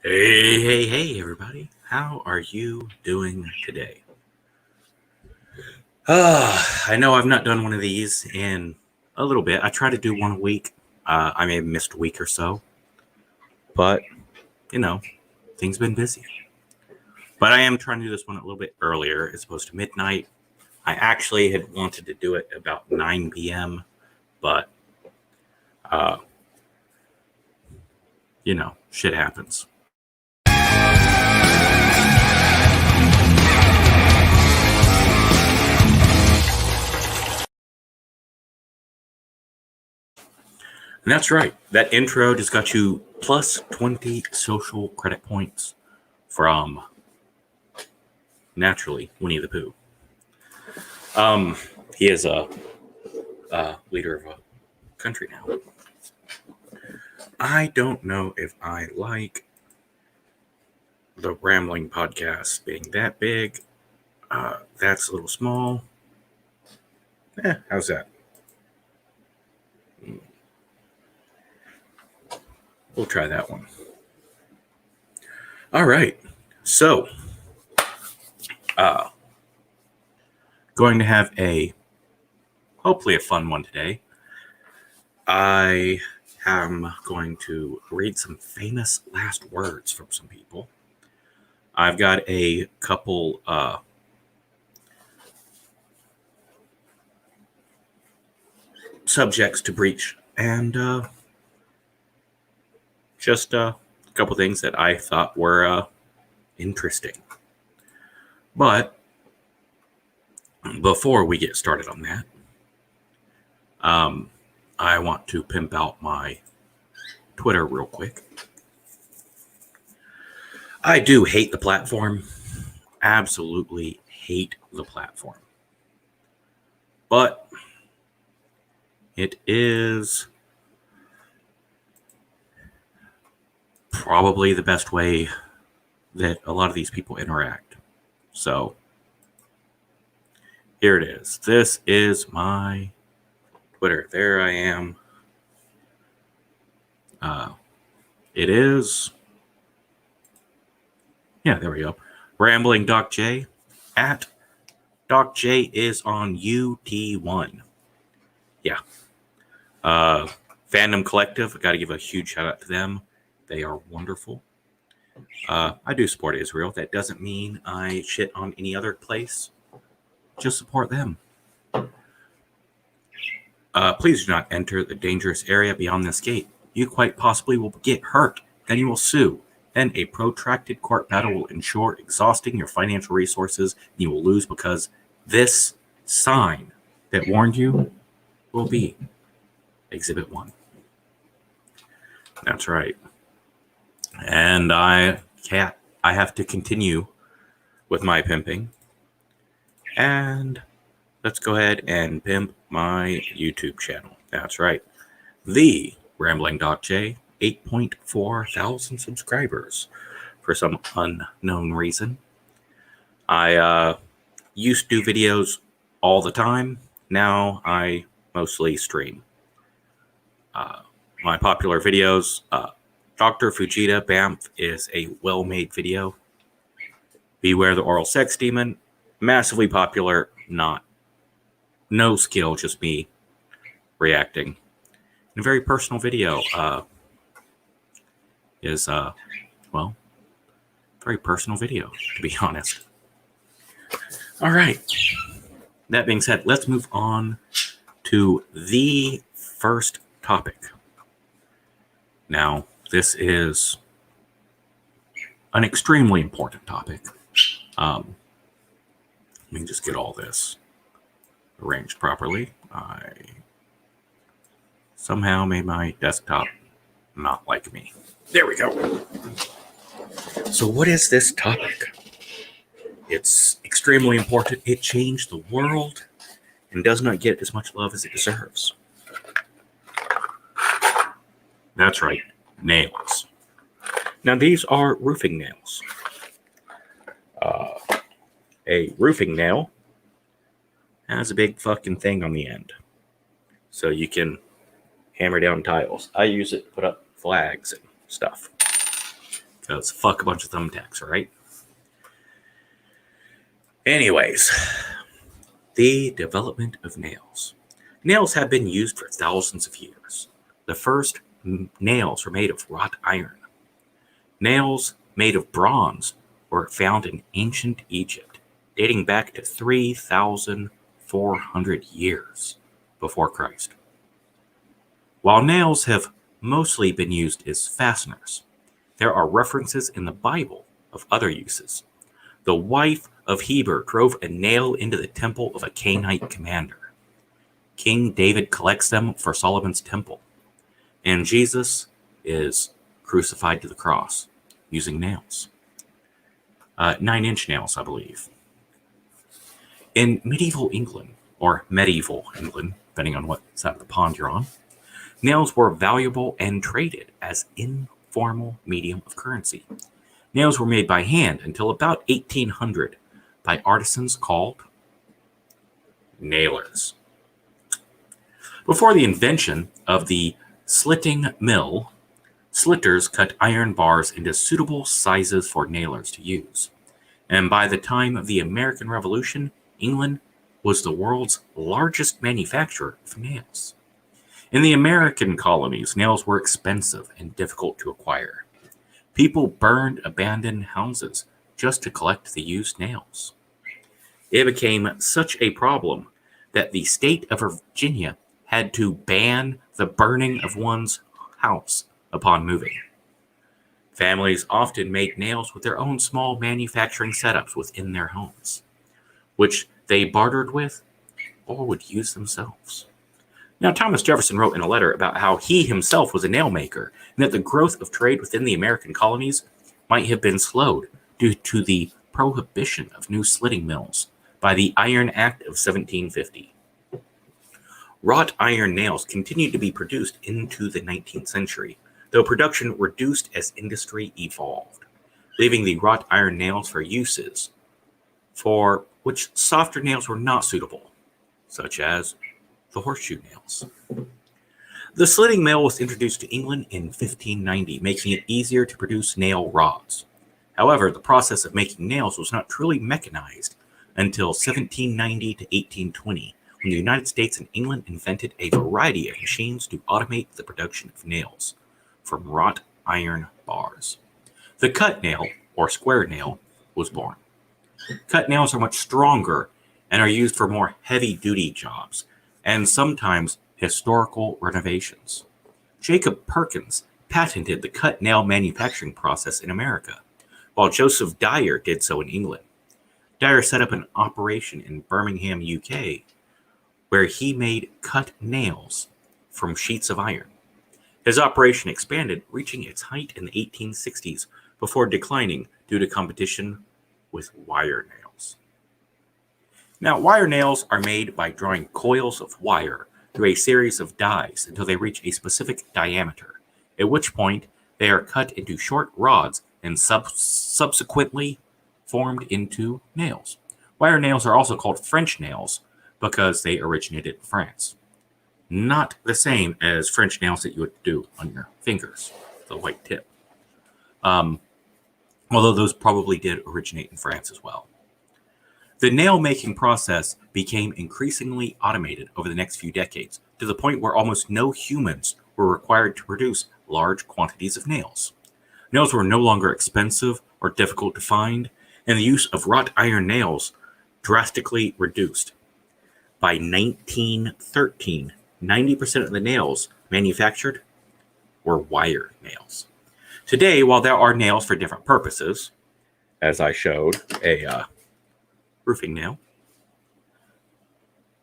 Hey, everybody. How are you doing today? I know I've not done one of these in a little bit. I try to do one a week. I may have missed a week or so, but, things been busy. But I am trying to do this one a little bit earlier as opposed to midnight. I actually had wanted to do it about 9 p.m., but, uh, shit happens. And that's right. That intro just got you plus 20 social credit points from, naturally, Winnie the Pooh. He is a leader of a country now. I don't know if I like the Rambling podcast being that big. That's a little small. How's that? We'll try that one. All right. So, going to have hopefully a fun one today. I am going to read some famous last words from some people. I've got a couple subjects to breach and just a couple things that I thought were interesting. But before we get started on that, I want to pimp out my Twitter real quick. I do hate the platform. Absolutely hate the platform. But it is probably the best way that a lot of these people interact. So here it is. This is my Twitter. There I am. It is, there we go. Rambling Doc J at Doc J is on UT1. Yeah. Fandom Collective, I got to give a huge shout out to them. They are wonderful. I do support Israel. That doesn't mean I shit on any other place. Just support them. Please do not enter the dangerous area beyond this gate. You quite possibly will get hurt. Then you will sue. Then a protracted court battle will ensure exhausting your financial resources. And you will lose because this sign that warned you will be Exhibit 1. That's right. And I have to continue with my pimping. And let's go ahead and pimp my YouTube channel. That's right. The Rambling Doc J, 8.4 thousand subscribers for some unknown reason. I used to do videos all the time. Now I mostly stream. My popular videos, Dr. Fujita Bamf is a well-made video. Beware the Oral Sex Demon, massively popular, no skill, just me reacting. And a very personal video is, very personal video, to be honest. All right. That being said, let's move on to the first topic. Now, this is an extremely important topic. Let me just get all this arranged properly. I somehow made my desktop not like me. There we go. So what is this topic? It's extremely important. It changed the world and does not get as much love as it deserves. That's right, nails. Now these are roofing nails. A roofing nail has a big fucking thing on the end. So you can hammer down tiles. I use it to put up flags and stuff. Because fuck a bunch of thumbtacks, right? Anyways, the development of nails. Nails have been used for thousands of years. The first nails were made of wrought iron. Nails made of bronze were found in ancient Egypt, dating back to 3,400 years before Christ. While nails have mostly been used as fasteners, there are references in the Bible of other uses. The wife of Heber drove a nail into the temple of a Canaanite commander. King David collects them for Solomon's temple. And Jesus is crucified to the cross using nails. 9-inch nails, I believe. In medieval England, or medieval England, depending on what side of the pond you're on, nails were valuable and traded as informal medium of currency. Nails were made by hand until about 1800 by artisans called nailers. Before the invention of the slitting mill, slitters cut iron bars into suitable sizes for nailers to use. And by the time of the American Revolution, England was the world's largest manufacturer of nails. In the American colonies, nails were expensive and difficult to acquire. People burned abandoned houses just to collect the used nails. It became such a problem that the state of Virginia had to ban the burning of one's house upon moving. Families often made nails with their own small manufacturing setups within their homes, which they bartered with or would use themselves. Now, Thomas Jefferson wrote in a letter about how he himself was a nail maker and that the growth of trade within the American colonies might have been slowed due to the prohibition of new slitting mills by the Iron Act of 1750. Wrought iron nails continued to be produced into the 19th century, though production reduced as industry evolved, leaving the wrought iron nails for uses for which softer nails were not suitable, such as the horseshoe nails. The slitting mill was introduced to England in 1590, making it easier to produce nail rods. However, the process of making nails was not truly mechanized until 1790 to 1820, when the United States and England invented a variety of machines to automate the production of nails from wrought iron bars. The cut nail, or square nail, was born. Cut nails are much stronger and are used for more heavy-duty jobs, and sometimes historical renovations. Jacob Perkins patented the cut nail manufacturing process in America, while Joseph Dyer did so in England. Dyer set up an operation in Birmingham, UK, where he made cut nails from sheets of iron. His operation expanded, reaching its height in the 1860s before declining due to competition with wire nails. Now, wire nails are made by drawing coils of wire through a series of dies until they reach a specific diameter, at which point they are cut into short rods and subsequently formed into nails. Wire nails are also called French nails because they originated in France. Not the same as French nails that you would do on your fingers, the white tip. Although those probably did originate in France as well. The nail-making process became increasingly automated over the next few decades, to the point where almost no humans were required to produce large quantities of nails. Nails were no longer expensive or difficult to find, and the use of wrought iron nails drastically reduced. By 1913, 90% of the nails manufactured were wire nails. Today, while there are nails for different purposes, as I showed, a roofing nail,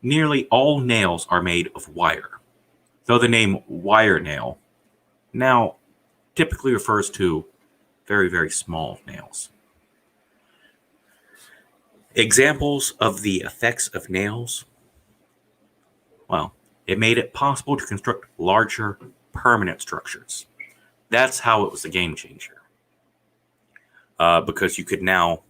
nearly all nails are made of wire, though the name wire nail now typically refers to very, very small nails. Examples of the effects of nails. Well, it made it possible to construct larger, permanent structures. That's how it was a game changer. Because you could now,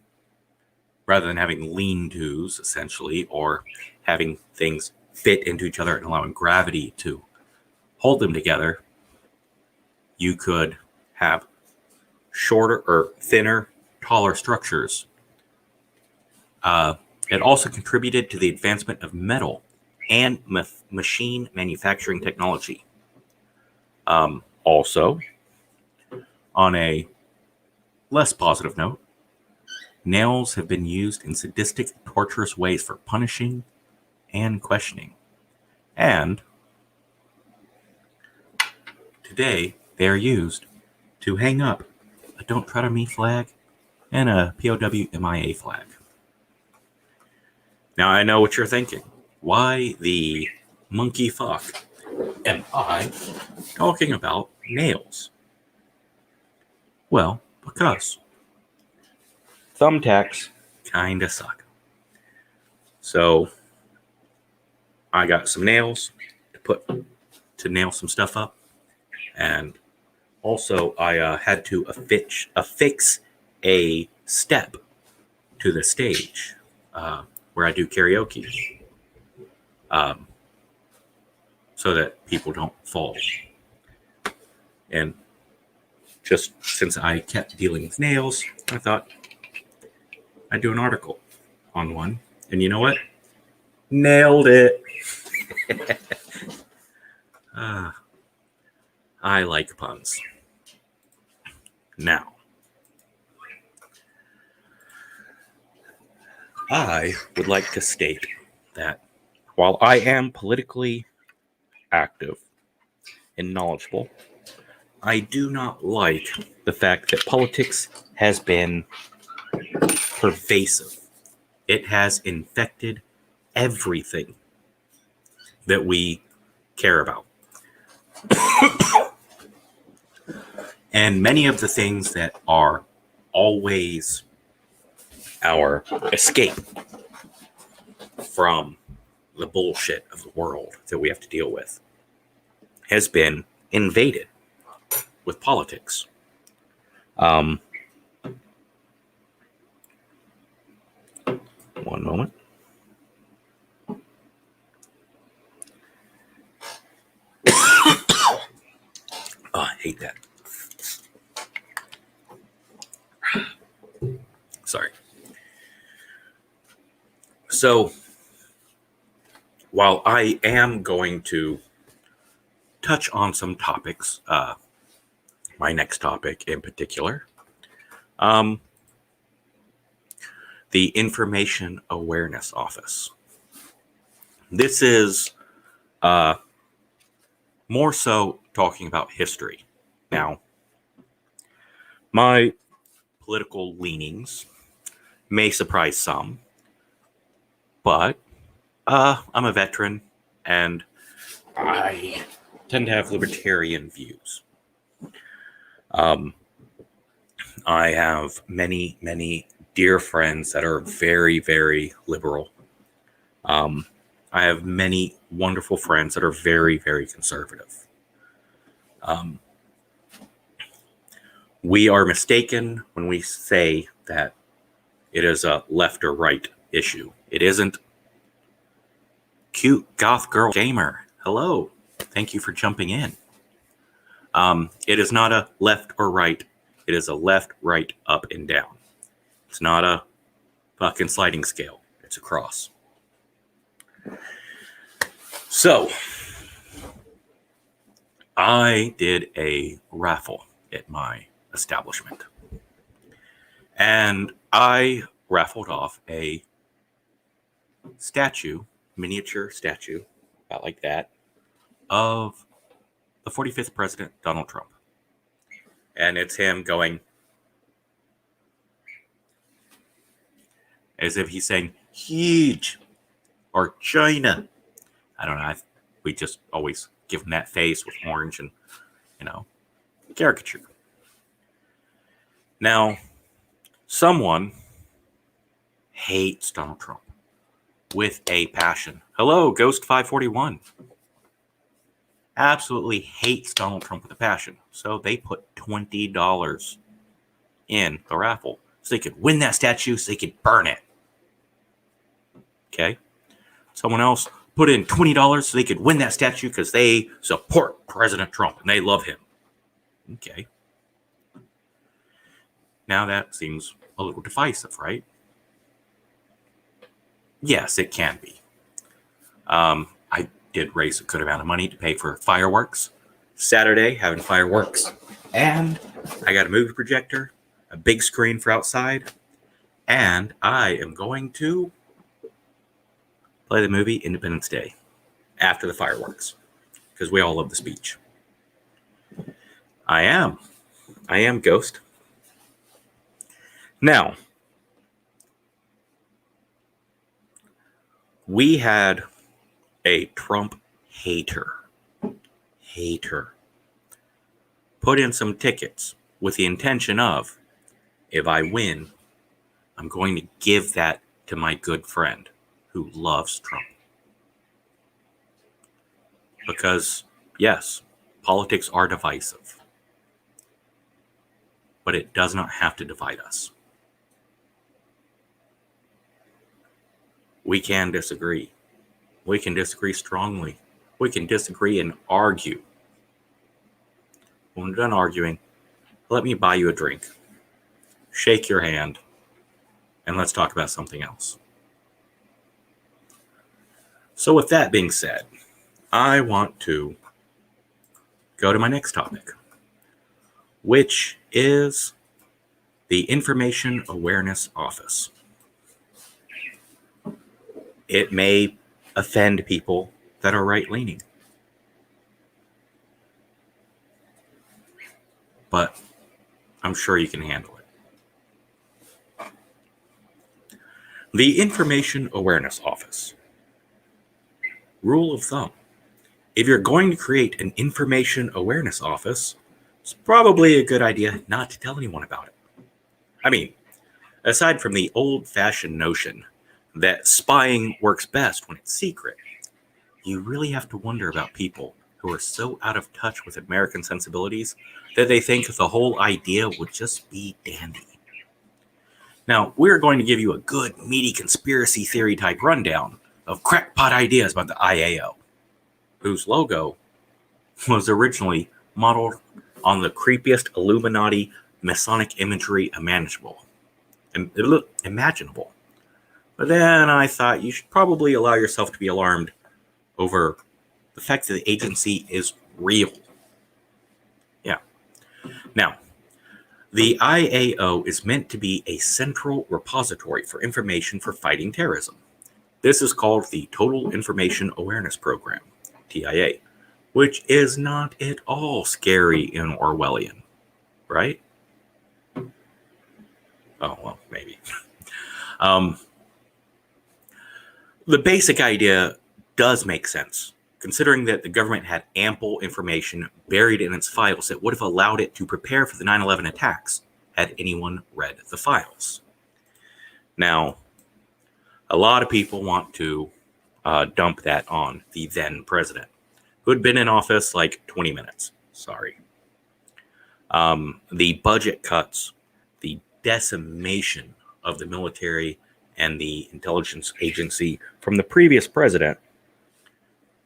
rather than having lean-tos, essentially, or having things fit into each other and allowing gravity to hold them together, you could have shorter or thinner, taller structures. It also contributed to the advancement of metal and machine manufacturing technology. Also, on a less positive note, nails have been used in sadistic, torturous ways for punishing and questioning. And today, they are used to hang up a Don't Tread on Me flag and a POW MIA flag. Now, I know what you're thinking. Why the monkey fuck am I talking about nails? Well, because thumbtacks kinda suck. So I got some nails to nail some stuff up, and also I had to affix a step to the stage where I do karaoke, so that people don't fall. And just since I kept dealing with nails, I thought I'd do an article on one. And you know what? Nailed it. I like puns. Now, I would like to state that while I am politically active and knowledgeable, I do not like the fact that politics has been pervasive. It has infected everything that we care about. And many of the things that are always our escape from the bullshit of the world that we have to deal with has been invaded with politics. One moment. Oh, I hate that. Sorry. So, while I am going to touch on some topics, my next topic in particular, the Information Awareness Office. This is more so talking about history. Now, my political leanings may surprise some, but I'm a veteran and I tend to have libertarian views. I have many, many dear friends that are very, very liberal. I have many wonderful friends that are very, very conservative. We are mistaken when we say that it is a left or right issue. It isn't. Cute goth girl gamer, hello. Thank you for jumping in. It is not a left or right. It is a left, right, up, and down. It's not a fucking sliding scale. It's a cross. So, I did a raffle at my establishment. And I raffled off a miniature statue, about like that, of the 45th President, Donald Trump. And it's him going, as if he's saying, huge, or China. I don't know. We just always give him that face with orange and, caricature. Now, someone hates Donald Trump with a passion. Hello, Ghost 541. Absolutely hates Donald Trump with a passion. So they put $20 in the raffle so they could win that statue, so they could burn it. Okay? Someone else put in $20 so they could win that statue because they support President Trump and they love him. Okay. Now that seems a little divisive, right? Yes, it can be. I did raise a good amount of money to pay for fireworks. Saturday, having fireworks. And I got a movie projector, a big screen for outside, and I am going to play the movie Independence Day after the fireworks, because we all love the speech. I am, Ghost. Now, we had a Trump hater put in some tickets with the intention of, if I win, I'm going to give that to my good friend who loves Trump. Because, yes, politics are divisive, but it does not have to divide us. We can disagree. We can disagree strongly. We can disagree and argue. When we're done arguing, let me buy you a drink, shake your hand, and let's talk about something else. So with that being said, I want to go to my next topic, which is the Information Awareness Office. It may offend people that are right-leaning, but I'm sure you can handle it. The Information Awareness Office. Rule of thumb. If you're going to create an Information Awareness Office, it's probably a good idea not to tell anyone about it. I mean, aside from the old-fashioned notion that spying works best when it's secret, you really have to wonder about people who are so out of touch with American sensibilities that they think the whole idea would just be dandy. Now, we're going to give you a good, meaty conspiracy theory type rundown of crackpot ideas about the IAO, whose logo was originally modeled on the creepiest Illuminati Masonic imagery imaginable. But then I thought you should probably allow yourself to be alarmed over the fact that the agency is real. Yeah. Now, the IAO is meant to be a central repository for information for fighting terrorism. This is called the Total Information Awareness Program, TIA, which is not at all scary and Orwellian, right? Oh, well, maybe. The basic idea does make sense, considering that the government had ample information buried in its files that would have allowed it to prepare for the 9/11 attacks had anyone read the files. Now, a lot of people want to dump that on the then president, who had been in office like 20 minutes. Sorry. The budget cuts, the decimation of the military and the intelligence agency from the previous president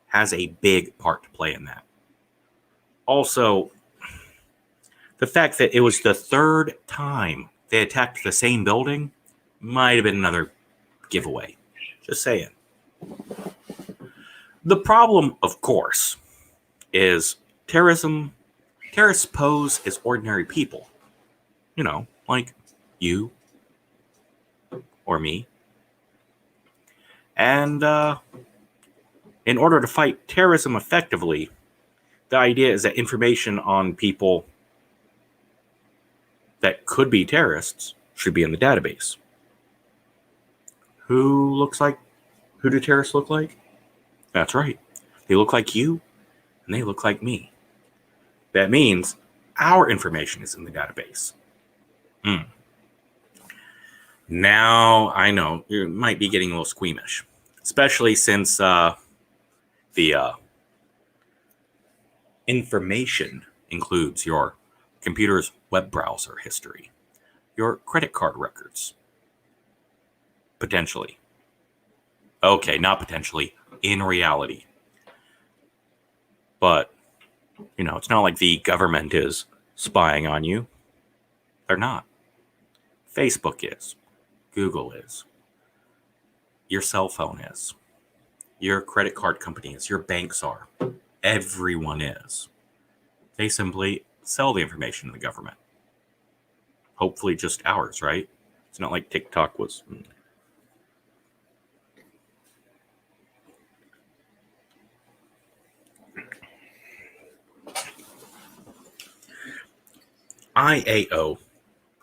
has a big part to play in that. Also, the fact that it was the third time they attacked the same building might have been another giveaway. Just saying. The problem, of course, is terrorists pose as ordinary people. You know, like you or me. And in order to fight terrorism effectively, the idea is that information on people that could be terrorists should be in the database. Who do terrorists look like? That's right. They look like you, and they look like me. That means our information is in the database. Now, I know you might be getting a little squeamish, especially since the information includes your computer's web browser history, your credit card records, potentially. Okay, not potentially, in reality. But, it's not like the government is spying on you. They're not. Facebook is. Google is. Your cell phone is. Your credit card company is. Your banks are. Everyone is. They simply sell the information to the government. Hopefully just ours, right? It's not like TikTok was. IAO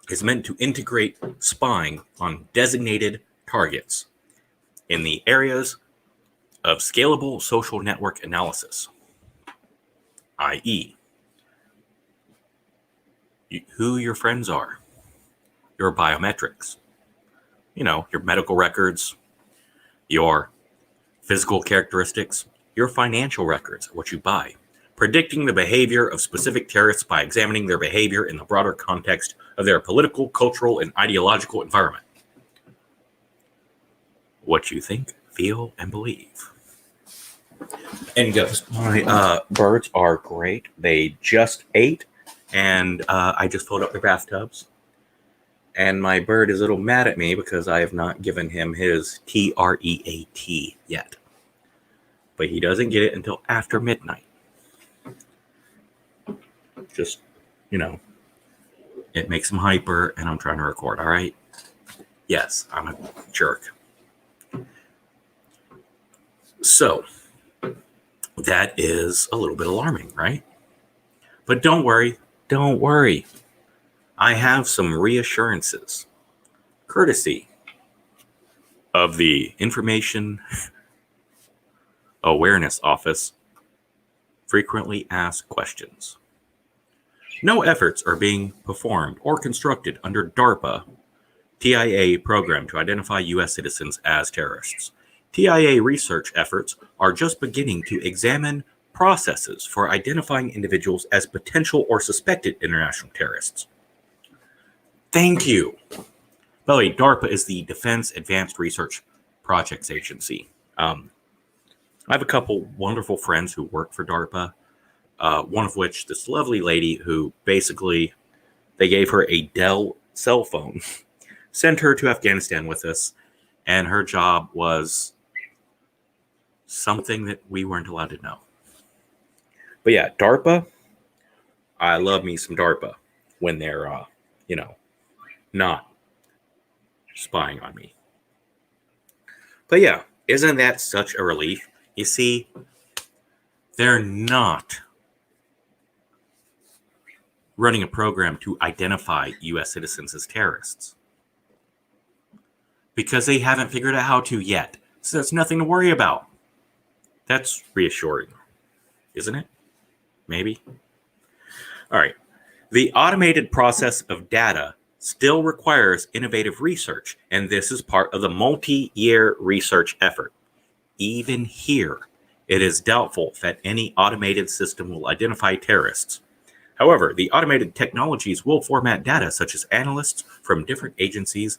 is meant to integrate spying on designated targets in the areas of scalable social network analysis, i.e., who your friends are, your biometrics, your medical records, your physical characteristics, your financial records, what you buy, predicting the behavior of specific terrorists by examining their behavior in the broader context of their political, cultural, and ideological environment. What you think, feel, and believe. And goes, my birds are great. They just ate, and I just filled up their bathtubs. And my bird is a little mad at me because I have not given him his TREAT yet. But he doesn't get it until after midnight. Just, it makes him hyper, and I'm trying to record, all right? Yes, I'm a jerk. So, that is a little bit alarming, right? But don't worry. I have some reassurances, courtesy of the Information Awareness Office frequently asked questions. No efforts are being performed or constructed under DARPA TIA program to identify U.S. citizens as terrorists. TIA research efforts are just beginning to examine processes for identifying individuals as potential or suspected international terrorists. Thank you. By the way, DARPA is the Defense Advanced Research Projects Agency. I have a couple wonderful friends who work for DARPA, one of which, this lovely lady who basically, they gave her a Dell cell phone, sent her to Afghanistan with us, and her job was something that we weren't allowed to know. But yeah, DARPA, I love me some DARPA when they're, not spying on me. But yeah, isn't that such a relief? You see, they're not running a program to identify U.S. citizens as terrorists because they haven't figured out how to yet. So that's nothing to worry about. That's reassuring, isn't it? Maybe. All right. The automated process of data still requires innovative research, and this is part of the multi-year research effort. Even here, it is doubtful that any automated system will identify terrorists. However, the automated technologies will format data such as analysts from different agencies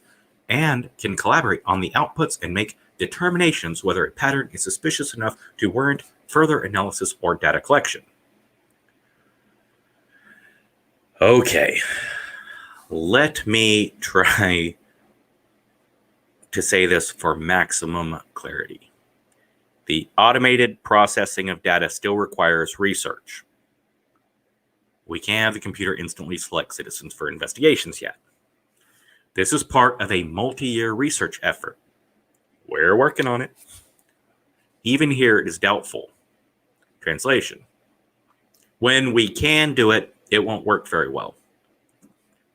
and can collaborate on the outputs and make determinations whether a pattern is suspicious enough to warrant further analysis or data collection. Okay, let me try to say this for maximum clarity. The automated processing of data still requires research. We can't have the computer instantly select citizens for investigations yet. This is part of a multi-year research effort. We're working on it. Even here, it is doubtful. Translation. When we can do it, it won't work very well.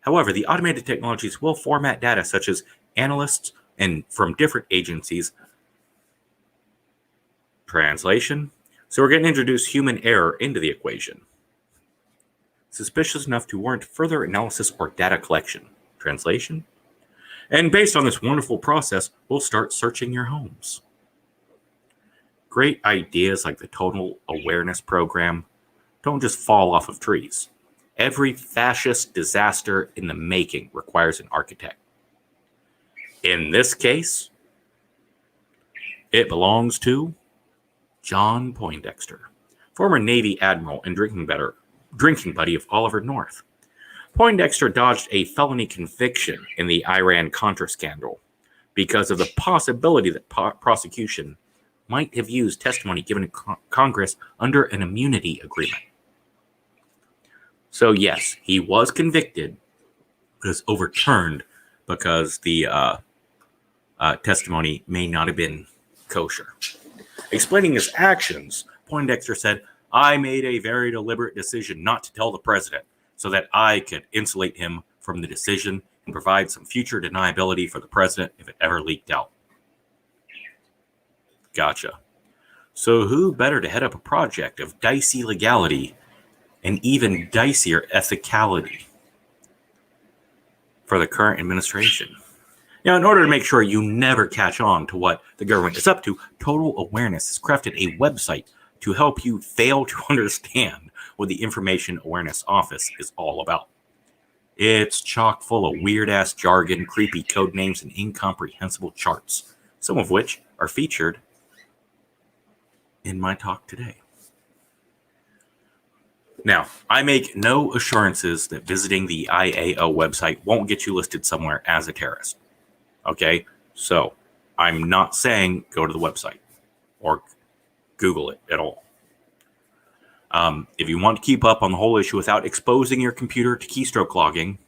However, the automated technologies will format data such as analysts and from different agencies. Translation. So we're going to introduce human error into the equation. Suspicious enough to warrant further analysis or data collection. Translation. And based on this wonderful process, we'll start searching your homes. Great ideas like the Total Awareness Program don't just fall off of trees. Every fascist disaster in the making requires an architect. In this case, it belongs to John Poindexter, former Navy admiral and drinking buddy of Oliver North. Poindexter dodged a felony conviction in the Iran-Contra scandal because of the possibility that prosecution might have used testimony given to Congress under an immunity agreement. So yes, he was convicted, but was overturned because the testimony may not have been kosher. Explaining his actions, Poindexter said, "I made a very deliberate decision not to tell the president so that I could insulate him from the decision and provide some future deniability for the president if it ever leaked out." Gotcha. So who better to head up a project of dicey legality and even dicier ethicality for the current administration? Now, in order to make sure you never catch on to what the government is up to, Total Awareness has crafted a website to help you fail to understand what the Information Awareness Office is all about. It's chock full of weird-ass jargon, creepy code names, and incomprehensible charts, some of which are featured in my talk today. Now, I make no assurances that visiting the IAO website won't get you listed somewhere as a terrorist. Okay? So, I'm not saying go to the website or Google it at all. If you want to keep up on the whole issue without exposing your computer to keystroke logging,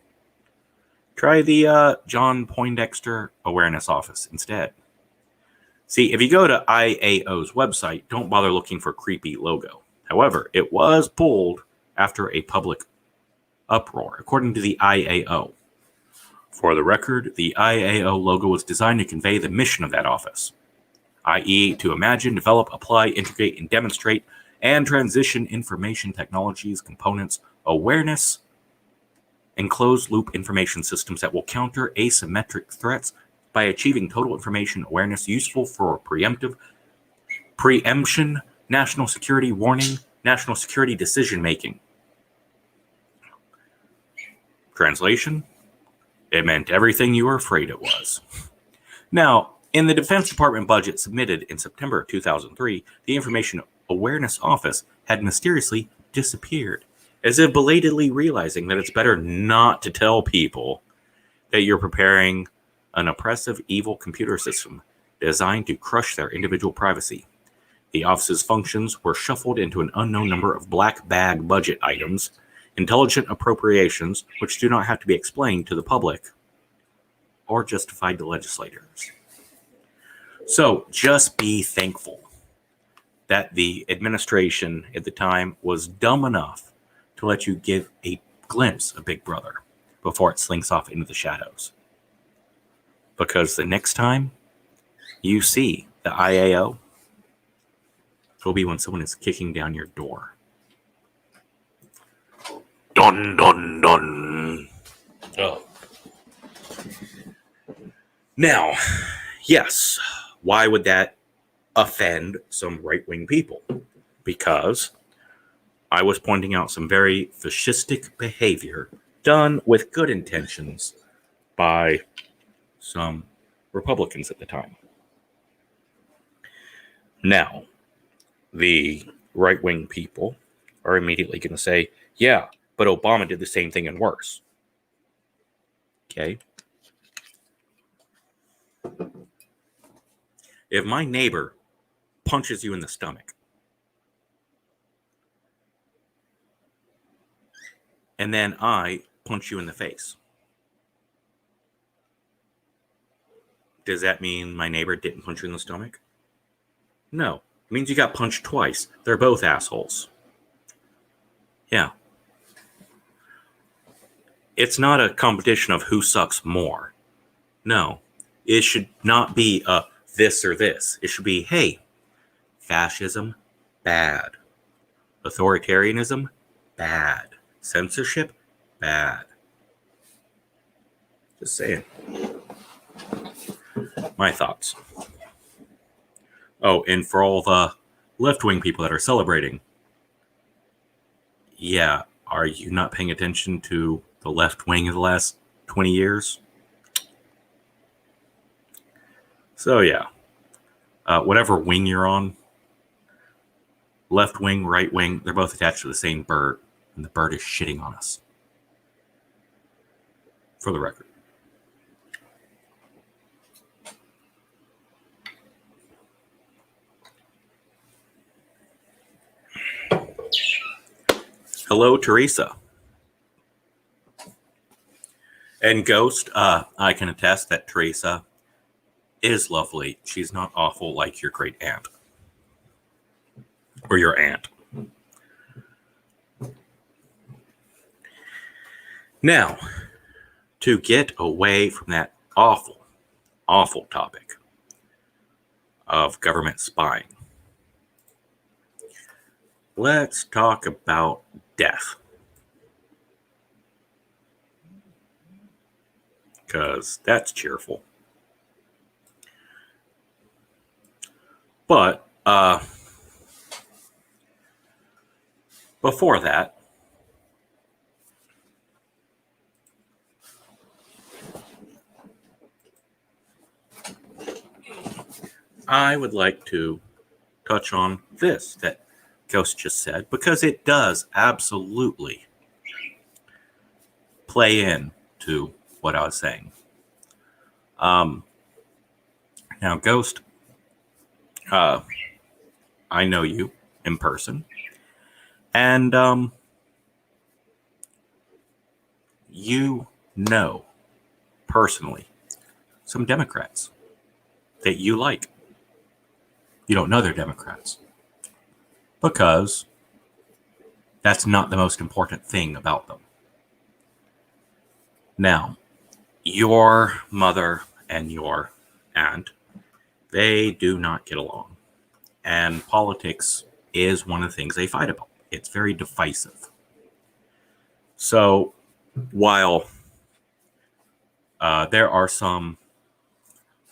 try the John Poindexter Awareness Office instead. See, if you go to IAO's website, don't bother looking for creepy logo. However, it was pulled after a public uproar, according to the IAO. For the record, the IAO logo was designed to convey the mission of that office, i.e. to imagine, develop, apply, integrate, and demonstrate and transition information technologies, components, awareness, and closed-loop information systems that will counter asymmetric threats by achieving total information awareness useful for preemption, national security warning, national security decision-making. Translation? It meant everything you were afraid it was. Now, in the Defense Department budget submitted in September 2003, the Information Awareness Office had mysteriously disappeared, as if belatedly realizing that it's better not to tell people that you're preparing an oppressive, evil computer system designed to crush their individual privacy. The office's functions were shuffled into an unknown number of black bag budget items, intelligent appropriations which do not have to be explained to the public or justified to legislators. So just be thankful that the administration at the time was dumb enough to let you give a glimpse of Big Brother before it slinks off into the shadows. Because the next time you see the IAO, it'll be when someone is kicking down your door. Dun, dun, dun. Oh. Now, yes, why would that offend some right-wing people? Because I was pointing out some very fascistic behavior done with good intentions by some Republicans at the time. Now, the right-wing people are immediately going to say, yeah, but Obama did the same thing and worse. Okay? If my neighbor punches you in the stomach, and then I punch you in the face, does that mean my neighbor didn't punch you in the stomach? No. It means you got punched twice. They're both assholes. Yeah. It's not a competition of who sucks more. No. It should not be a this or this. It should be, hey, fascism, bad. Authoritarianism, bad. Censorship, bad. Just saying. My thoughts. Oh, and for all the left-wing people that are celebrating, yeah, are you not paying attention to the left wing of the last 20 years? So, yeah. Whatever wing you're on, left wing, right wing, they're both attached to the same bird, and the bird is shitting on us. for the record. Hello, Teresa. And Ghost, I can attest that Teresa is lovely. She's not awful like your great aunt. Or your aunt. Now, to get away from that awful, awful topic of government spying, let's talk about death. Because that's cheerful. But, before that, I would like to touch on this that Ghost just said, because it does absolutely play in to what I was saying. Now, Ghost, I know you in person, and you know personally some Democrats that you like. You don't know they're Democrats because that's not the most important thing about them. Now, your mother and your aunt, they do not get along. And politics is one of the things they fight about. It's very divisive. So, while there are some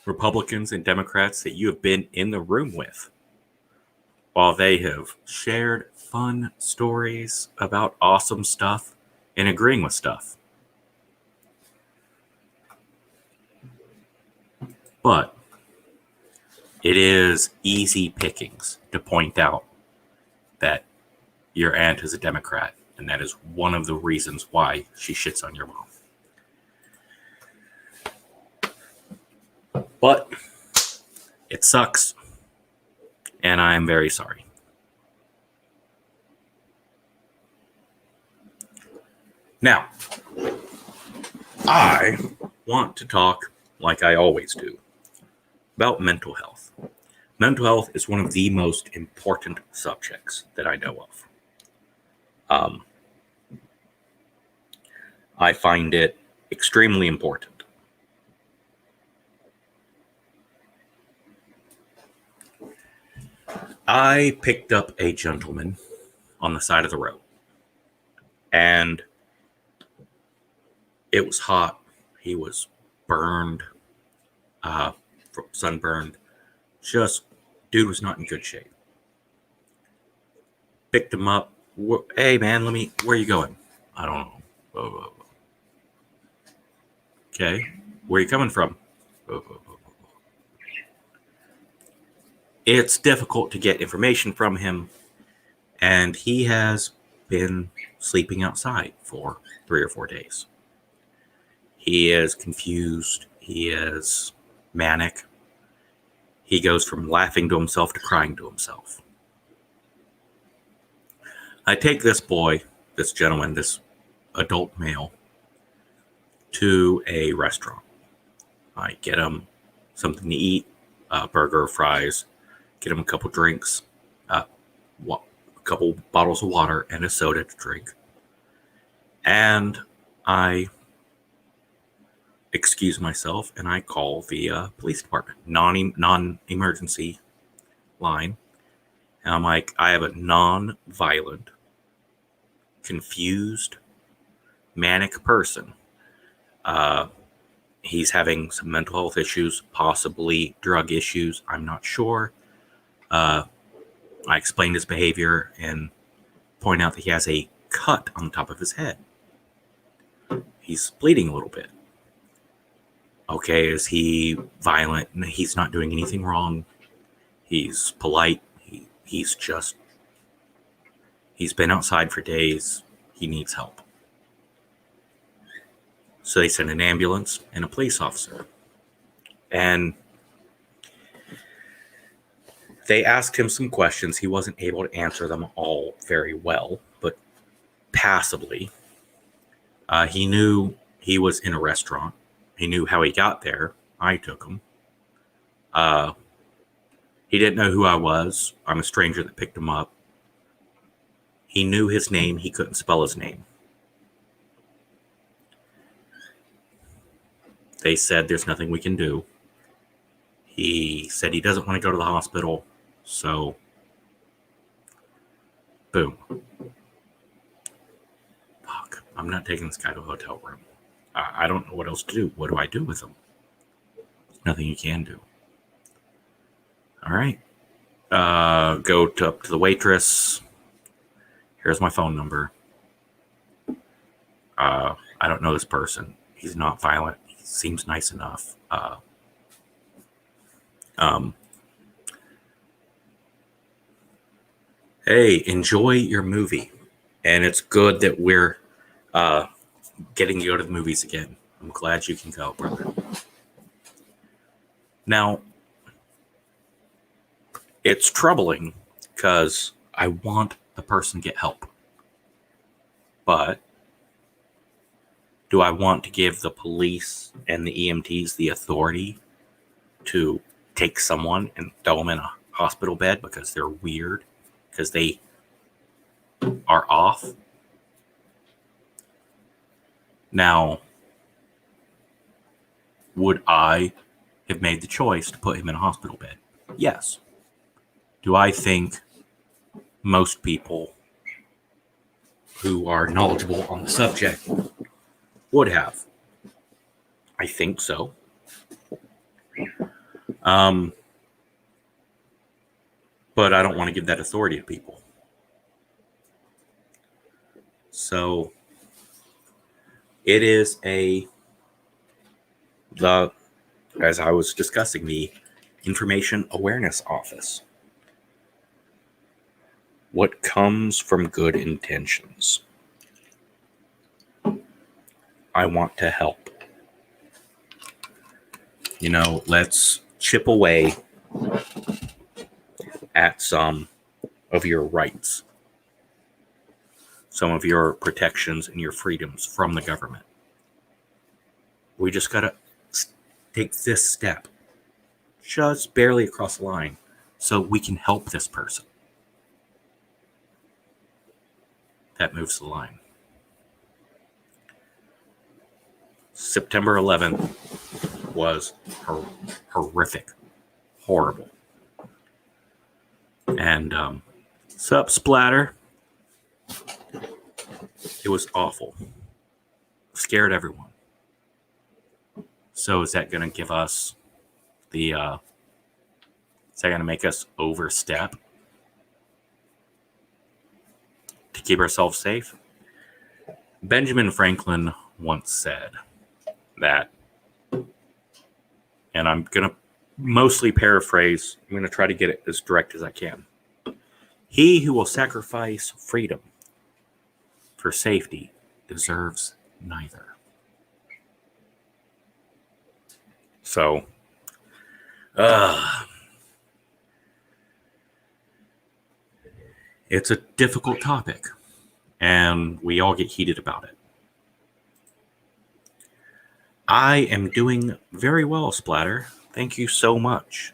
Republicans and Democrats that you have been in the room with, while they have shared fun stories about awesome stuff and agreeing with stuff, but it is easy pickings to point out that your aunt is a Democrat, and that is one of the reasons why she shits on your mom. But it sucks, and I am very sorry. Now, I want to talk, like I always do, about mental health. Mental health is one of the most important subjects that I know of. I find it extremely important. I picked up a gentleman on the side of the road, and it was hot. He was burned, sunburned. Just, dude was not in good shape. Picked him up. Hey, man, where are you going? I don't know. Whoa, whoa, whoa. Okay, where are you coming from? Whoa, whoa, whoa. It's difficult to get information from him, and he has been sleeping outside for 3 or 4 days. He is confused. He is manic. He goes from laughing to himself to crying to himself. I take this boy, this gentleman, this adult male, to a restaurant. I get him something to eat, a burger, fries, get him a couple drinks, a couple bottles of water, and a soda to drink. And I excuse myself, and I call the police department, non-emergency line. And I'm like, I have a non-violent, confused, manic person. He's having some mental health issues, possibly drug issues. I'm not sure. I explained his behavior and point out that he has a cut on the top of his head. He's bleeding a little bit. Okay, is he violent? He's not doing anything wrong. He's polite. He's been outside for days. He needs help. So they sent an ambulance and a police officer. And they asked him some questions. He wasn't able to answer them all very well, but passably. He knew he was in a restaurant. He knew how he got there. I took him. He didn't know who I was. I'm a stranger that picked him up. He knew his name. He couldn't spell his name. They said there's nothing we can do. He said he doesn't want to go to the hospital. So, boom. Fuck. I'm not taking this guy to a hotel room. I don't know what else to do. What do I do with him? There's nothing you can do. All right. Go up to the waitress. Here's my phone number. I don't know this person. He's not violent. He seems nice enough. Hey, enjoy your movie. And it's good that we're getting to go to the movies again. I'm glad you can go, brother. Now, it's troubling because I want the person to get help. But do I want to give the police and the EMTs the authority to take someone and throw them in a hospital bed because they're weird, because they are off? Now, would I have made the choice to put him in a hospital bed? Yes. Do I think most people who are knowledgeable on the subject would have? I think so. But I don't want to give that authority to people. So it is as I was discussing, the Information Awareness Office. What comes from good intentions? I want to help. Let's chip away at some of your rights, some of your protections and your freedoms from the government. We just got to take this step just barely across the line so we can help this person. That moves the line. September 11th was horrific, horrible. And sup, Splatter? It was awful. Scared everyone. So is that going to give us is that going to make us overstep to keep ourselves safe? Benjamin Franklin once said that, and I'm going to mostly paraphrase, I'm going to try to get it as direct as I can. He who will sacrifice freedom for safety deserves neither. So, it's a difficult topic, and we all get heated about it. I am doing very well, Splatter. Thank you so much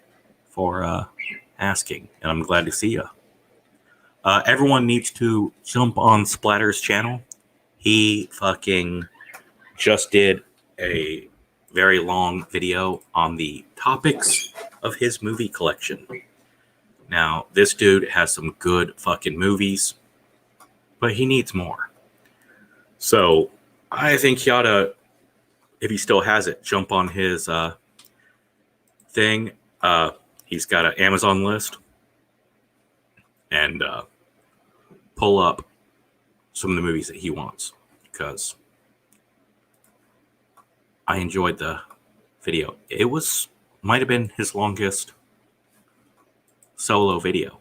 for asking, and I'm glad to see you. Everyone needs to jump on Splatter's channel. He fucking just did a very long video on the topics of his movie collection. Now, this dude has some good fucking movies, but he needs more. So, I think he ought to, if he still has it, jump on his thing. He's got an Amazon list, and pull up some of the movies that he wants, because I enjoyed the video. It might have been his longest solo video.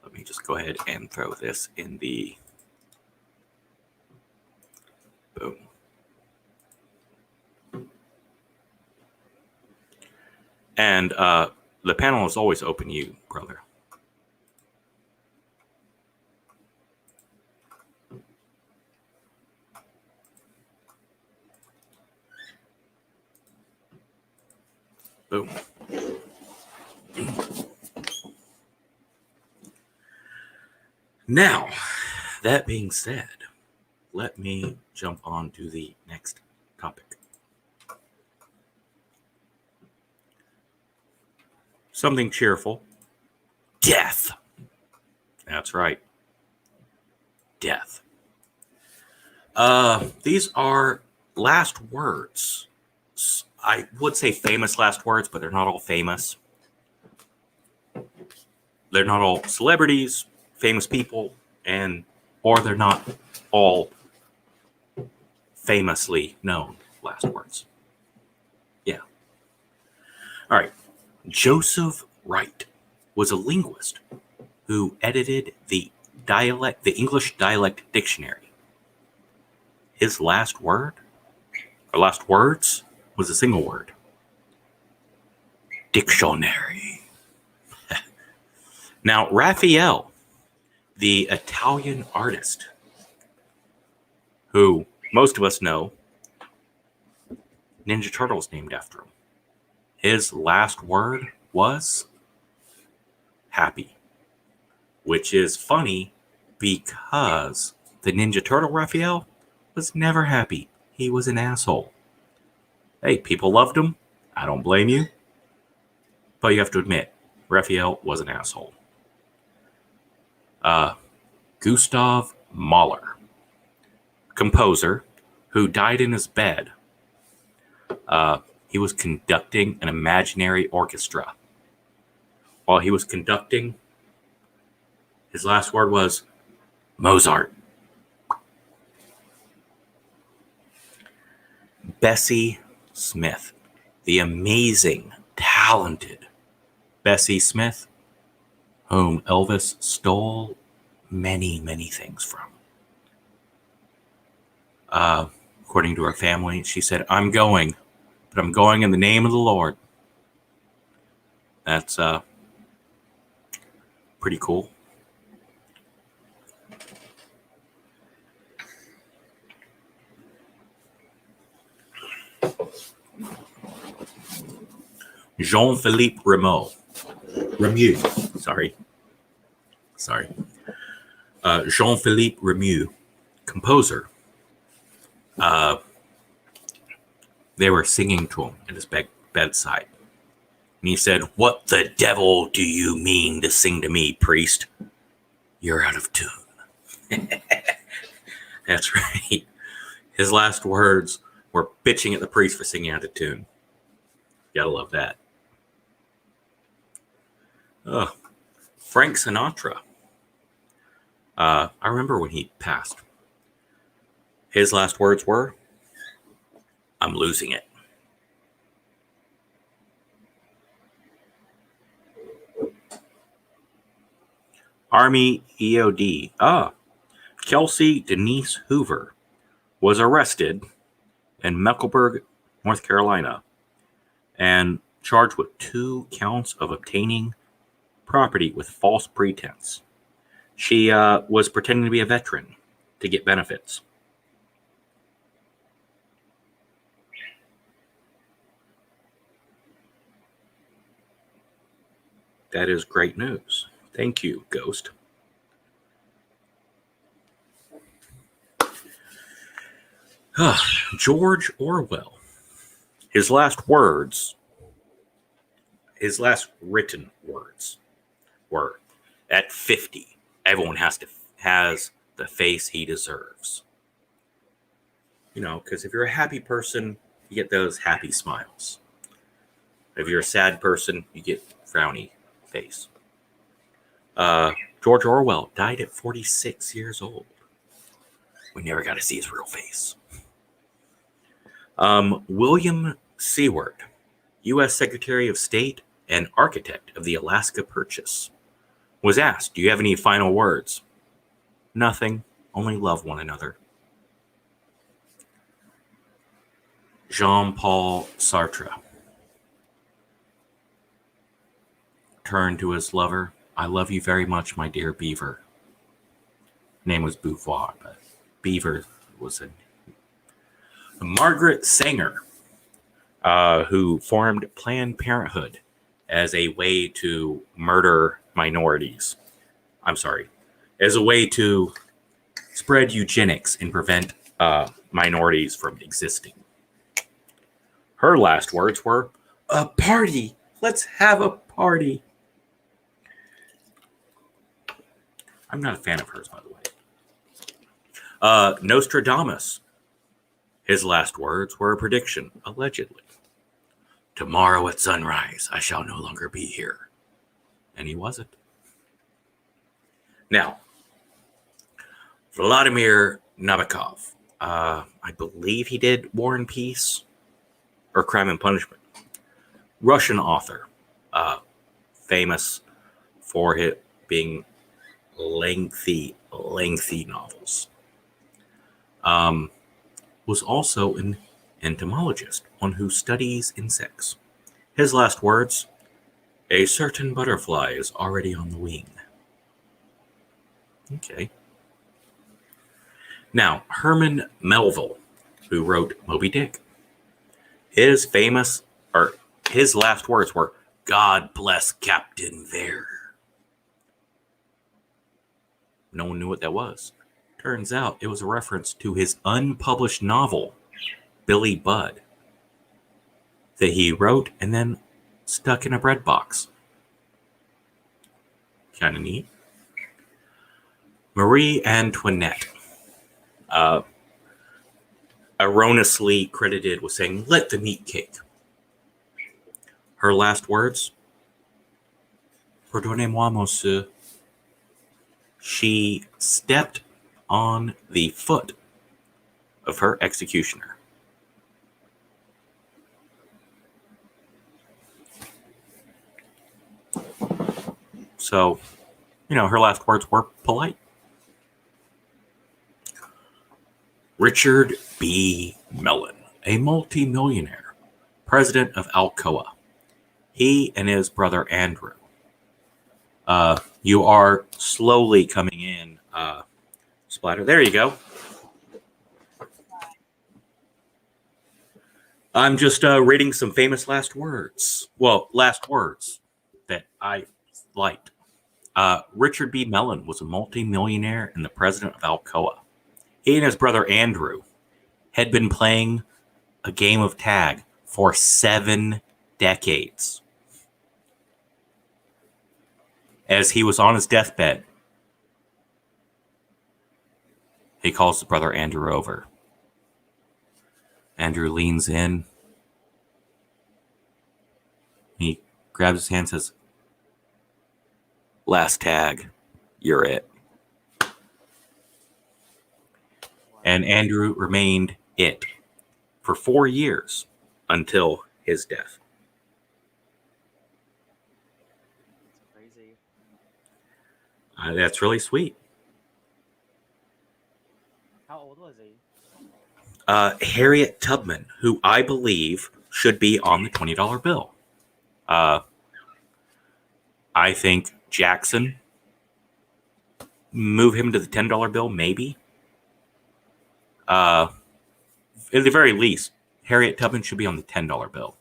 Let me just go ahead and throw this in the boom. And the panel is always open to you, brother. Boom. Now, that being said, let me jump on to the next topic. Something cheerful. Death. That's right. Death. These are last words. I would say famous last words, but they're not all famous. They're not all celebrities, famous people, or they're not all famously known last words. Yeah. All right. Joseph Wright was a linguist who edited the English dialect dictionary. His last word, or last words, was a single word. Dictionary. Now, Raphael, the Italian artist, who most of us know, Ninja Turtles named after him. His last word was happy, which is funny because the Ninja Turtle Raphael was never happy. He was an asshole. Hey, people loved him. I don't blame you. But you have to admit, Raphael was an asshole. Gustav Mahler, composer who died in his bed. He was conducting an imaginary orchestra. While he was conducting, his last word was Mozart. Bessie Smith, the amazing, talented Bessie Smith, whom Elvis stole many, many things from. According to her family, she said, "I'm going, but I'm going in the name of the Lord." That's pretty cool. Jean-Philippe Rameau. Jean-Philippe Rameau, composer. They were singing to him at his bedside. And he said, "What the devil do you mean to sing to me, priest? You're out of tune." That's right. His last words were bitching at the priest for singing out of tune. Gotta love that. Frank Sinatra. I remember when he passed. His last words were, "I'm losing it." Army EOD. Kelsey Denise Hoover was arrested in Mecklenburg, North Carolina, and charged with 2 counts of obtaining property with false pretense. She was pretending to be a veteran to get benefits. That is great news. Thank you, Ghost. George Orwell. His last written words were, "At 50, everyone has the face he deserves." You know, because if you're a happy person, you get those happy smiles. If you're a sad person, you get frowny face. George Orwell died at 46 years old. We never got to see his real face. William Seward, U.S. Secretary of State and architect of the Alaska Purchase, was asked, "Do you have any final words?" "Nothing, only love one another." Jean-Paul Sartre. turned to his lover. I love you very much, my dear Beaver. Name was Beauvoir, but Beaver was a Margaret Sanger, who formed Planned Parenthood as a way to murder minorities. I'm sorry, as a way to spread eugenics and prevent minorities from existing. Her last words were, "A party! Let's have a party!" I'm not a fan of hers, by the way. Nostradamus. His last words were a prediction, allegedly. "Tomorrow at sunrise, I shall no longer be here." And he wasn't. Now, Vladimir Nabokov. I believe he did War and Peace or Crime and Punishment. Russian author. Famous for it being lengthy novels. Was also an entomologist, one who studies insects. His last words, "A certain butterfly is already on the wing." Okay. Now, Herman Melville, who wrote Moby Dick. His last words were, "God bless Captain Bear." No one knew what that was. Turns out it was a reference to his unpublished novel, Billy Budd, that he wrote and then stuck in a bread box. Kind of neat. Marie Antoinette, erroneously credited with saying, "Let them eat cake." Her last words, "Pardonnez-moi, monsieur." She stepped on the foot of her executioner. So, her last words were polite. Richard B. Mellon, a multimillionaire, president of Alcoa. He and his brother Andrew. You are slowly coming in, Splatter. There you go. I'm just reading some famous last words. Well, last words that I liked. Richard B. Mellon was a multimillionaire and the president of Alcoa. He and his brother Andrew had been playing a game of tag for 7 decades. As he was on his deathbed, he calls his brother Andrew over. Andrew leans in. He grabs his hand and says, "Last tag, you're it." And Andrew remained it for 4 years until his death. That's crazy. That's really sweet. How old was he? Harriet Tubman, who I believe should be on the $20 bill. I think Jackson, move him to the $10 bill, maybe. At the very least, Harriet Tubman should be on the $10 bill.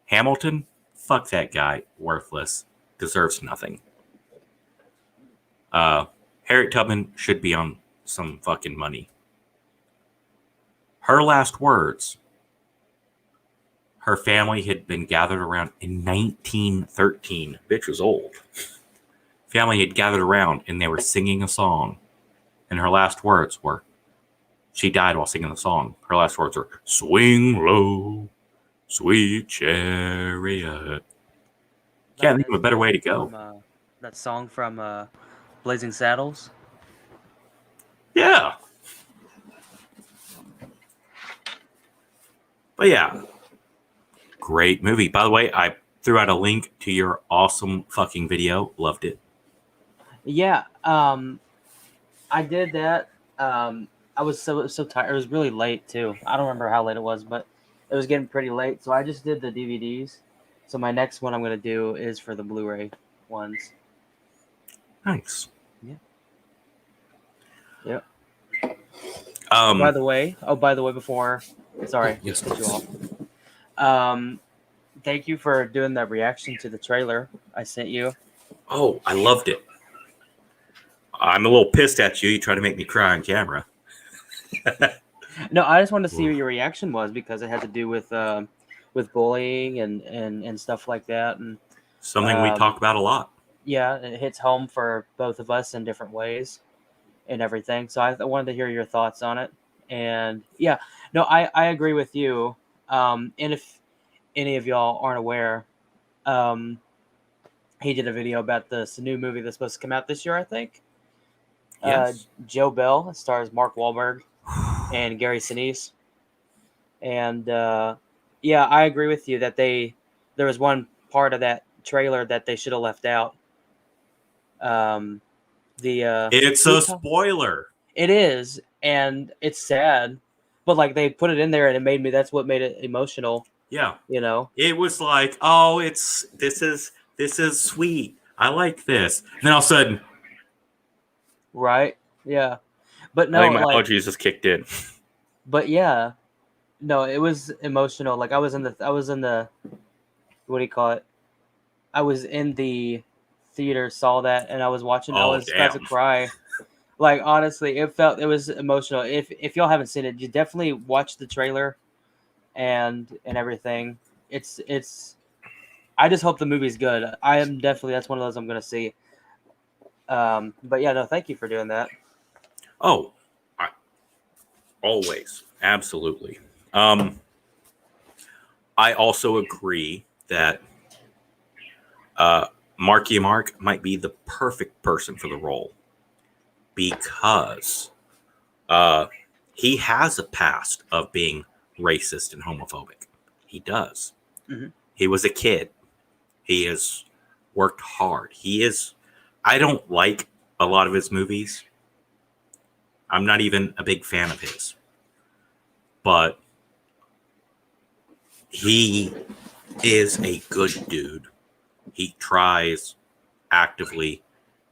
Hamilton, fuck that guy, worthless, deserves nothing. Harriet Tubman should be on some fucking money. Her last words, her family had been gathered around in 1913. Bitch was old. Family had gathered around and they were singing a song. And her last words were, she died while singing the song. Her last words were, "Swing low, sweet chariot." Can't think of a better way to go. From, that song from Blazing Saddles? Yeah. But yeah, great movie. By the way, I threw out a link to your awesome fucking video. Loved it. Yeah, I did that. I was so tired. It was really late too. I don't remember how late it was, but it was getting pretty late. So I just did the DVDs. So my next one I'm gonna do is for the Blu-ray. ones. Nice. Yeah. Yep. Um, By the way, before, sorry, yes, cut you please. off. Thank you for doing that reaction to the trailer I sent you. Oh, I loved it. I'm a little pissed at you. You try to make me cry on camera. No, I just wanted to see what Oof. your reaction was because it had to do with bullying and stuff like that. And Something we um, talk about a lot. yeah, it hits home for both of us in different ways and everything. So I wanted to hear your thoughts on it. And yeah, no, I agree with you. And if any of y'all aren't aware, um, he did a video about this new movie that's supposed to come out this year, I think. Yes. Joe Bell. It stars Mark Wahlberg and Gary Sinise. And yeah, I agree with you that there was one part of that trailer that they should have left out. Um, the It's we a talk, spoiler. it is, and it's sad, but like they put it in there, and it made me. That's what made it emotional. Yeah. You know, It was like, oh, this is sweet. I like this. And then all of a sudden, right? Yeah, but I no, think my like, allergies just kicked in. but yeah, no, it was emotional. Like I was in the, what do you call it? I was in the theater, saw that, and I was watching. I Oh, was about to damn. cry. Like honestly, it was emotional. If y'all haven't seen it, you definitely watch the trailer and everything. It's. I just hope the movie's good. I am definitely that's one of those I'm gonna see. But yeah, no, thank you for doing that. Oh, I, always. Absolutely. Um, I also agree that Marky Mark might be the perfect person for the role because uh, he has a past of being racist and homophobic. He does. Hmm. He was a kid. He has worked hard. He is. I don't like a lot of his movies. I'm not even a big fan of his, but he is a good dude. He tries actively,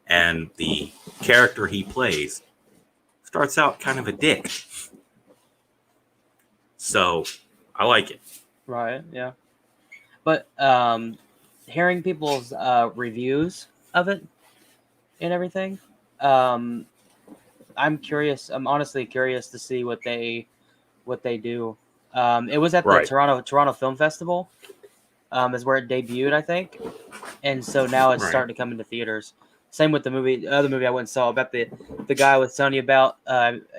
and the character he plays starts out kind of a dick. So I like it. Right. Yeah. But hearing people's reviews of it and everything, um, I'm curious. I'm honestly curious to see what they do. It was at the Right. Toronto Film Festival. Is where it debuted, I think, and so now it's Right. starting to come into theaters. Same with the other movie I went and saw about the guy I was telling you about.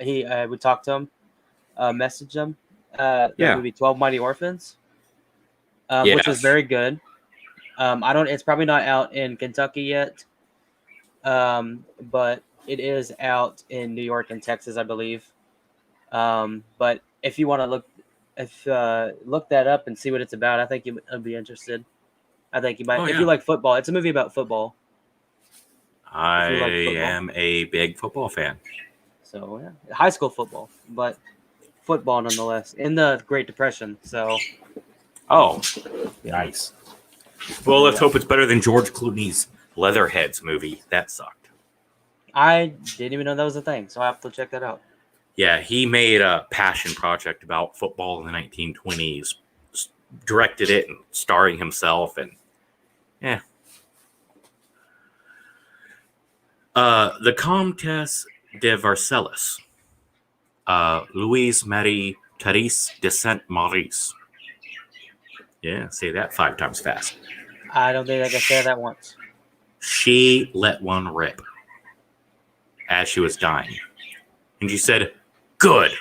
He we talked to him, messaged him. The Yeah. movie 12 Mighty Orphans, which was Yes. very good. I don't. It's probably not out in Kentucky yet, but it is out in New York and Texas, I believe. But if you want to look that up and see what it's about, I think you'd be interested. I think you Oh might if you yeah. like football. It's a movie about football. If I you like football, am a big football fan. so yeah, high school football, but football nonetheless in the Great Depression. So Oh, nice. Well, let's yeah, hope it's better than George Clooney's Leatherheads movie. That sucked. I didn't even know that was a thing, so I have to check that out. Yeah, he made a passion project about football in the 1920s, directed it and starring himself, and yeah. The Comtesse de Versailles, Louise Marie Therese de Saint Maurice. Yeah, say that 5 times fast. I don't think I can say that once. She let one rip as she was dying. And she said, "Good.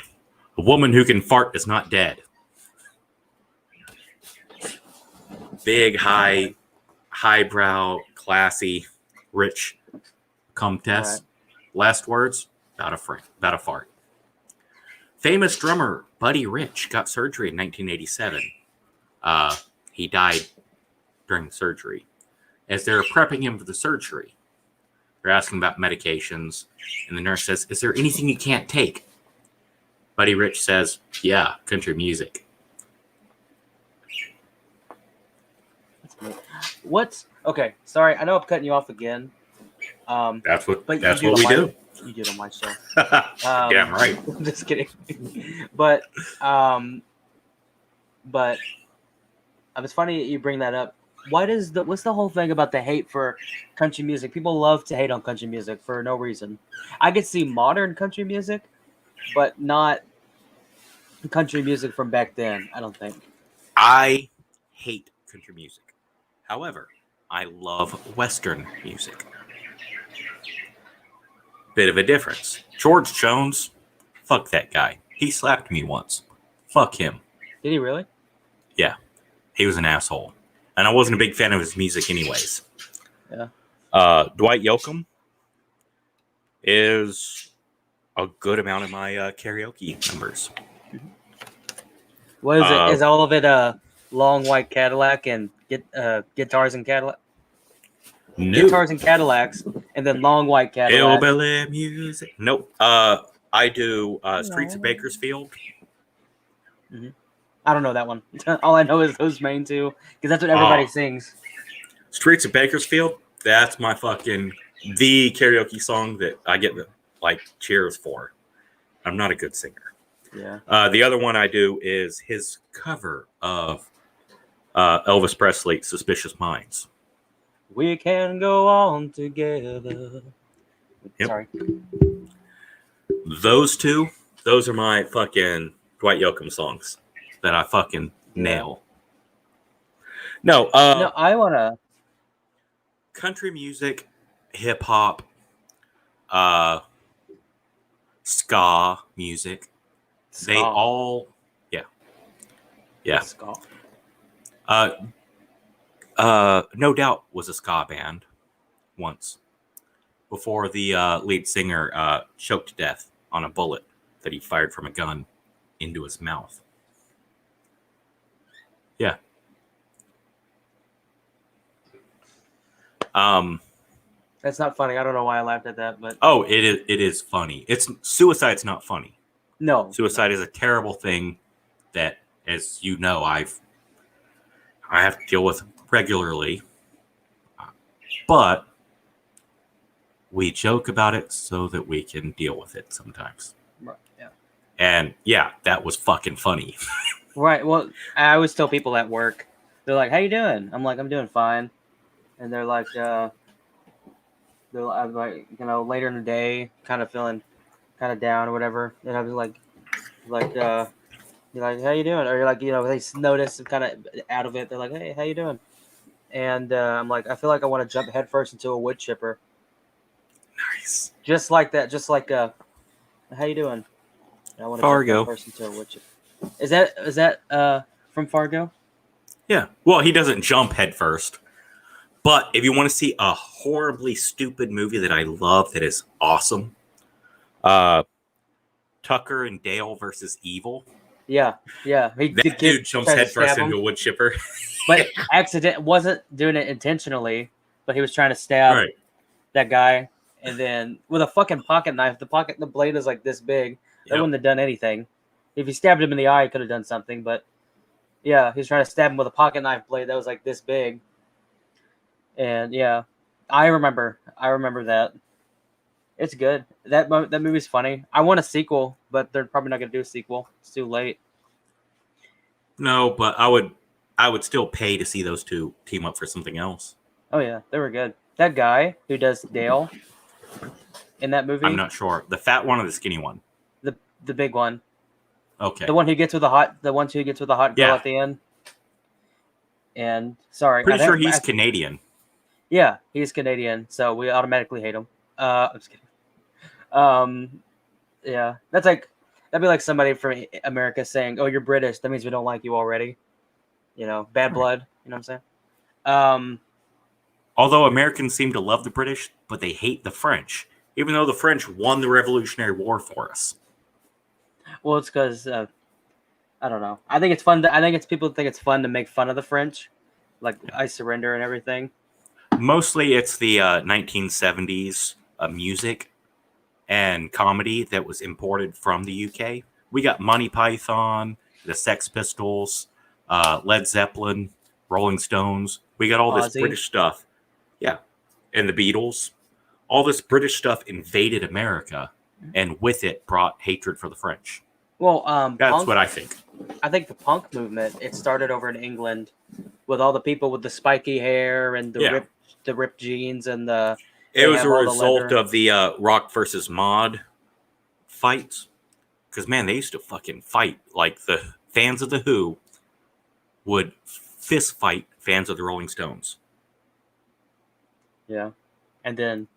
A woman who can fart is not dead." Big, highbrow, classy, rich Right. Comtesse. Last words, about a fart. Famous drummer Buddy Rich got surgery in 1987. He died during surgery. As they're prepping him for the surgery, they're asking about medications, and the nurse says, "Is there anything you can't take?" Buddy Rich says, "Yeah, country music." What's okay? Sorry, I know I'm cutting you off again. That's what But that's what we do. You do it on my show. Damn right. Just kidding. but but it's funny that you bring that up. What's the whole thing about the hate for country music? People love to hate on country music for no reason. I could see modern country music, but not country music from back then. I don't think. I hate country music. However, I love Western music. Bit of a difference. George Jones, fuck that guy. He slapped me once. Fuck him. Did he really? Yeah, he was an asshole. And I wasn't a big fan of his music anyways. Yeah. Dwight Yoakam is a good amount of my karaoke numbers. What is it? Is all of it long white Cadillac and guitars and Cadillac? No. Guitars and Cadillacs, and then long white Cadillac. Hillbilly music. Nope. I do Streets of Bakersfield. Mm-hmm. I don't know that one. All I know is those main two, because that's what everybody sings. Streets of Bakersfield. That's my fucking the karaoke song that I get the cheers for. I'm not a good singer. Yeah. The other one I do is his cover of Elvis Presley, "Suspicious Minds." We can go on together. Yep. Sorry. Those two, those are my fucking Dwight Yoakam songs that I fucking nail. No, I wanna country music, hip hop, ska music. ska. They all, yeah. Ska. No Doubt was a ska band once before the lead singer choked to death on a bullet that he fired from a gun into his mouth. Yeah. That's not funny. I don't know why I laughed at that, but it is funny. Suicide's not funny. No. Suicide is a terrible thing that, as you know, I have to deal with regularly. But we joke about it so that we can deal with it sometimes. Right, yeah. And yeah, that was fucking funny. Right. Well, I always tell people at work, they're like, "How you doing?" I'm like, "I'm doing fine," and they're like, I'm like, later in the day, kind of feeling kind of down or whatever, and I was like, you're like, "How you doing?" Or you're like, they notice I'm kind of out of it. They're like, "Hey, how you doing?" And I'm like, I feel like I want to jump headfirst into a wood chipper. Nice. Just like that. Just like, how you doing? I want to Fargo. jump headfirst into a wood chipper. Is that from Fargo? Yeah. Well, he doesn't jump headfirst. But if you want to see a horribly stupid movie that I love that is awesome, Tucker and Dale versus Evil. Yeah. That dude jumps headfirst into a wood chipper. But wasn't doing it intentionally, but he was trying to stab that guy, and then with a fucking pocket knife, the blade is like this big. That wouldn't have done anything. If he stabbed him in the eye, he could have done something, but yeah, he was trying to stab him with a pocket knife blade that was like this big. And yeah, I remember that. It's good. That movie's funny. I want a sequel, but they're probably not going to do a sequel. It's too late. No, but I would still pay to see those two team up for something else. Oh yeah, they were good. That guy who does Dale in that movie. I'm not sure. The fat one or the skinny one? The big one. Okay. The one who gets with the hot girl at the end. And sorry, pretty sure he's Canadian. Yeah, he's Canadian, so we automatically hate him. I'm just kidding. Yeah, that'd be like somebody from America saying, "Oh, you're British. That means we don't like you already." Bad blood. You know what I'm saying? Although Americans seem to love the British, but they hate the French, even though the French won the Revolutionary War for us. Well, it's because I don't know. I think it's fun. People think it's fun to make fun of the French, like I Surrender and everything. Mostly, it's the 1970s music and comedy that was imported from the UK. We got Monty Python, the Sex Pistols, Led Zeppelin, Rolling Stones. We got all this Ozzy. British stuff. Yeah. And the Beatles. All this British stuff invaded America, and with it brought hatred for the French. Well, That's punk. what I think. I think the punk movement, it started over in England with all the people with the spiky hair and the ripped jeans and It they was a have all the result leather. of the rock versus mod fights. Because, man, they used to fucking fight. Like, the fans of The Who would fist fight fans of the Rolling Stones. Yeah. And then,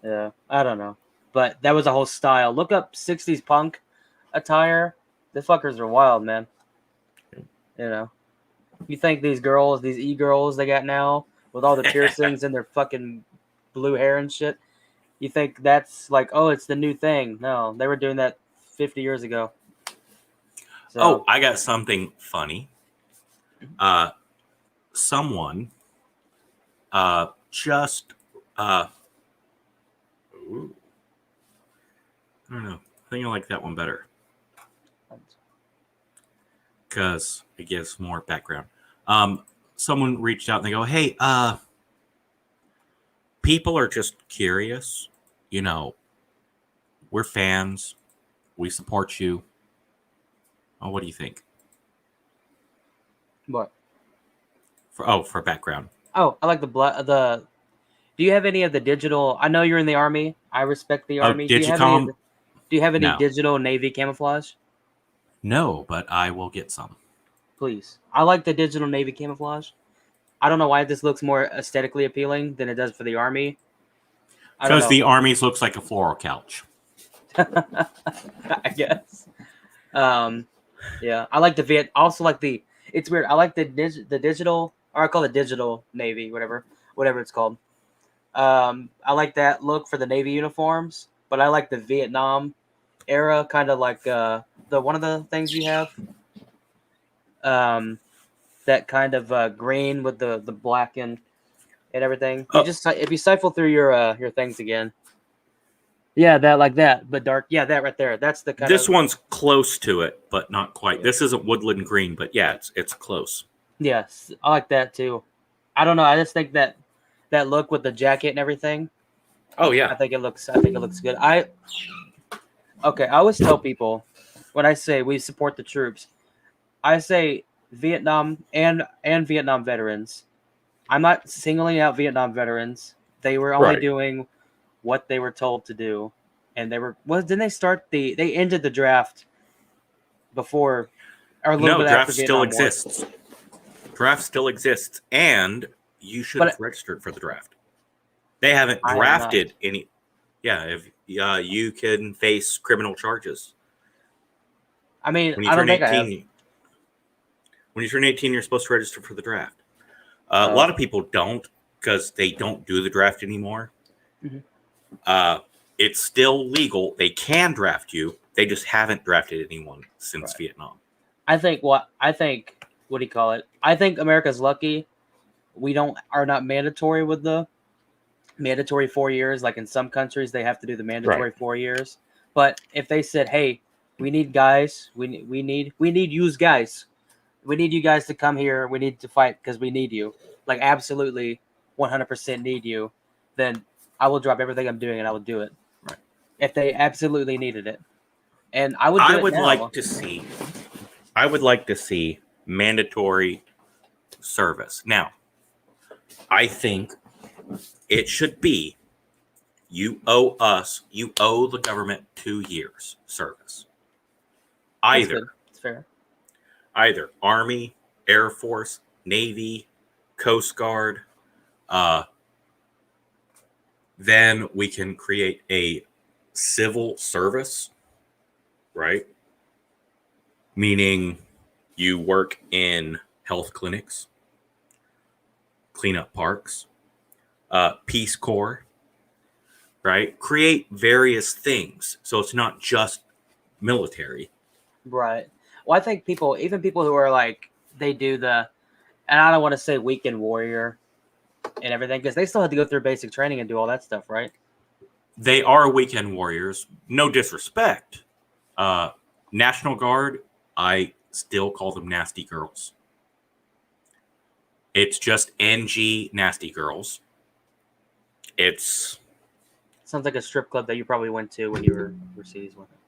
yeah, I don't know. But that was a whole style. Look up 60s punk attire. The fuckers are wild, man. You know, you think these girls, these e-girls they got now with all the piercings and their fucking blue hair and shit, you think that's like, oh, it's the new thing. No, they were doing that 50 years ago. So, Oh, I got something funny. Someone just ooh, I don't know. I think I like that one better because it gives more background. Someone reached out and they go, "Hey, people are just curious. You know, we're fans. We support you. Oh, what do you think?" what? For background. Oh, I like the. Do you have any of the digital? I know you're in the army. I respect the Oh, army. Digicom? Do you have any No. digital Navy camouflage? No, but I will get some. Please. I like the digital Navy camouflage. I don't know why this looks more aesthetically appealing than it does for the army. I don't Because know. the armies looks like a floral couch. I guess. Yeah, I like the Viet. Also like the. It's weird. I like the digital, or I call it digital Navy, whatever it's called. I like that look for the Navy uniforms, but I like the Vietnam era, kind of like the one of the things you have. That kind of green with the black and everything. You just if you siphon through your things again. Yeah, that like that, but dark. Yeah, that right there. That's the kind This of. one's close to it, but not quite. This isn't woodland green, but yeah, it's close. Yes, I like that too. I don't know. I just think that look with the jacket and everything. Oh yeah. I think it looks good. I always tell people when I say we support the troops, I say Vietnam and Vietnam veterans. I'm not singling out Vietnam veterans. They were only Right. doing what they were told to do, and they were. Well, didn't they start they ended the draft before or a little No, bit after draft still Vietnam War? exists. Draft still exists, and you should have But registered for the draft. They haven't I have not. drafted any. Yeah, if you can face criminal charges I mean, when you I don't turn think I have. 18. When you turn 18, you're supposed to register for the draft. A Oh. lot of people don't because they don't do the draft anymore. Mhm. It's still legal. They can draft you. They just haven't drafted anyone since Right. Vietnam. I think what do you call it? I think America's lucky. We are not mandatory with the mandatory 4 years. Like in some countries, they have to do the mandatory 4 years. But if they said, "Hey, we need guys. We need use guys. We need you guys to come here. We need to fight because we need you. Like absolutely, 100% need you." Then I will drop everything I'm doing and I will do it. Right. If they absolutely needed it, and I would. I would like to see mandatory service. Now, I think it should be you owe the government 2 years service. It's fair. Either Army, Air Force, Navy, Coast Guard. Then we can create a civil service, right? Meaning you work in health clinics, clean up parks, Peace Corps, right? Create various things so it's not just military. Right. Well, I think even people who are like, they do and I don't want to say weekend warrior and everything, because they still have to go through basic training and do all that stuff, right? They are weekend warriors. No disrespect. National Guard, I still call them nasty girls. It's just NG Nasty Girls. It's Sounds like a strip club that you probably went to when you were overseas with it.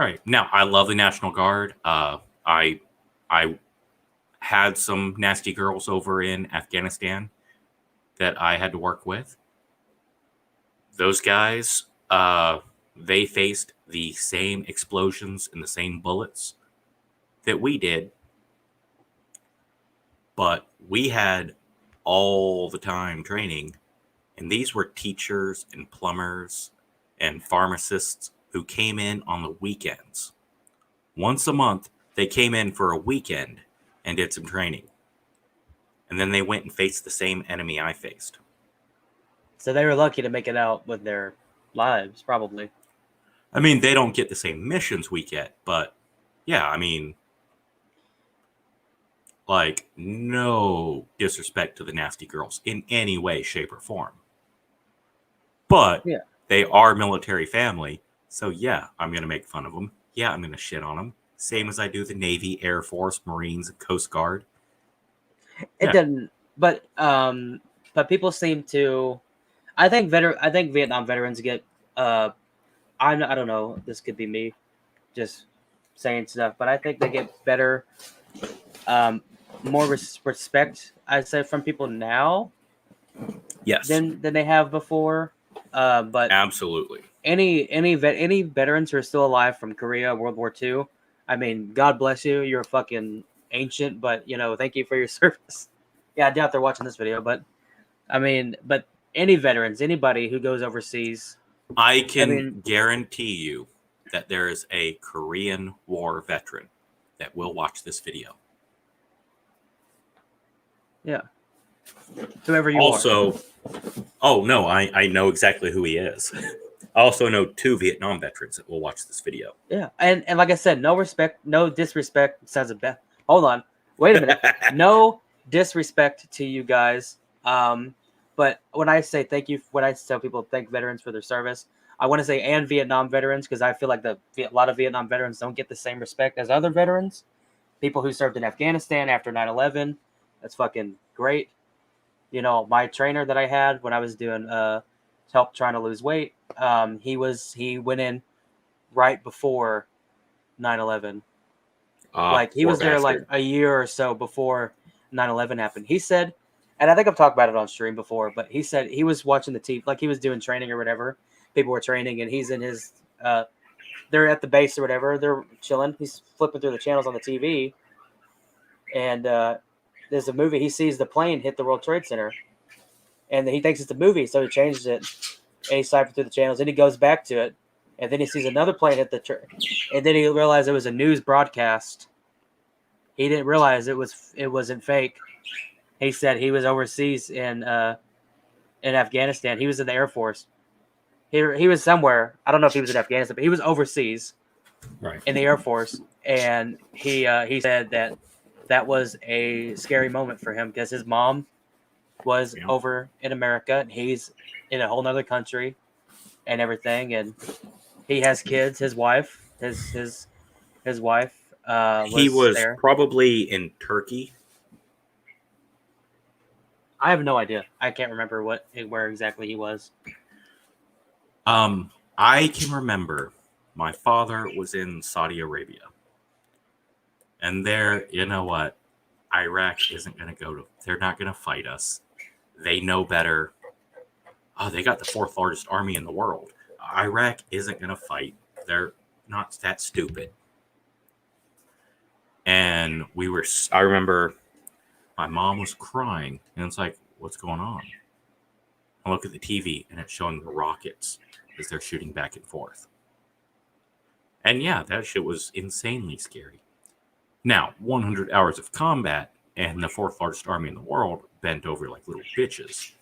right now. I love the National Guard. I had some nasty girls over in Afghanistan that I had to work with. Those guys, they faced the same explosions and the same bullets that we did, but we had all the time training, and these were teachers and plumbers and pharmacists who came in on the weekends. Once a month, they came in for a weekend and did some training. And then they went and faced the same enemy I faced. So they were lucky to make it out with their lives, probably. I mean, they don't get the same missions we get, but yeah, I mean, like, no disrespect to the nasty girls in any way, shape, or form. But Yeah. they are military family, so yeah, I'm going to make fun of them. Yeah, I'm going to shit on them. Same as I do the Navy, Air Force, Marines, and Coast Guard. It Yeah. didn't, but people seem to. I think Vietnam veterans get. I don't know. This could be me, just saying stuff, but I think they get better, more respect. I'd say from people now Yes. than they have before. But Absolutely. any veterans who are still alive from Korea, World War II, I mean, God bless you. You're fucking ancient, but thank you for your service. Yeah, I doubt they're watching this video, but I mean, but any veterans, anybody who goes overseas, I can guarantee you that there is a Korean War veteran that will watch this video. Yeah. Whoever you also, oh no, I know exactly who he is. I also know 2 Vietnam veterans that will watch this video. Yeah, and like I said, no disrespect. Sounds a bit. Hold on, wait a minute. No disrespect to you guys. But when I say thank you, when I tell people thank veterans for their service, I want to say and Vietnam veterans because I feel like a lot of Vietnam veterans don't get the same respect as other veterans. People who served in Afghanistan after 9/11, that's fucking great. My trainer that I had when I was doing help trying to lose weight, he went in right before 9/11. Like he was there like a year or so before 9/11 happened. He said, and I think I've talked about it on stream before, but he said he was watching the TV, like he was doing training or whatever. People were training, and he's in his, they're at the base or whatever. They're chilling. He's flipping through the channels on the TV, and there's a movie. He sees the plane hit the World Trade Center, and he thinks it's a movie, so he changes it. And he cyphered through the channels, and he goes back to it, and then he sees another plane hit the and then he realized it was a news broadcast. He didn't realize it wasn't fake. He said he was overseas in Afghanistan. He was in the Air Force. He was somewhere. I don't know if he was in Afghanistan, but he was overseas, right, in the Air Force, and he said that was a scary moment for him because his mom was over in America, and he's in a whole nother country, and everything, and he has kids. His wife, his wife. He was there. probably in Turkey. I have no idea. I can't remember where exactly he was. I can remember my father was in Saudi Arabia. And there, you know what? Iraq isn't going to they're not going to fight us. They know better. Oh, they got the 4th largest army in the world. Iraq isn't going to fight. They're not that stupid. And I remember my mom was crying, and it's like, what's going on? I look at the TV, and it's showing the rockets as they're shooting back and forth. And yeah, that shit was insanely scary. Now, 100 hours of combat, and the 4th largest army in the world bent over like little bitches.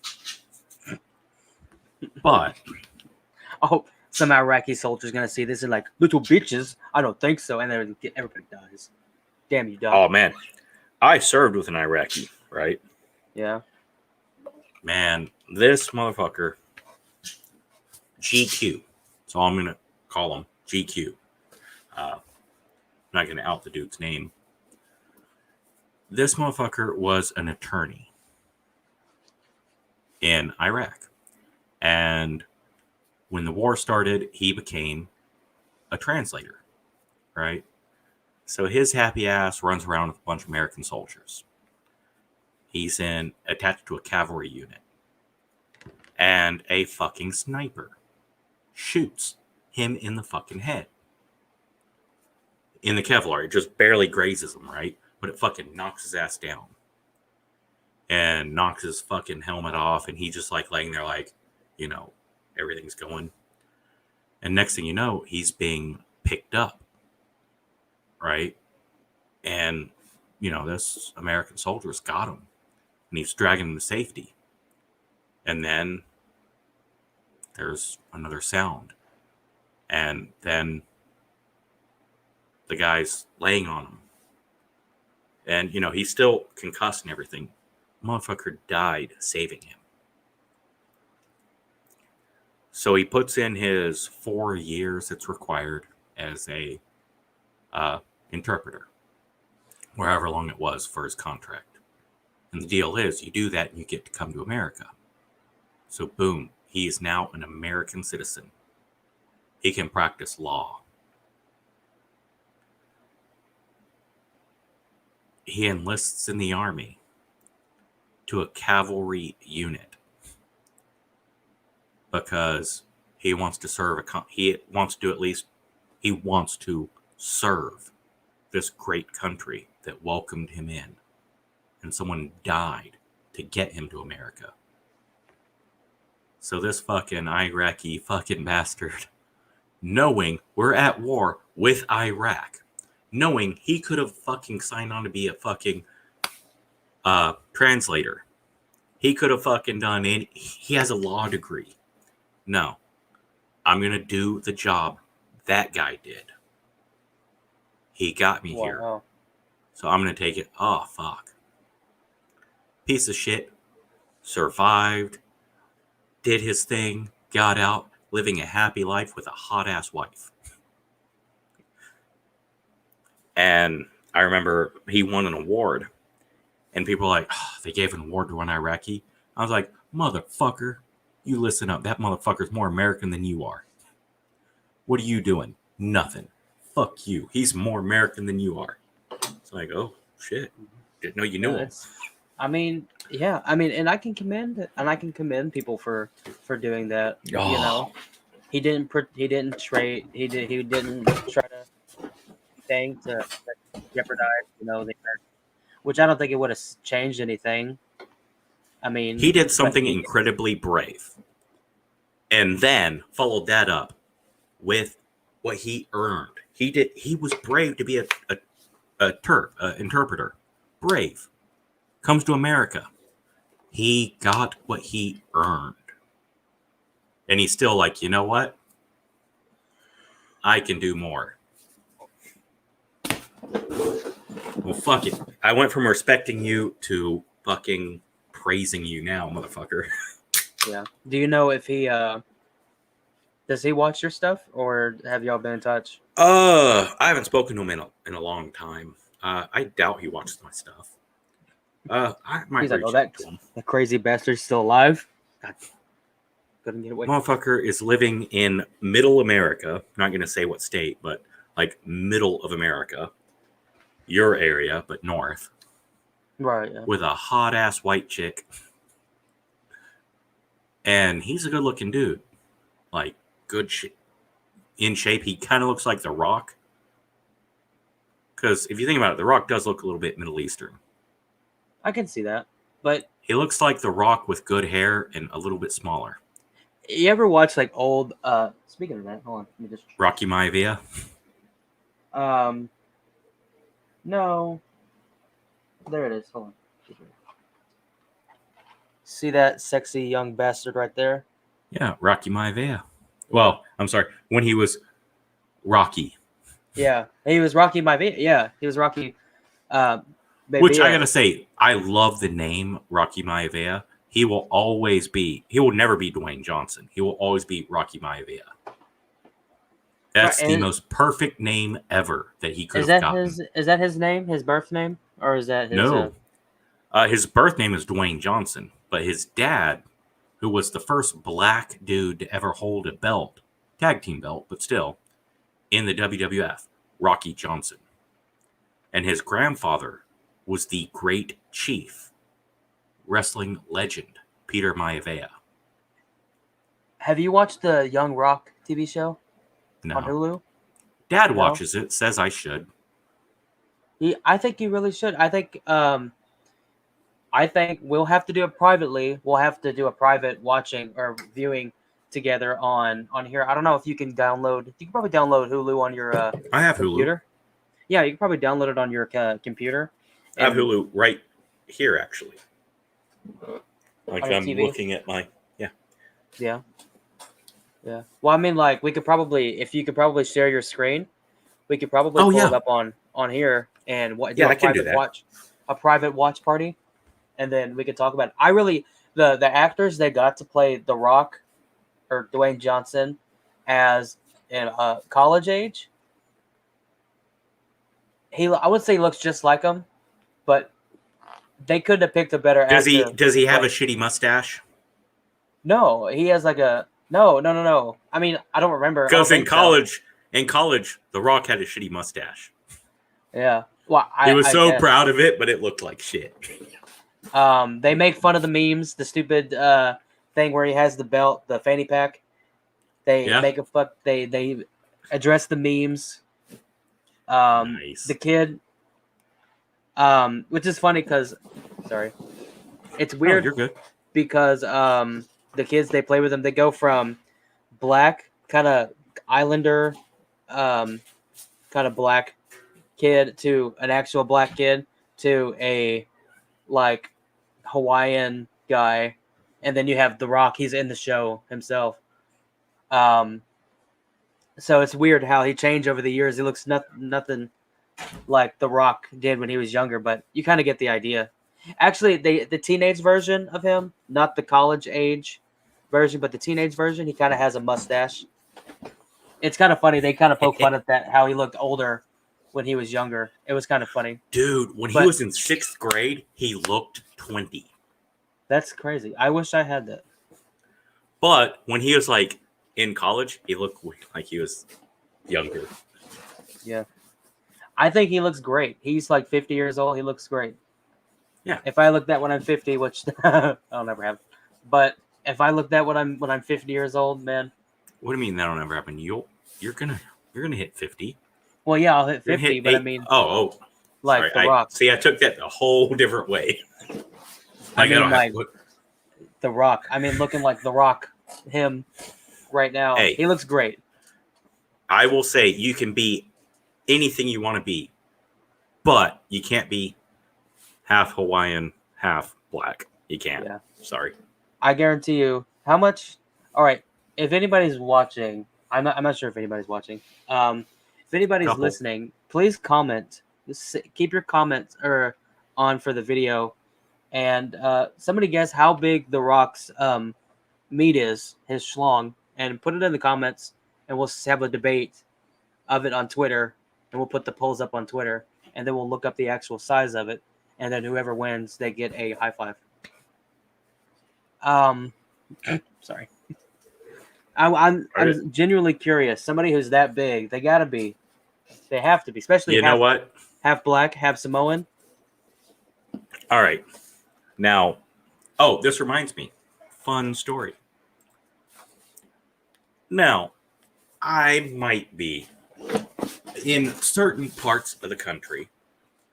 But some Iraqi soldier's gonna see this and like, little bitches? I don't think so. And then everybody dies. Damn, you die. Oh man, I served with an Iraqi, right? Yeah. Man, this motherfucker, GQ. So I'm gonna call him GQ. I'm not gonna out the dude's name. This motherfucker was an attorney. in Iraq. And when the war started, he became a translator, right? So his happy ass runs around with a bunch of American soldiers. He's attached to a cavalry unit. And a fucking sniper shoots him in the fucking head. In the Kevlar, it just barely grazes him, right? But it fucking knocks his ass down. And knocks his fucking helmet off, and he just like laying there like, everything's going. And next thing you know, he's being picked up, right? And, this American soldier's got him. And he's dragging him to safety. And then there's another sound. And then the guy's laying on him. And, he's still concussed and everything. Motherfucker died saving him. So he puts in his 4 years that's required as a interpreter, wherever long it was for his contract. And the deal is, you do that and you get to come to America. So boom, he is now an American citizen. He can practice law. He enlists in the army to a cavalry unit because he wants to serve he wants to serve this great country that welcomed him in, and someone died to get him to America. So this fucking Iraqi fucking bastard, knowing we're at war with Iraq, knowing he could have fucking signed on to be a fucking translator. He could have fucking done it. He has a law degree. No. I'm going to do the job that guy did. He got me here. So I'm going to take it. Oh, fuck. Piece of shit. Survived. Did his thing. Got out. Living a happy life with a hot-ass wife. And I remember he won an award. And people were like, oh, they gave an award to an Iraqi. I was like, motherfucker, you listen up. That motherfucker's more American than you are. What are you doing? Nothing. Fuck you. He's more American than you are. It's like, oh, shit. Didn't know you knew him. And I can commend people for doing that. Oh. He didn't try to thing to jeopardize, the American, which I don't think it would have changed anything. I mean, he did something incredibly brave, and then followed that up with what he earned. He was brave to be a interpreter. Brave. Comes to America. He got what he earned. And he's still like, you know what? I can do more. Well, fuck it. I went from respecting you to fucking praising you now, motherfucker. Yeah. Do you know if he does he watch your stuff, or have y'all been in touch? I haven't spoken to him in a long time. I doubt he watches my stuff. I might He's like, reach out to him. That crazy bastard's still alive. God, couldn't get away. Motherfucker is living in middle America. I'm not going to say what state, but like middle of America. Your area, but north. Right. Yeah. With a hot ass white chick. And he's a good looking dude. Like, good shit. In shape. He kind of looks like The Rock. Because if you think about it, The Rock does look a little bit Middle Eastern. I can see that. But he looks like The Rock with good hair and a little bit smaller. You ever watch like old speaking of that, hold on, let me just Rocky Maivia? No. There it is. Hold on. See that sexy young bastard right there? Yeah, Rocky Maivia. Well, I'm sorry, when he was Rocky. Yeah, he was Rocky Maivia. Yeah, he was Rocky. Which I gotta say, I love the name Rocky Maivia. He will never be Dwayne Johnson. He will always be Rocky Maivia. That's the most perfect name ever that he could have gotten. Is that his name, his birth name? Or is that his... No. His birth name is Dwayne Johnson, but his dad who was the first black dude to ever hold a belt, tag team belt, but still, in the WWF, Rocky Johnson. And his grandfather was the Great Chief, wrestling legend, Peter Maivia. Have you watched the Young Rock TV show on No. Hulu? Dad No? watches it, says I should. I think you really should. I think we'll have to do it privately. We'll have to do a private watching or viewing together on here. I don't know if you can download. You can probably download Hulu on your I have Hulu. computer. Yeah, you can probably download it on your computer. I have Hulu right here, actually. Like On your I'm TV? looking at my Yeah. Well, I mean, like we could probably, if you could probably share your screen, we could probably pull it up on here and do Yeah, a I can do private that. a private watch party, and then we could talk about it. I really the actors they got to play The Rock or Dwayne Johnson as in college age. I would say he looks just like him, but they couldn't have picked a better Does actor. he have a shitty mustache? No, he has like a no. I mean, I don't remember. I don't Because in think so. college, The Rock had a shitty mustache. Yeah. Well, He was so guess. proud of it, but it looked like shit. They make fun of the memes, the stupid thing where he has the belt, the fanny pack. They make a fuck. They address the memes. Nice. The kid, which is funny because, sorry, it's weird. You're good. Because the kids they play with them, they go from black kind of islander, kind of black kid to an actual black kid to a like Hawaiian guy, and then you have The Rock. He's in the show himself. So it's weird how he changed over the years. He looks nothing like The Rock did when he was younger, but you kind of get the idea. Actually, the teenage version of him, not the college age version, but the teenage version, he kind of has a mustache. It's kind of funny. They kind of poke fun at that, how he looked older when he was younger. It was kind of funny. Dude, when he was in 6th grade, he looked 20. That's crazy. I wish I had that. But when he was like in college, he looked like he was younger. Yeah. I think he looks great. He's like 50 years old. He looks great. Yeah. If I look that when I'm 50, which I'll never have, but if I look that when I'm 50 years old, man. What do you mean that'll never happen? You're gonna hit 50. Well, yeah, I'll hit 50, but I mean, sorry, like The Rock. See, I took that a whole different way. I mean, like The Rock. I mean, looking like The Rock, him right now. Hey, he looks great. I will say you can be anything you want to be, but you can't be half Hawaiian, half black. You can't. Yeah. Sorry. I guarantee you. How much? All right. If anybody's watching, I'm not sure if anybody's watching. If anybody's listening, please comment. Keep your comments on for the video, and somebody guess how big The Rock's meat is, his schlong, and put it in the comments, and we'll have a debate of it on Twitter, and we'll put the polls up on Twitter, and then we'll look up the actual size of it, and then whoever wins, they get a high five. Sorry. I'm genuinely curious. Somebody who's that big, they have to be, especially you know what? Half black, half Samoan. All right. Now, this reminds me. Fun story. Now, I might be in certain parts of the country,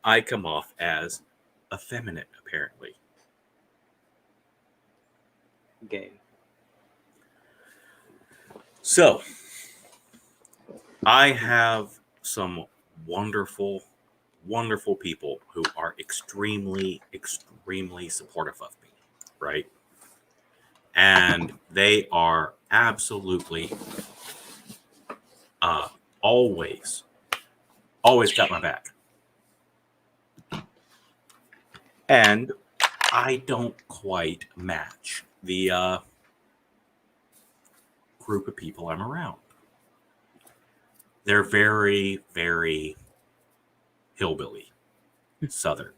I come off as effeminate, apparently. Gay. So, I have some wonderful, wonderful people who are extremely, extremely supportive of me, right? And they are absolutely always got my back. And I don't quite match the group of people I'm around. They're very, very hillbilly, southern.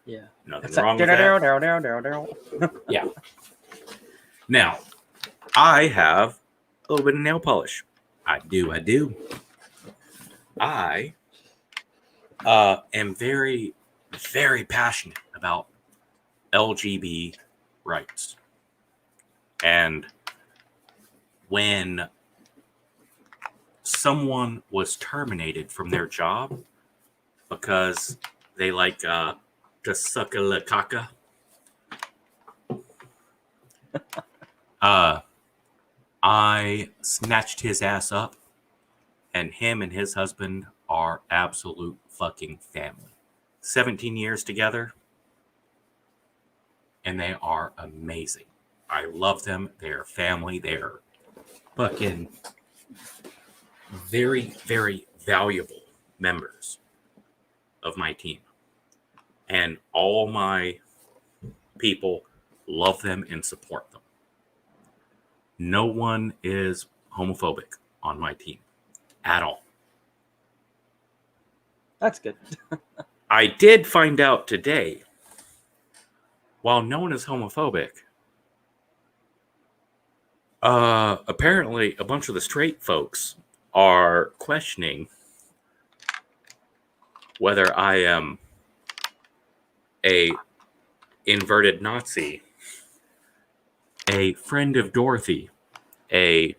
Yeah. Nothing wrong with that. Yeah. Now, I have a little bit of nail polish. I do. I am very, very passionate about LGBT rights. And when someone was terminated from their job because they like to suck a la caca, I snatched his ass up, and him and his husband are absolute fucking family. 17 years together, and they are amazing. I love them. They are family. They are fucking very, very valuable members of my team. And all my people love them and support them. No one is homophobic on my team at all. That's good. I did find out today, while no one is homophobic, apparently a bunch of the straight folks are questioning whether I am a inverted Nazi, a friend of Dorothy, a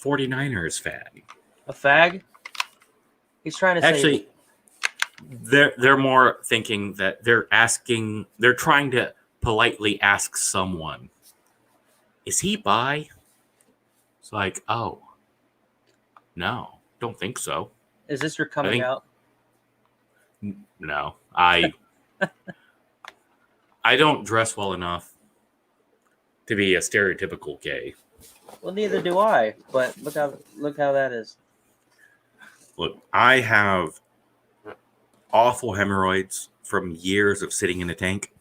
49ers fan. A fag? He's trying to Actually, say. they're more thinking that they're trying to politely ask someone, is he bi? It's like, oh, no, don't think so. Is this your coming out? No, I don't dress well enough to be a stereotypical gay. Well, neither do I. But look how that is. Look, I have awful hemorrhoids from years of sitting in a tank,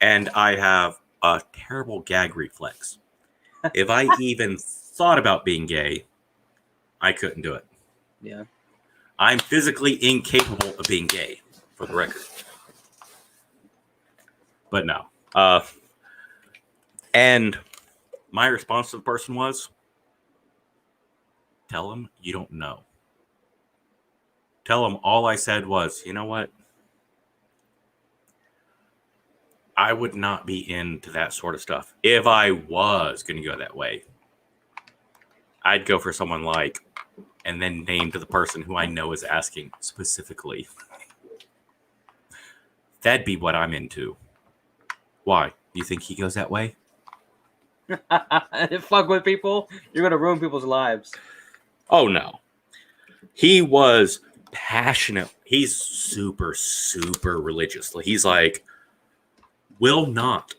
and I have a terrible gag reflex. If I even thought about being gay, I couldn't do it. Yeah. I'm physically incapable of being gay, for the record. But no. And my response to the person was, tell him you don't know. Tell him all I said was, you know what? I would not be into that sort of stuff. If I was going to go that way, I'd go for someone like, and then name to the person who I know is asking specifically. That'd be what I'm into. Why? Do you think he goes that way? Fuck with people, you're gonna ruin people's lives. Oh no. He was passionate. He's super, super religious. He's like, will not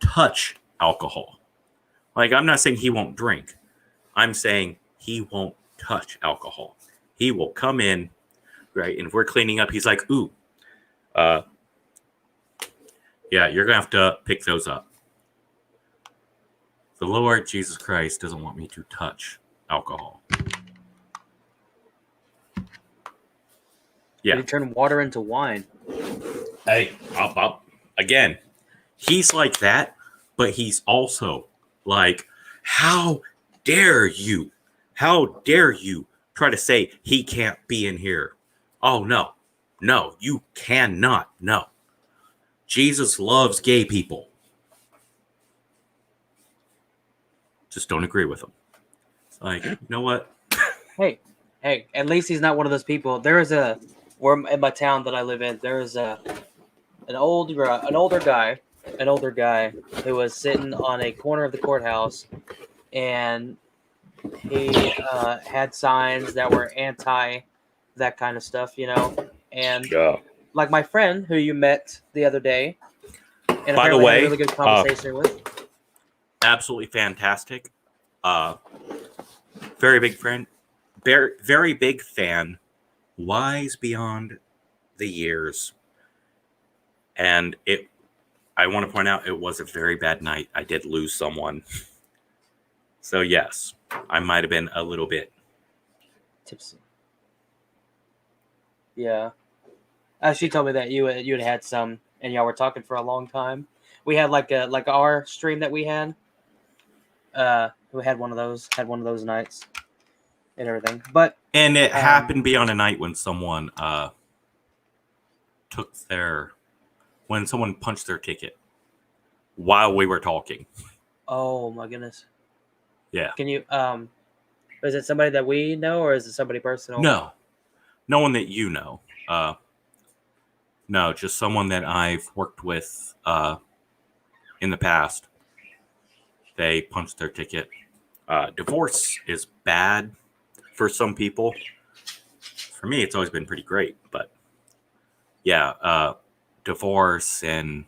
touch alcohol. Like, I'm not saying he won't drink. I'm saying he won't touch alcohol. He will come in, right? And if we're cleaning up, he's like, ooh, yeah, you're going to have to pick those up. The Lord Jesus Christ doesn't want me to touch alcohol. Yeah. Did he turn water into wine? Hey, up. Again, he's like that, but he's also like, how dare you? How dare you try to say he can't be in here? Oh, no. No, you cannot. No. Jesus loves gay people. Just don't agree with him. It's like, you know what? Hey, at least he's not one of those people. There is in my town that I live in, there is an older guy who was sitting on a corner of the courthouse, and he had signs that were anti that kind of stuff, and Yeah. like my friend who you met the other day, and By the apparently way, had a really good conversation with. Absolutely fantastic. Very big friend. Very big fan. Wise beyond the years. And I want to point out, it was a very bad night. I did lose someone. So yes, I might have been a little bit Tipsy. Yeah. She told me that you had some, and y'all were talking for a long time. we had like our stream that we had. We had one of those nights and everything. But And it happened to be on a night when someone when someone punched their ticket while we were talking. oh my goodness. Yeah. Can you is it somebody that we know or is it somebody personal? No one that you know. No, just someone that I've worked with in the past. They punched their ticket. Divorce is bad for some people. For me, it's always been pretty great. But yeah, divorce and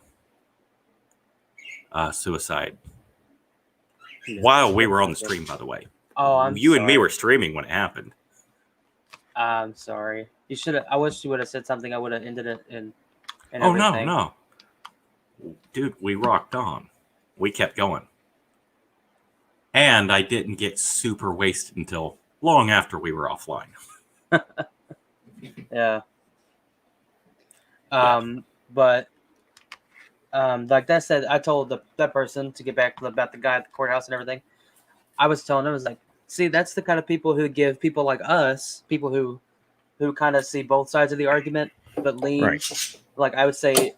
suicide. Yeah, While we were on the stream, by the way. Oh, I'm you sorry. and me were streaming when it happened. I'm sorry. You should have. I wish you would have said something. I would have ended it in. Oh, everything. no. Dude, we rocked on. We kept going. And I didn't get super wasted until long after we were offline. Yeah. But like that said, I told that person to get back about the guy at the courthouse and everything. I was telling him, I was like, see, that's the kind of people who give people like us, people who kind of see both sides of the argument, but lean. Right. Like I would say,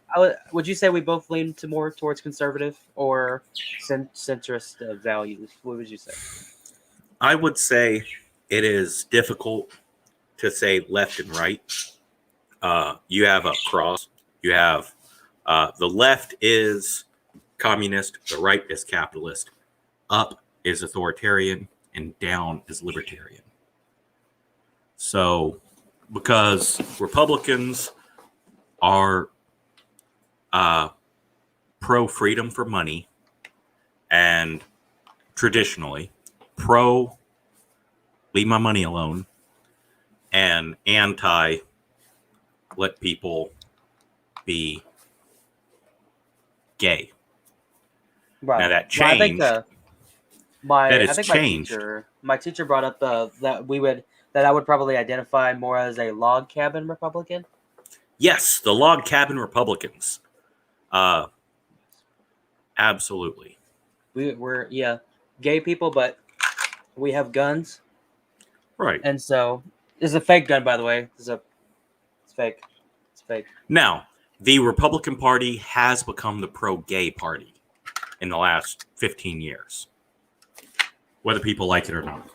would you say we both lean to more towards conservative or centrist values? What would you say? I would say it is difficult to say left and right. You have a cross. You have the left is communist, the right is capitalist, up is authoritarian, and down is libertarian. So, because Republicans are pro freedom for money and traditionally pro leave my money alone and anti let people be gay. Right. Now that changed. My teacher brought up that I would probably identify more as a log cabin Republican. Yes, the log cabin Republicans. Absolutely. We're gay people, but we have guns. Right. And so this is a fake gun, by the way. It's fake. It's fake. Now, the Republican Party has become the pro-gay party in the last 15 years. Whether people like it or not.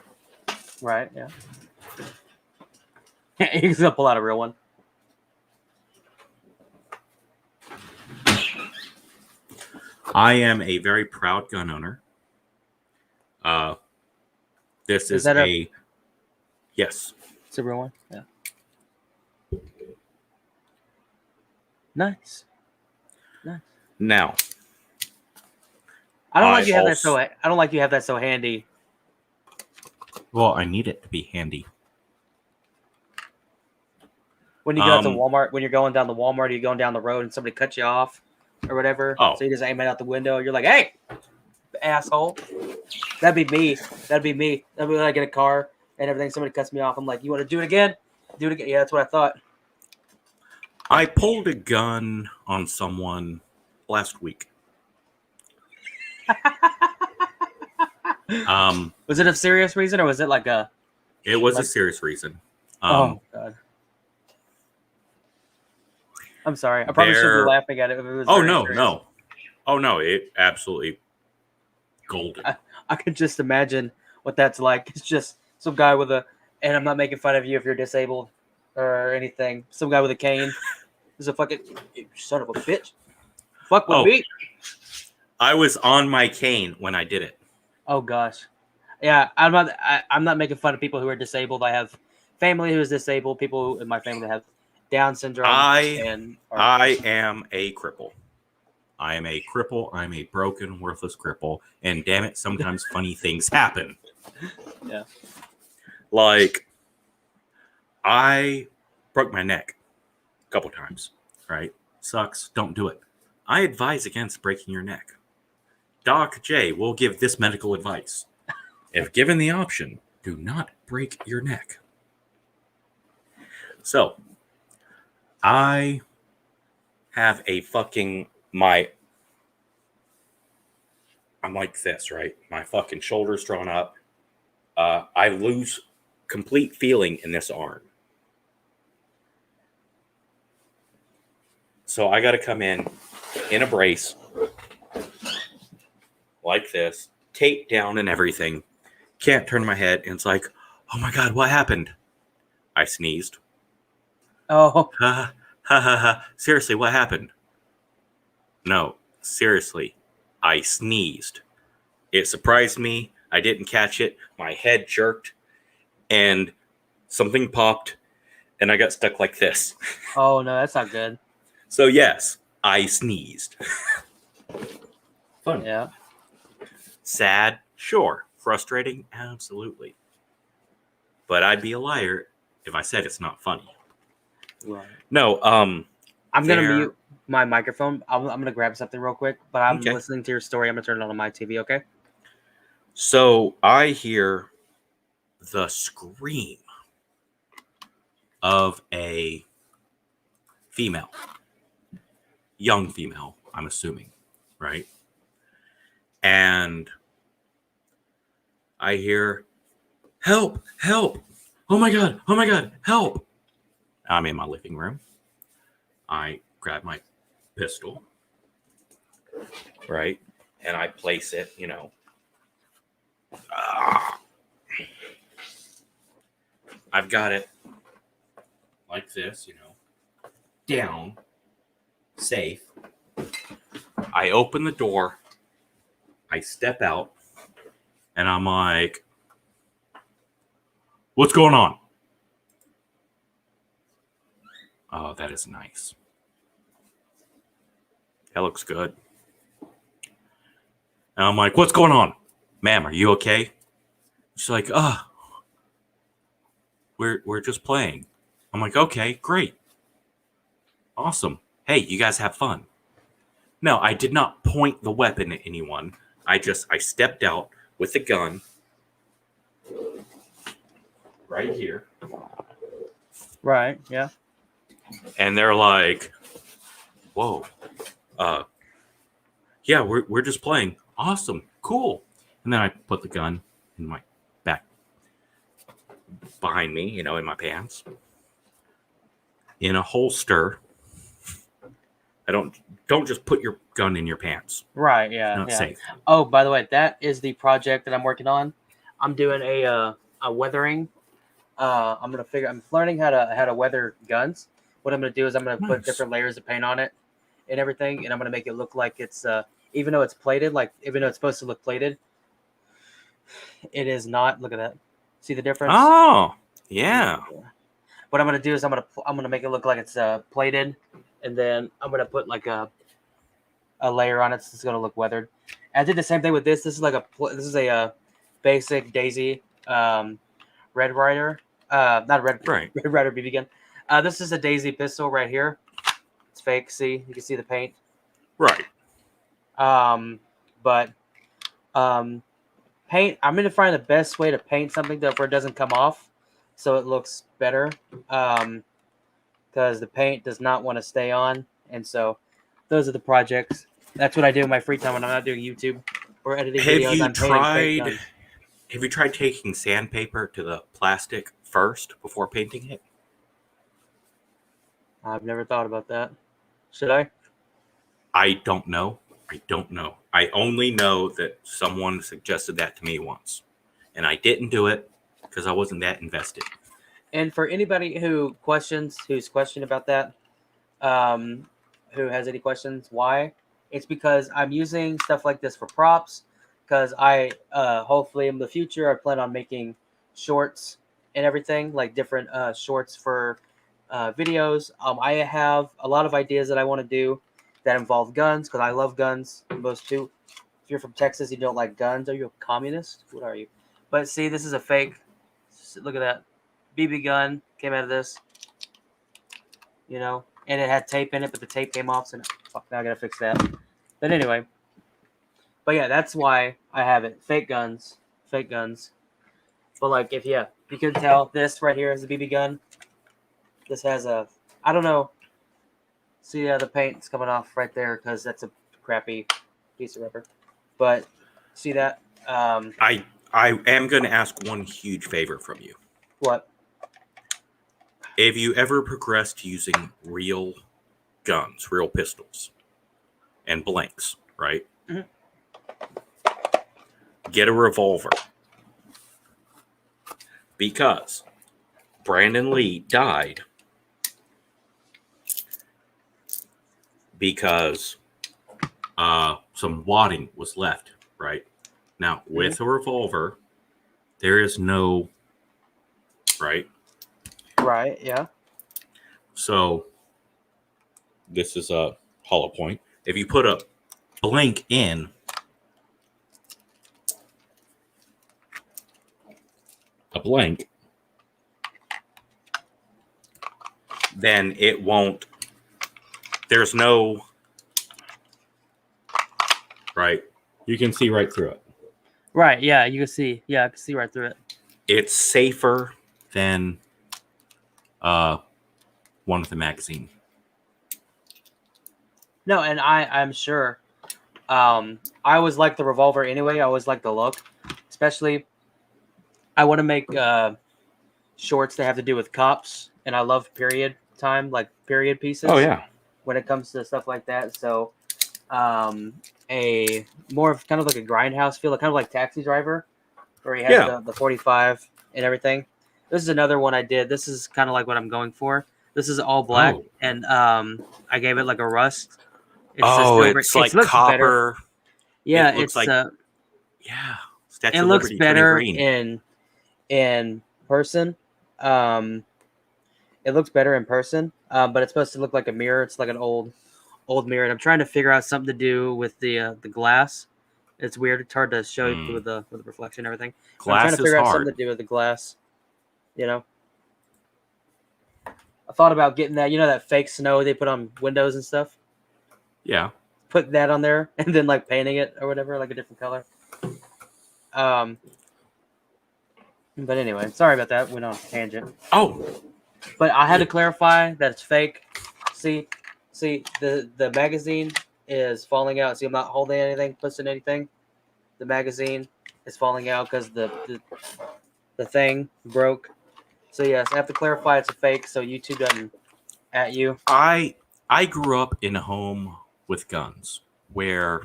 Right, yeah. You can pull out a real one. I am a very proud gun owner. This is a yes. It's a real one. Yeah. Nice. Now, I don't like you have that so handy. Well, I need it to be handy. When you go to Walmart, when you're going down the Walmart, or you're going down the road and somebody cuts you off or whatever. Oh. So you just aim it out the window. You're like, hey, asshole. That'd be me. That'd be when I get a car and everything. Somebody cuts me off. I'm like, you want to do it again? Do it again. Yeah, that's what I thought. I pulled a gun on someone last week. Was it a serious reason or was it like a... It was a serious reason. Oh, God. I'm sorry. I probably shouldn't be laughing at it if it was no. Oh, no. It absolutely golden. I could just imagine what that's like. It's just some guy with a... And I'm not making fun of you if you're disabled or anything. Some guy with a cane. There's a fucking... You son of a bitch. Fuck with me. I was on my cane when I did it. Oh, gosh. Yeah, I'm not making fun of people who are disabled. I have family who is disabled. People in my family have Down syndrome. I am a cripple. I am a cripple. I'm a broken, worthless cripple. And damn it, sometimes funny things happen. Yeah. Like, I broke my neck a couple times, right? Sucks. Don't do it. I advise against breaking your neck. Doc J will give this medical advice. If given the option, do not break your neck. So, I have a fucking... I'm like this, right? My fucking shoulders drawn up. I lose complete feeling in this arm. So I got to come in a brace like this, tape down and everything. Can't turn my head. And it's like, oh my God, what happened? I sneezed. Oh, Ha ha ha ha. Seriously, what happened? No, seriously, I sneezed. It surprised me. I didn't catch it. My head jerked and something popped and I got stuck like this. oh no, that's not good. So, yes, I sneezed. Fun. Yeah. Sad? Sure. Frustrating? Absolutely. But I'd be a liar if I said it's not funny. Right. No, I'm gonna there- mute my microphone. I'm gonna grab something real quick, but I'm Okay. listening to your story. I'm gonna turn it on my TV. Okay. So I hear the scream of a female, young female, I'm assuming, right? And I hear, help, help. Oh my God, help. I'm in my living room. I grab my pistol, right? And I place it, I've got it like this, down, safe. I open the door, I step out, and I'm like, what's going on? Oh, that is nice. That looks good. And I'm like, what's going on? Ma'am, are you okay? She's like, we're just playing. I'm like, okay, great. Awesome. Hey, you guys have fun. No, I did not point the weapon at anyone. I stepped out with the gun right here. Right. Yeah. And they're like, whoa. Yeah, we're just playing. Awesome. Cool. And then I put the gun in my back behind me, in my pants. In a holster. I don't just put your gun in your pants. Right. Yeah. It's not Yeah. safe. Oh, by the way, that is the project that I'm working on. I'm doing a weathering. I'm learning how to weather guns. What I'm gonna do is I'm gonna put Nice. different layers of paint on it and everything, and I'm gonna make it look like it's even though it's plated, like even though it's supposed to look plated, it is not. Look at that. See the difference? Oh, yeah. What I'm gonna do is I'm gonna make it look like it's plated, and then I'm gonna put like a layer on it, so it's gonna look weathered. And I did the same thing with this. This is a basic Daisy Red Rider, not Red Right. Red Rider BB gun. This is a Daisy pistol right here. It's fake. See, you can see the paint. Right. But paint. I'm gonna find the best way to paint something where it doesn't come off, so it looks better. Because the paint does not want to stay on, and so those are the projects. That's what I do in my free time when I'm not doing YouTube or editing videos. I'm painting fake guns. Have you tried taking sandpaper to the plastic first before painting it? I've never thought about that. Should I? I don't know. I only know that someone suggested that to me once. And I didn't do it because I wasn't that invested. And for anybody who's questioned about that, who has any questions, why? It's because I'm using stuff like this for props. Because I hopefully in the future I plan on making shorts and everything, like different shorts for videos. I have a lot of ideas that I want to do that involve guns because I love guns. Most too. If you're from Texas, you don't like guns. Are you a communist? What are you? But see, this is a fake. Look at that. BB gun came out of this. And it had tape in it, but the tape came off. So fuck, now I gotta fix that. But anyway. But yeah, that's why I have it. Fake guns. But like, if you can tell, this right here is a BB gun. This has I don't know. See, the paint's coming off right there because that's a crappy piece of rubber. But see that. I am going to ask one huge favor from you. What? Have you ever progressed to using real guns, real pistols, and blanks, right? Mhm. Get a revolver. Because Brandon Lee died because some wadding was left, right? Now, with a revolver, there is no, right? Right. Yeah. So, this is a hollow point. If you put a blank in, a blank, then it won't, there's no, right? You can see right through it. Right. Yeah. You can see. Yeah, I can see right through it. It's safer than one with a magazine. No, and I'm sure. I always like the revolver anyway. I always like the look, especially. I want to make shorts that have to do with cops, and I love period time, like period pieces. Oh, yeah. When it comes to stuff like that, so a more of kind of like a grindhouse feel, kind of like Taxi Driver, where he has Yeah. the 45 and everything. This is another one I did. This is kind of like what I'm going for. This is all black, Oh. and I gave it like a rust. It's It's like looks copper. better. Yeah, It looks it's like, yeah. Statue it of looks Liberty, better green. in person. It looks better in person, but it's supposed to look like a mirror. It's like an old mirror, and I'm trying to figure out something to do with the glass. It's weird. It's hard to show with the reflection and everything. But I'm trying Glass to is figure out hard. something to do with the glass. You know, I thought about getting that. You know, that fake snow they put on windows and stuff. Yeah. Put that on there and then like painting it or whatever, like a different color. But anyway, sorry about that. Went on a tangent. Oh. But I had to clarify that it's fake. See, the magazine is falling out. See, I'm not holding anything, pushing anything. The magazine is falling out because the thing broke. So yes, I have to clarify it's a fake, so YouTube doesn't at you. I grew up in a home with guns where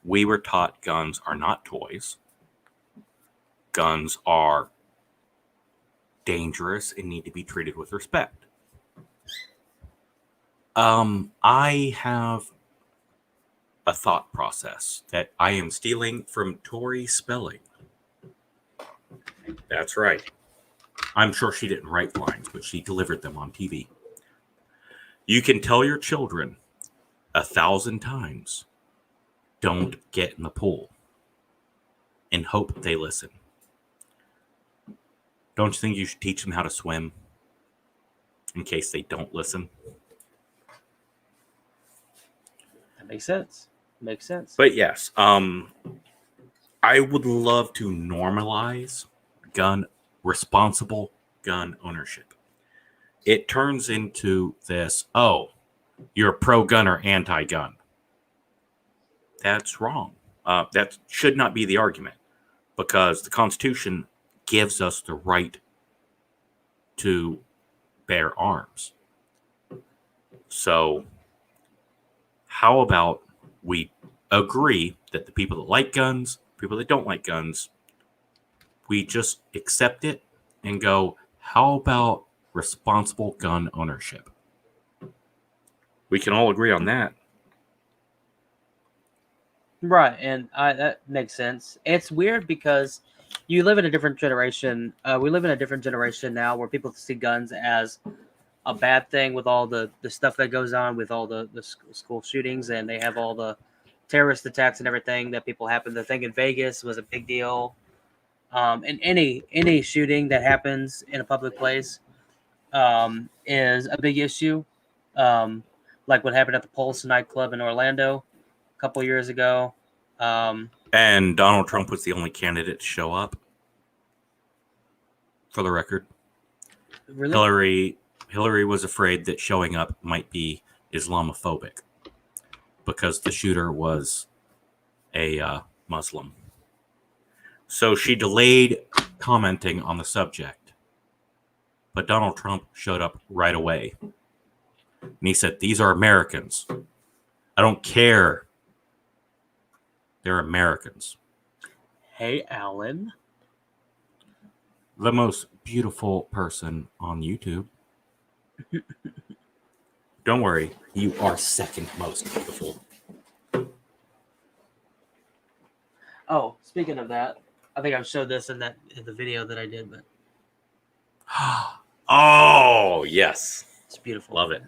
we were taught guns are not toys. Guns are dangerous and need to be treated with respect. I have a thought process that I am stealing from Tori Spelling. That's right. I'm sure she didn't write lines, but she delivered them on TV. You can tell your children 1,000 times, don't get in the pool, and hope they listen. Don't you think you should teach them how to swim in case they don't listen? That makes sense. Makes sense. But yes, I would love to normalize responsible gun ownership. It turns into this, oh, you're pro-gun or anti-gun. That's wrong. That should not be the argument, because the Constitution gives us the right to bear arms. So how about we agree that the people that like guns, people that don't like guns, we just accept it and go, how about responsible gun ownership? We can all agree on that. Right, and that makes sense. It's weird because you live in a different generation. We live in a different generation now where people see guns as a bad thing with all the stuff that goes on with all the school shootings, and they have all the terrorist attacks and everything that people happen. The thing in Vegas was a big deal. And any shooting that happens in a public place is a big issue. Like what happened at the Pulse nightclub in Orlando a couple years ago. And Donald Trump was the only candidate to show up, for the record. Really? Hillary was afraid that showing up might be Islamophobic because the shooter was a Muslim. So she delayed commenting on the subject. But Donald Trump showed up right away. And he said, "These are Americans. I don't care. They're Americans." Hey, Alan. The most beautiful person on YouTube. Don't worry, you are second most beautiful. Oh, speaking of that, I think I've showed this in the video that I did, but Oh, yes. it's beautiful. Love it.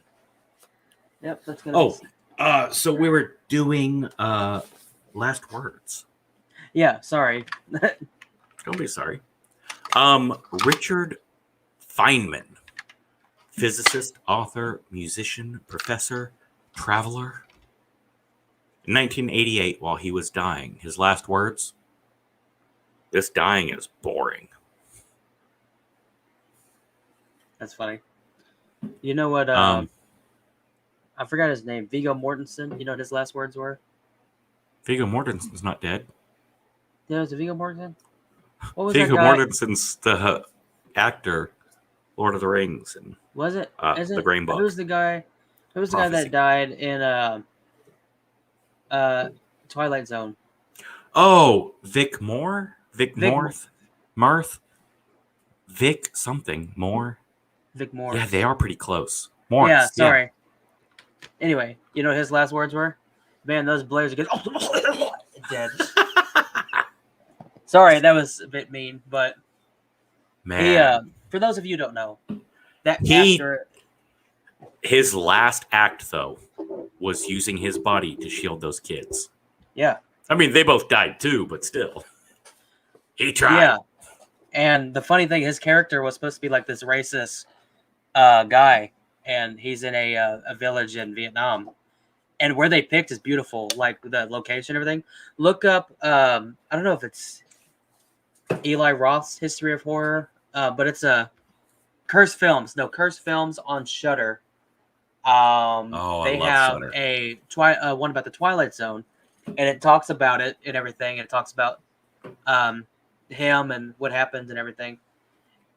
Yep, that's gonna be. So we were doing last words. Yeah, sorry. Don't be sorry. Richard Feynman, physicist, author, musician, professor, traveler. In 1988, while he was dying, his last words: "This dying is boring." That's funny. You know what? I forgot his name. Viggo Mortensen. You know what his last words were? Viggo Mortensen's not dead. Yeah, was it Viggo Mortensen? What was Viggo that guy? Mortensen's the actor, Lord of the Rings, and Was it? the Green Book. Who's the guy? Who's the guy Prophecy. that died in Twilight Zone? Oh, Vic Moore? Vic Marth? Vic something. Moore? Vic Moore. Yeah, they are pretty close. Morris. Yeah, sorry. Anyway, you know what his last words were? "Man, those Blairs are good." Dead. Sorry, that was a bit mean, but Man. for those of you who don't know, that He- actor. His last act, though, was using his body to shield those kids. Yeah. I mean, they both died too, but still. He tried. Yeah. And the funny thing, his character was supposed to be like this racist guy, and he's in a village in Vietnam. And where they picked is beautiful, like the location and everything. Look up, I don't know if it's Eli Roth's History of Horror, but it's a Cursed Films. No, Cursed Films on Shudder. They I love have Shudder. a one about the Twilight Zone, and it talks about it and everything. It talks about him and what happened and everything.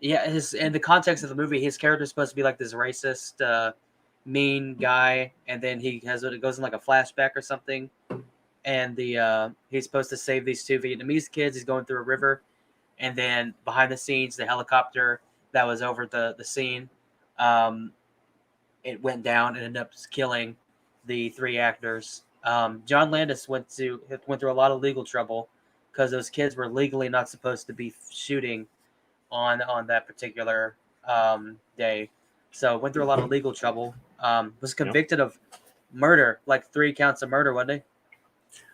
Yeah, in the context of the movie, his character is supposed to be like this racist, mean guy, and then it goes in like a flashback or something, and he's supposed to save these two Vietnamese kids. He's going through a river, and then behind the scenes, the helicopter that was over the scene, it went down and ended up killing the three actors. John Landis went through a lot of legal trouble because those kids were legally not supposed to be shooting on that particular day. So went through a lot of legal trouble. Was convicted of murder, like 3 counts of murder, wasn't he?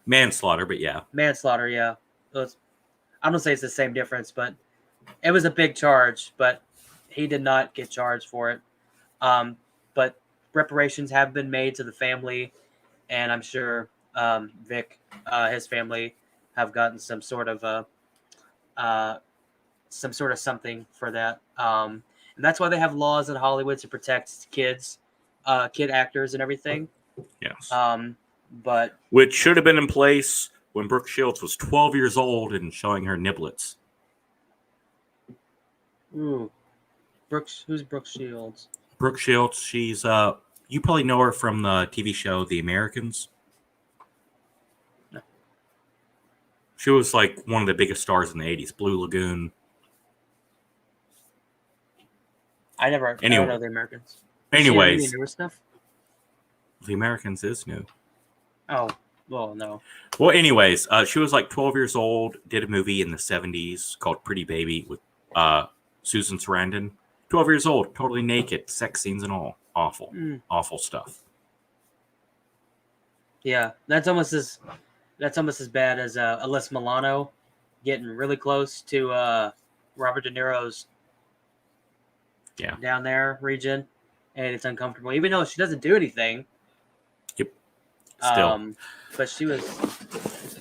Manslaughter, but yeah. Manslaughter, yeah. I don't say it's the same difference, but it was a big charge, but he did not get charged for it. But reparations have been made to the family, and I'm sure Vic, his family, have gotten some sort of something for that. And that's why they have laws in Hollywood to protect kids, kid actors, and everything. Yes. But which should have been in place when Brooke Shields was 12 years old and showing her niblets. Ooh, who's Brooke Shields? Brooke Shields, she's you probably know her from the TV show The Americans. No. She was like one of the biggest stars in the 80s, Blue Lagoon. I don't know The Americans. Anyways, newer stuff? The Americans is new. Oh, well, no. Well, anyways, she was like 12 years old, did a movie in the 70s called Pretty Baby with Susan Sarandon. 12 years old, totally naked, sex scenes and all. Awful. Awful stuff. Yeah, that's almost as bad as Alyssa Milano getting really close to Robert De Niro's down there region, and it's uncomfortable, even though she doesn't do anything. Yep. Still. But she was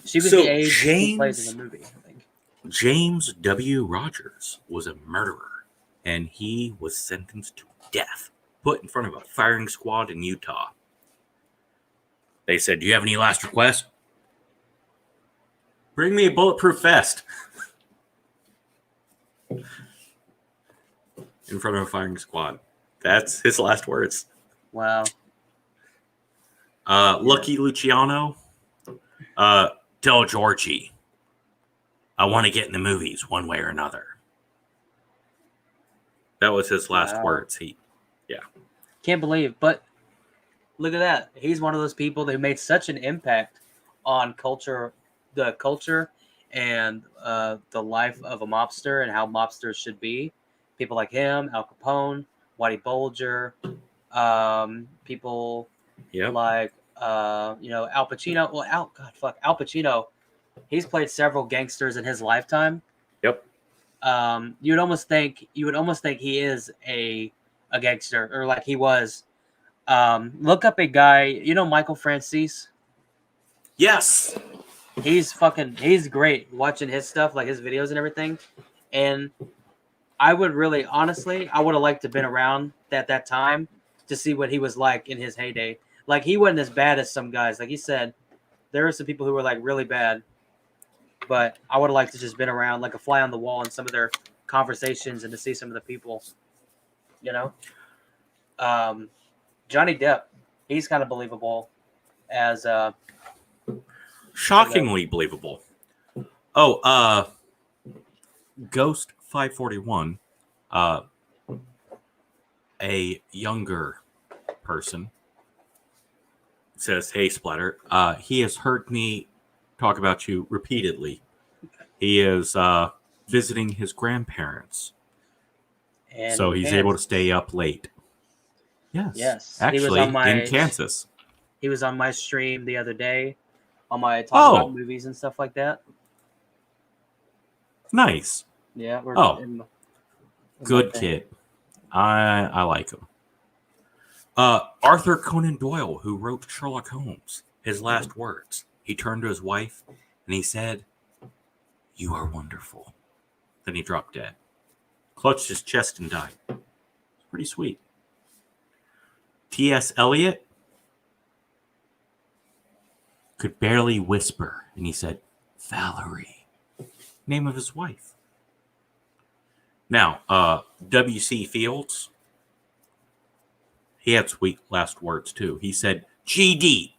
the age she plays in the movie, I think. James W. Rogers was a murderer, and he was sentenced to death, put in front of a firing squad in Utah. They said, "Do you have any last requests?" Bring me a bulletproof vest. In front of a firing squad. That's his last words. Wow. Lucky Luciano. Tell Georgie, I want to get in the movies one way or another. That was his last words. Can't believe, but look at that. He's one of those people that made such an impact on the culture and the life of a mobster and how mobsters should be. People like him, Al Capone, Whitey Bulger, people like Al Pacino. Well, Al Pacino. He's played several gangsters in his lifetime. Yep. You would almost think he is a gangster, or like he was. Look up a guy, Michael Francis. Yes. He's great watching his stuff, like his videos and everything. And I would really, honestly, I would have liked to have been around at that time to see what he was like in his heyday. Like, he wasn't as bad as some guys. Like he said, there were some people who were like really bad, but I would have liked to just been around like a fly on the wall in some of their conversations and to see some of the people, Johnny Depp, he's kind of believable as shockingly believable. Oh, Ghost 541, a younger person says, "Hey Splatter, he has heard me talk about you repeatedly. He is visiting his grandparents, and so he's able to stay up late." Yes. Actually, in Kansas. He was on my stream the other day on my talk about movies and stuff like that. Nice. Yeah. Good kid. I like him. Arthur Conan Doyle, who wrote Sherlock Holmes, his last words. He turned to his wife and he said, "You are wonderful." Then he dropped dead. Clutched his chest and died. It's pretty sweet. T.S. Eliot could barely whisper, and he said, "Valerie," name of his wife. Now, W.C. Fields, he had sweet last words too. He said, "GD."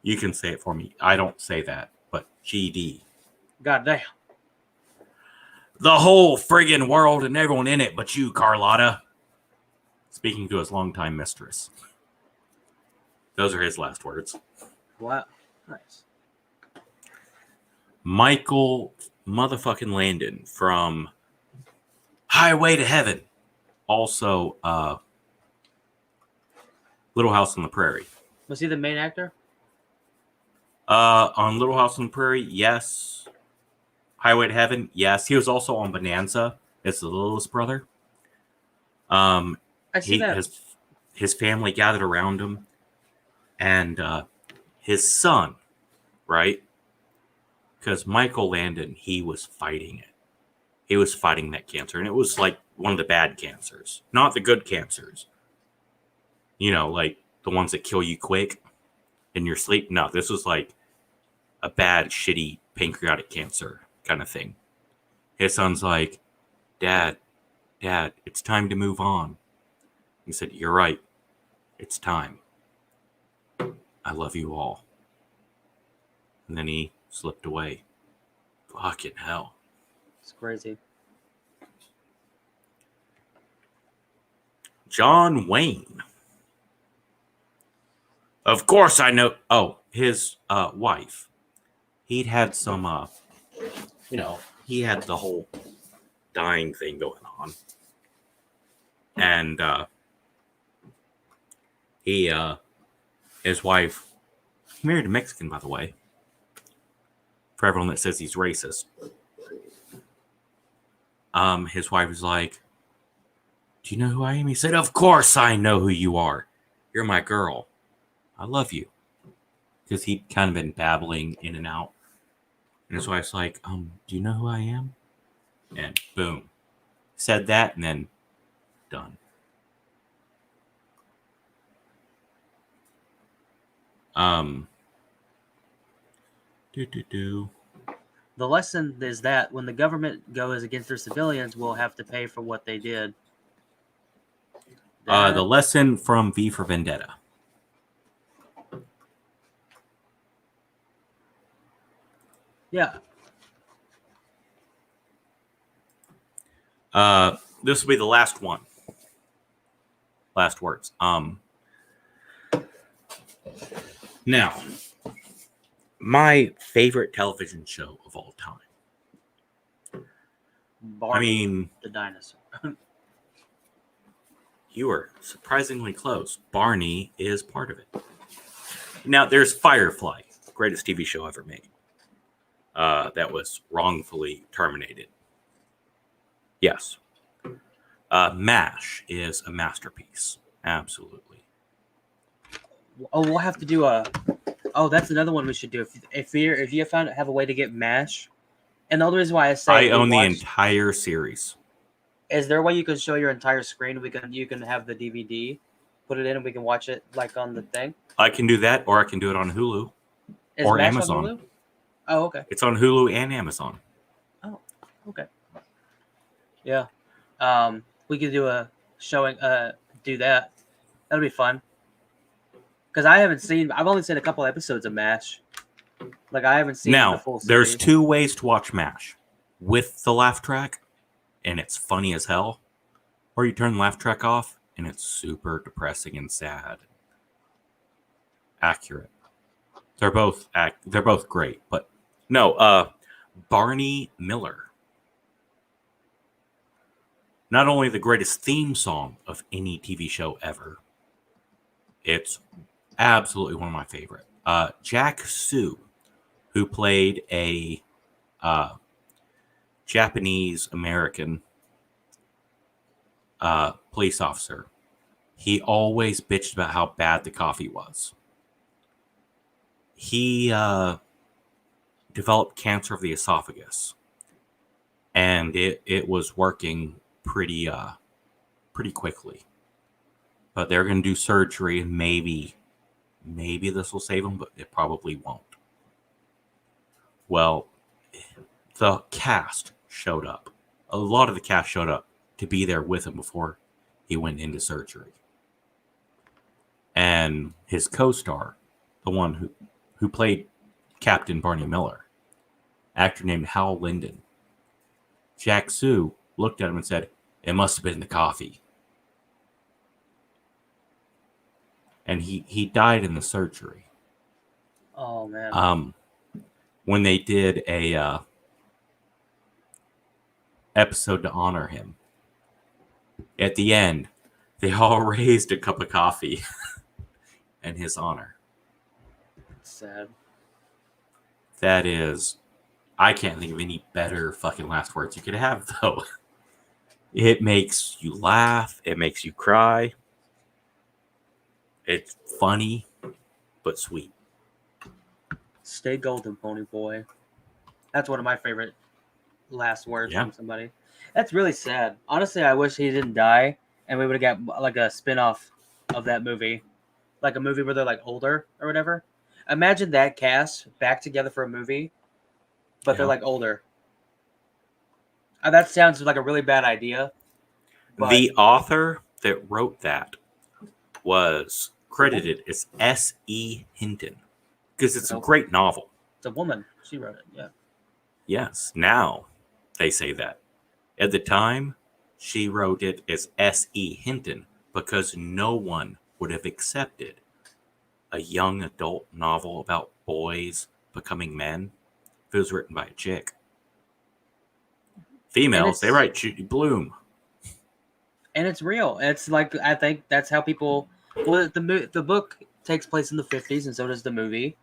You can say it for me. I don't say that, but GD. Goddamn. The whole friggin' world and everyone in it but you, Carlotta. Speaking to his longtime mistress. Those are his last words. Wow. Nice. Michael motherfucking Landon from Highway to Heaven. Also, Little House on the Prairie. Was he the main actor? On Little House on the Prairie, yes. Highway to Heaven, yes. He was also on Bonanza as the littlest brother. I see that. His family gathered around him, and his son, right? Because Michael Landon, he was fighting it. He was fighting that cancer, and it was like one of the bad cancers, not the good cancers. Like the ones that kill you quick in your sleep. No, this was like a bad, shitty pancreatic cancer kind of thing. His son's like, Dad, it's time to move on. He said, "You're right. It's time. I love you all." And then he slipped away. Fucking hell. It's crazy. John Wayne. Of course I know. Oh, his wife. He'd had some, he had the whole dying thing going on. And his wife, he married a Mexican, by the way. For everyone that says he's racist. His wife was like, "Do you know who I am?" He said, "Of course I know who you are. You're my girl. I love you." Because he'd kind of been babbling in and out. And his wife's like, "Do you know who I am?" And boom. Said that and then done. Do. The lesson is that when the government goes against their civilians, we'll have to pay for what they did. The lesson from V for Vendetta. Yeah. This will be the last one. Last words. Now, my favorite television show of all time. Barney the dinosaur. You were surprisingly close. Barney is part of it. Now, there's Firefly, greatest TV show ever made. That was wrongfully terminated. Yes. MASH is a masterpiece. Absolutely. Oh, we'll have to do a. Oh, that's another one we should do. If you have a way to get MASH, and the other reason why I say I own the entire series. Is there a way you can show your entire screen? You can have the DVD, put it in, and we can watch it like on the thing. I can do that, or I can do it on Hulu or MASH Amazon. on Hulu? Oh, okay. It's on Hulu and Amazon. Oh, okay. Yeah. We could do a showing. Do that. That'll be fun. Because I've only seen a couple episodes of MASH. Like I haven't seen the full series. There's two ways to watch MASH: with the laugh track, and it's funny as hell, or you turn the laugh track off, and it's super depressing and sad. Accurate. They're both great, but no. Barney Miller. Not only the greatest theme song of any TV show ever, it's absolutely one of my favorite. Jack Sue, who played a Japanese American police officer, he always bitched about how bad the coffee was. He developed cancer of the esophagus, and it was working pretty quickly. But they're going to do surgery, and maybe this will save him, but it probably won't. Well, the cast showed up. A lot of the cast showed up to be there with him before he went into surgery. And his co-star, the one who played Captain Barney Miller, actor named Hal Linden, Jack Sue looked at him and said, "It must have been the coffee." And he died in the surgery. Oh man. When they did a episode to honor him, at the end, they all raised a cup of coffee in his honor. Sad. That is, I can't think of any better fucking last words you could have, though. It makes you laugh. It makes you cry. It's funny, but sweet. Stay golden, pony boy. That's one of my favorite last words from somebody. That's really sad. Honestly, I wish he didn't die, and we would have got like a spin-off of that movie. Like a movie where they're like older or whatever. Imagine that cast back together for a movie, but they're like older. That sounds like a really bad idea. But the author that wrote that was credited as S.E. Hinton because it's a great novel. It's a woman. She wrote it, yeah. Yes, now they say that. At the time, she wrote it as S.E. Hinton because no one would have accepted a young adult novel about boys becoming men if it was written by a chick. Females, they write Judy Bloom. And it's real. It's like, I think that's how people... Well, the book takes place in the 50s, and so does the movie.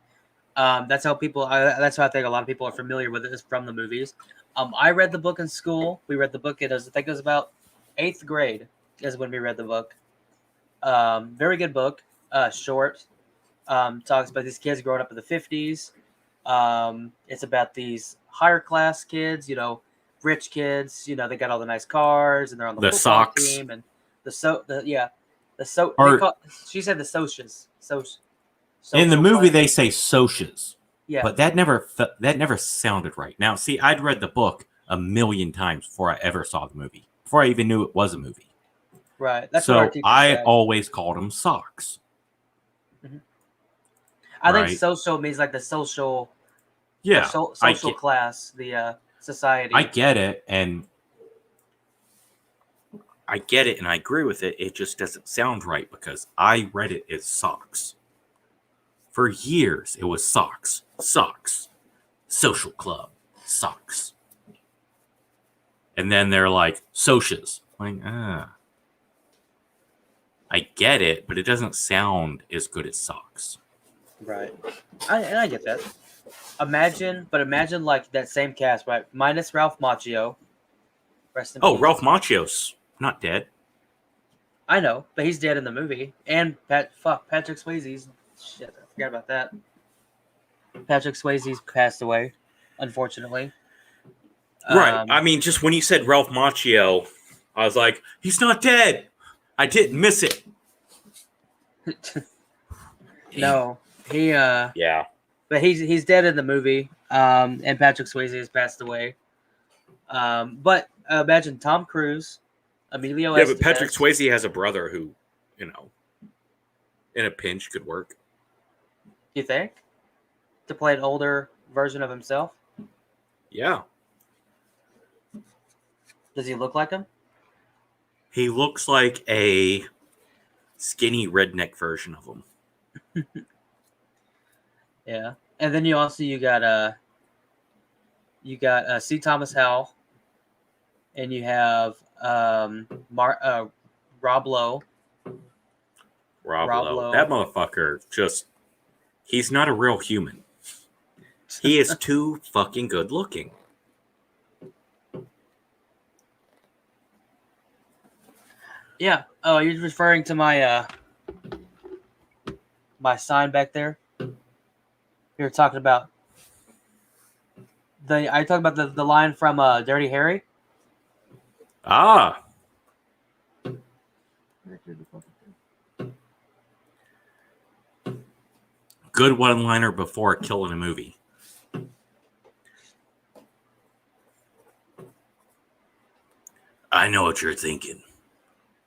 That's how people... that's how I think a lot of people are familiar with it, is from the movies. I read the book in school. We read the book, I think it was about 8th grade is when we read the book. Very good book. Short. Talks about these kids growing up in the 50s. It's about these higher class kids, rich kids, they got all the nice cars and they're on the football team, and she said the socias. In the movie, they say socias. Yeah. but that never sounded right. Now, see, I'd read the book a million times before I ever saw the movie, before I even knew it was a movie. Right. That's what our So teacher I said. always called them socks. Mhm. I think Right? social means like the social, Yeah, social class, the I society. get it, and I get it, and I agree with it. It just doesn't sound right because I read it as socks. For years, it was socks, socks, social club, socks. And then they're like, socias. Like, I get it, but it doesn't sound as good as socks. Right. I get that. Imagine like that same cast, right? Minus Ralph Macchio. Rest in Oh, peace. Ralph Macchio's not dead. I know, but he's dead in the movie. And Patrick Swayze's shit. I forgot about that. Patrick Swayze's passed away, unfortunately. Right. I Um, mean, just when you said Ralph Macchio, I was like, he's not dead. I didn't miss it. no, he Yeah. but he's dead in the movie. And Patrick Swayze has passed away. But imagine Tom Cruise, Emilio Yeah, but Patrick Estevez. Swayze has a brother who, you know, in a pinch could work. You think to play an older version of himself? Yeah. Does he look like him? He looks like a skinny redneck version of him. Yeah. And then you got C. Thomas Howell, and you have Rob Lowe. Rob Rob Lowe. That Lowe. motherfucker just, he's not a real human. He is too fucking good looking. Yeah. Oh, you're referring to my sign back there. You're talking about I talking about the line from Dirty Harry. Ah, good one liner before killing a movie. I know what you're thinking.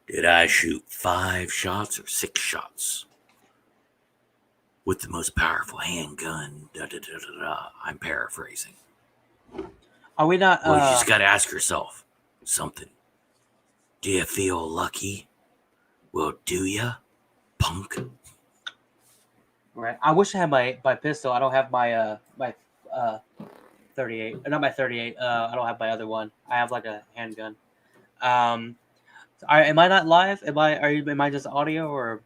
Did I shoot 5 shots or 6 shots? With the most powerful handgun. Da, da, da, da, da. I'm paraphrasing. Are we not? Well, you just gotta ask yourself something. Do you feel lucky? Well, do ya, punk? Right. I wish I had my pistol. I don't have my 38. Not my 38. I don't have my other one. I have like a handgun. Um, am I not live? Am I just audio, or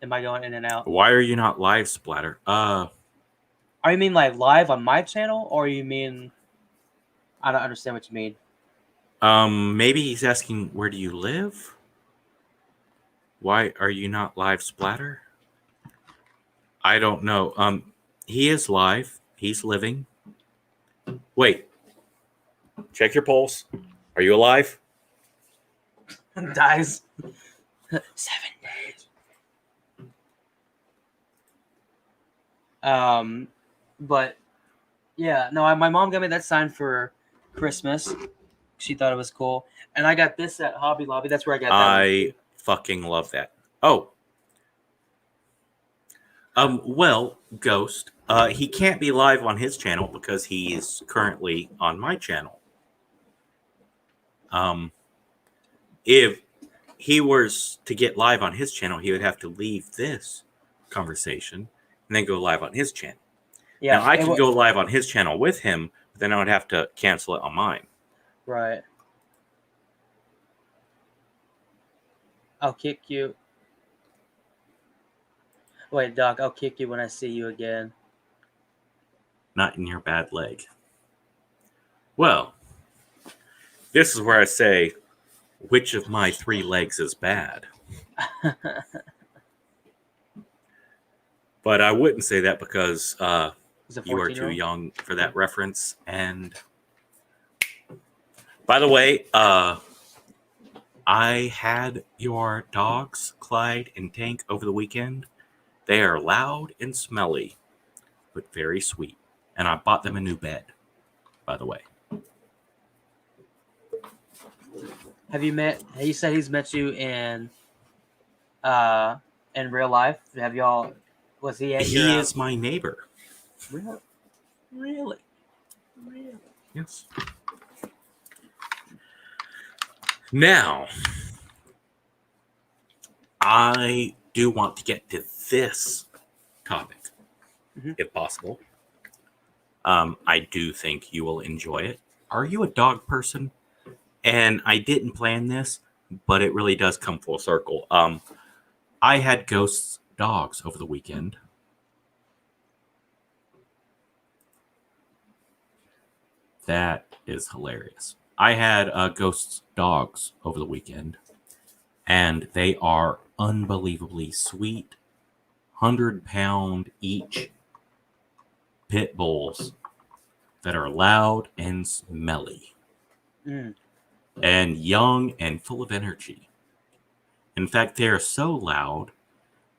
am I going in and out? Why are you not live, Splatter? Are you mean like live on my channel, or you mean I don't understand what you mean? Maybe he's asking, where do you live? Why are you not live, Splatter? I don't know. He is live. He's living. Wait. Check your pulse. Are you alive? Dies 7 days. But yeah, no. My mom got me that sign for Christmas. She thought it was cool, and I got this at Hobby Lobby. That's where I got that one. I fucking love that. Oh. Well, Ghost, he can't be live on his channel because he is currently on my channel. If he was to get live on his channel, he would have to leave this conversation and then go live on his channel. Yeah, now, I could go live on his channel with him, but then I would have to cancel it on mine. Right. I'll kick you. Wait, Doc, I'll kick you when I see you again. Not in your bad leg. Well, this is where I say, which of my 3 legs is bad? But I wouldn't say that because you are too young for that reference. And by the way, I had your dogs, Clyde and Tank, over the weekend. They are loud and smelly. but very sweet. And I bought them a new bed, by the way. Have you met? He said he's met you in real life. Have y'all? Was he at your? He is my neighbor. Really, really. Yes. Now, I do want to get to this topic, if possible. I do think you will enjoy it. Are you a dog person? And I didn't plan this, but it really does come full circle. I had Ghost's dogs over the weekend. That is hilarious. I had Ghost's dogs over the weekend, and they are unbelievably sweet, 100-pound each pit bulls that are loud and smelly, and young and full of energy. In fact, they are so loud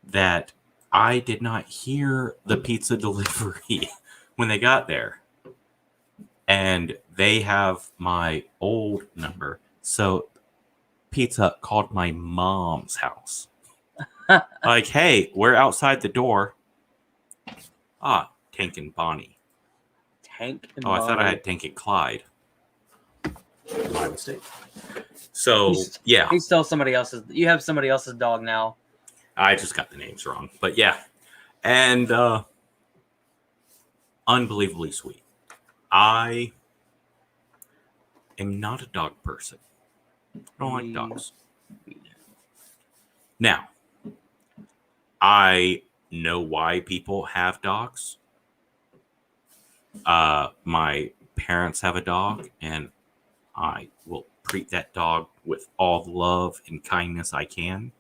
that I did not hear the pizza delivery when they got there. And they have my old number. So Pizza Hut called my mom's house. Like, hey, we're outside the door. Ah, Tank and Bonnie. Tank and Bonnie. I thought I had Tank and Clyde. My mistake. So, yeah. He's still somebody else's. You have somebody else's dog now. I just got the names wrong. But yeah. And unbelievably sweet. I am not a dog person. I don't like dogs. Now, I know why people have dogs. My parents have a dog, and I will treat that dog with all the love and kindness I can.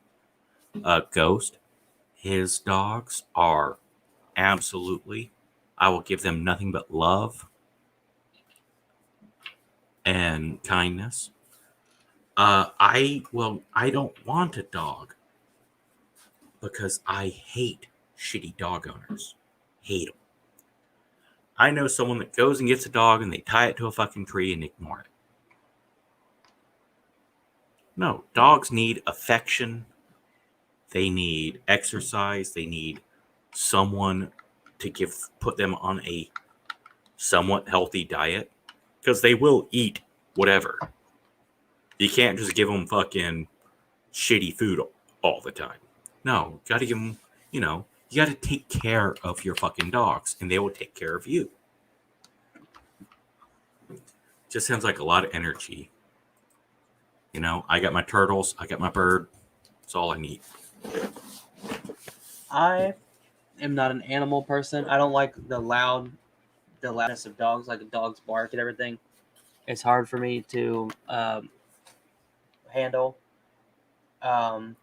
Ghost, his dogs are absolutely, I will give them nothing but love and kindness. I don't want a dog because I hate shitty dog owners. Hate them. I know someone that goes and gets a dog and they tie it to a fucking tree and ignore it. No, dogs need affection. They need exercise. They need someone to put them on a somewhat healthy diet because they will eat whatever. You can't just give them fucking shitty food all the time. No, you got to give them, you got to take care of your fucking dogs and they will take care of you. Just sounds like a lot of energy. I got my turtles, I got my bird. That's all I need. I am not an animal person. I don't like the loudness of dogs, like dogs bark and everything. It's hard for me to handle. So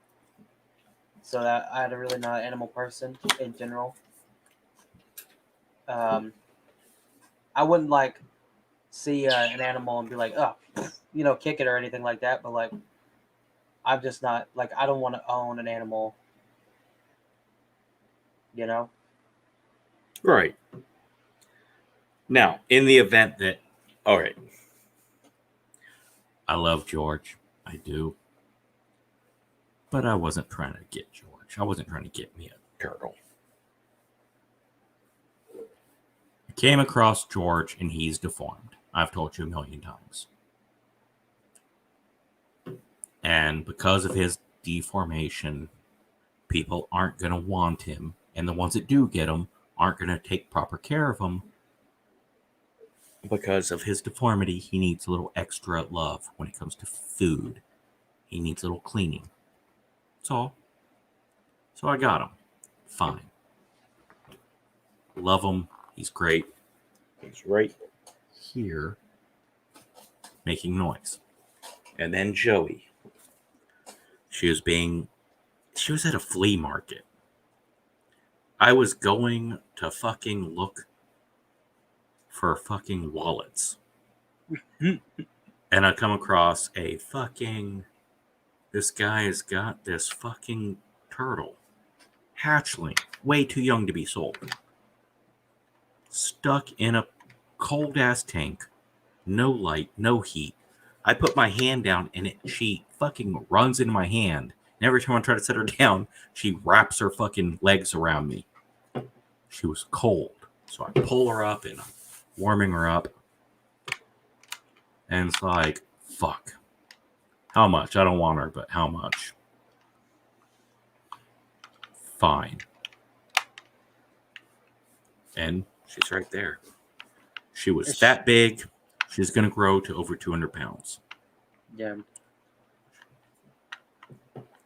that I'm really not an animal person in general. I wouldn't like see an animal and be like, oh, kick it or anything like that. But like, I'm just not like, I don't want to own an animal. Right. Now, in the event that, all right, I love George. I do. But I wasn't trying to get George. I wasn't trying to get me a turtle. I came across George and he's deformed. I've told you a million times. And because of his deformation, people aren't going to want him. And the ones that do get him aren't going to take proper care of him. Because of his deformity, he needs a little extra love when it comes to food. He needs a little cleaning. That's all. So I got him. Fine. Love him. He's great. He's right here making noise. And then Joey. She was at a flea market. I was going to fucking look for fucking wallets. And I come across this guy has got this fucking turtle. Hatchling. Way too young to be sold. stuck in a cold ass tank, no light, no heat. I put my hand down and she fucking runs into my hand. And every time I try to set her down, she wraps her fucking legs around me. She was cold. So I pull her up and I'm warming her up. And it's like, fuck. How much? I don't want her, but how much? Fine. And she's right there. She was that big. She's going to grow to over 200 pounds. Yeah.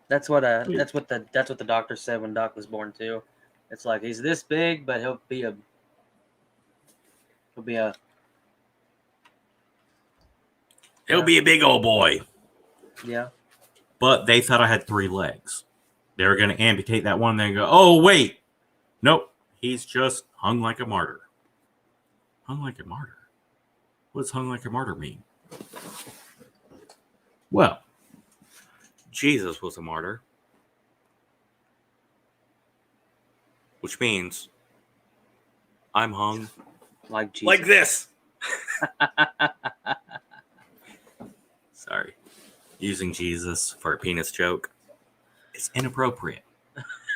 That's what the doctor said when Doc was born too. It's like he's this big, but he'll be a big old boy. Yeah. But they thought I had 3 legs. They were going to amputate that one. Then go, oh wait, nope, he's just hung like a martyr. Hung like a martyr. What does hung like a martyr mean? Well, Jesus was a martyr. Which means I'm hung like Jesus. Like this. Sorry. Using Jesus for a penis joke is inappropriate,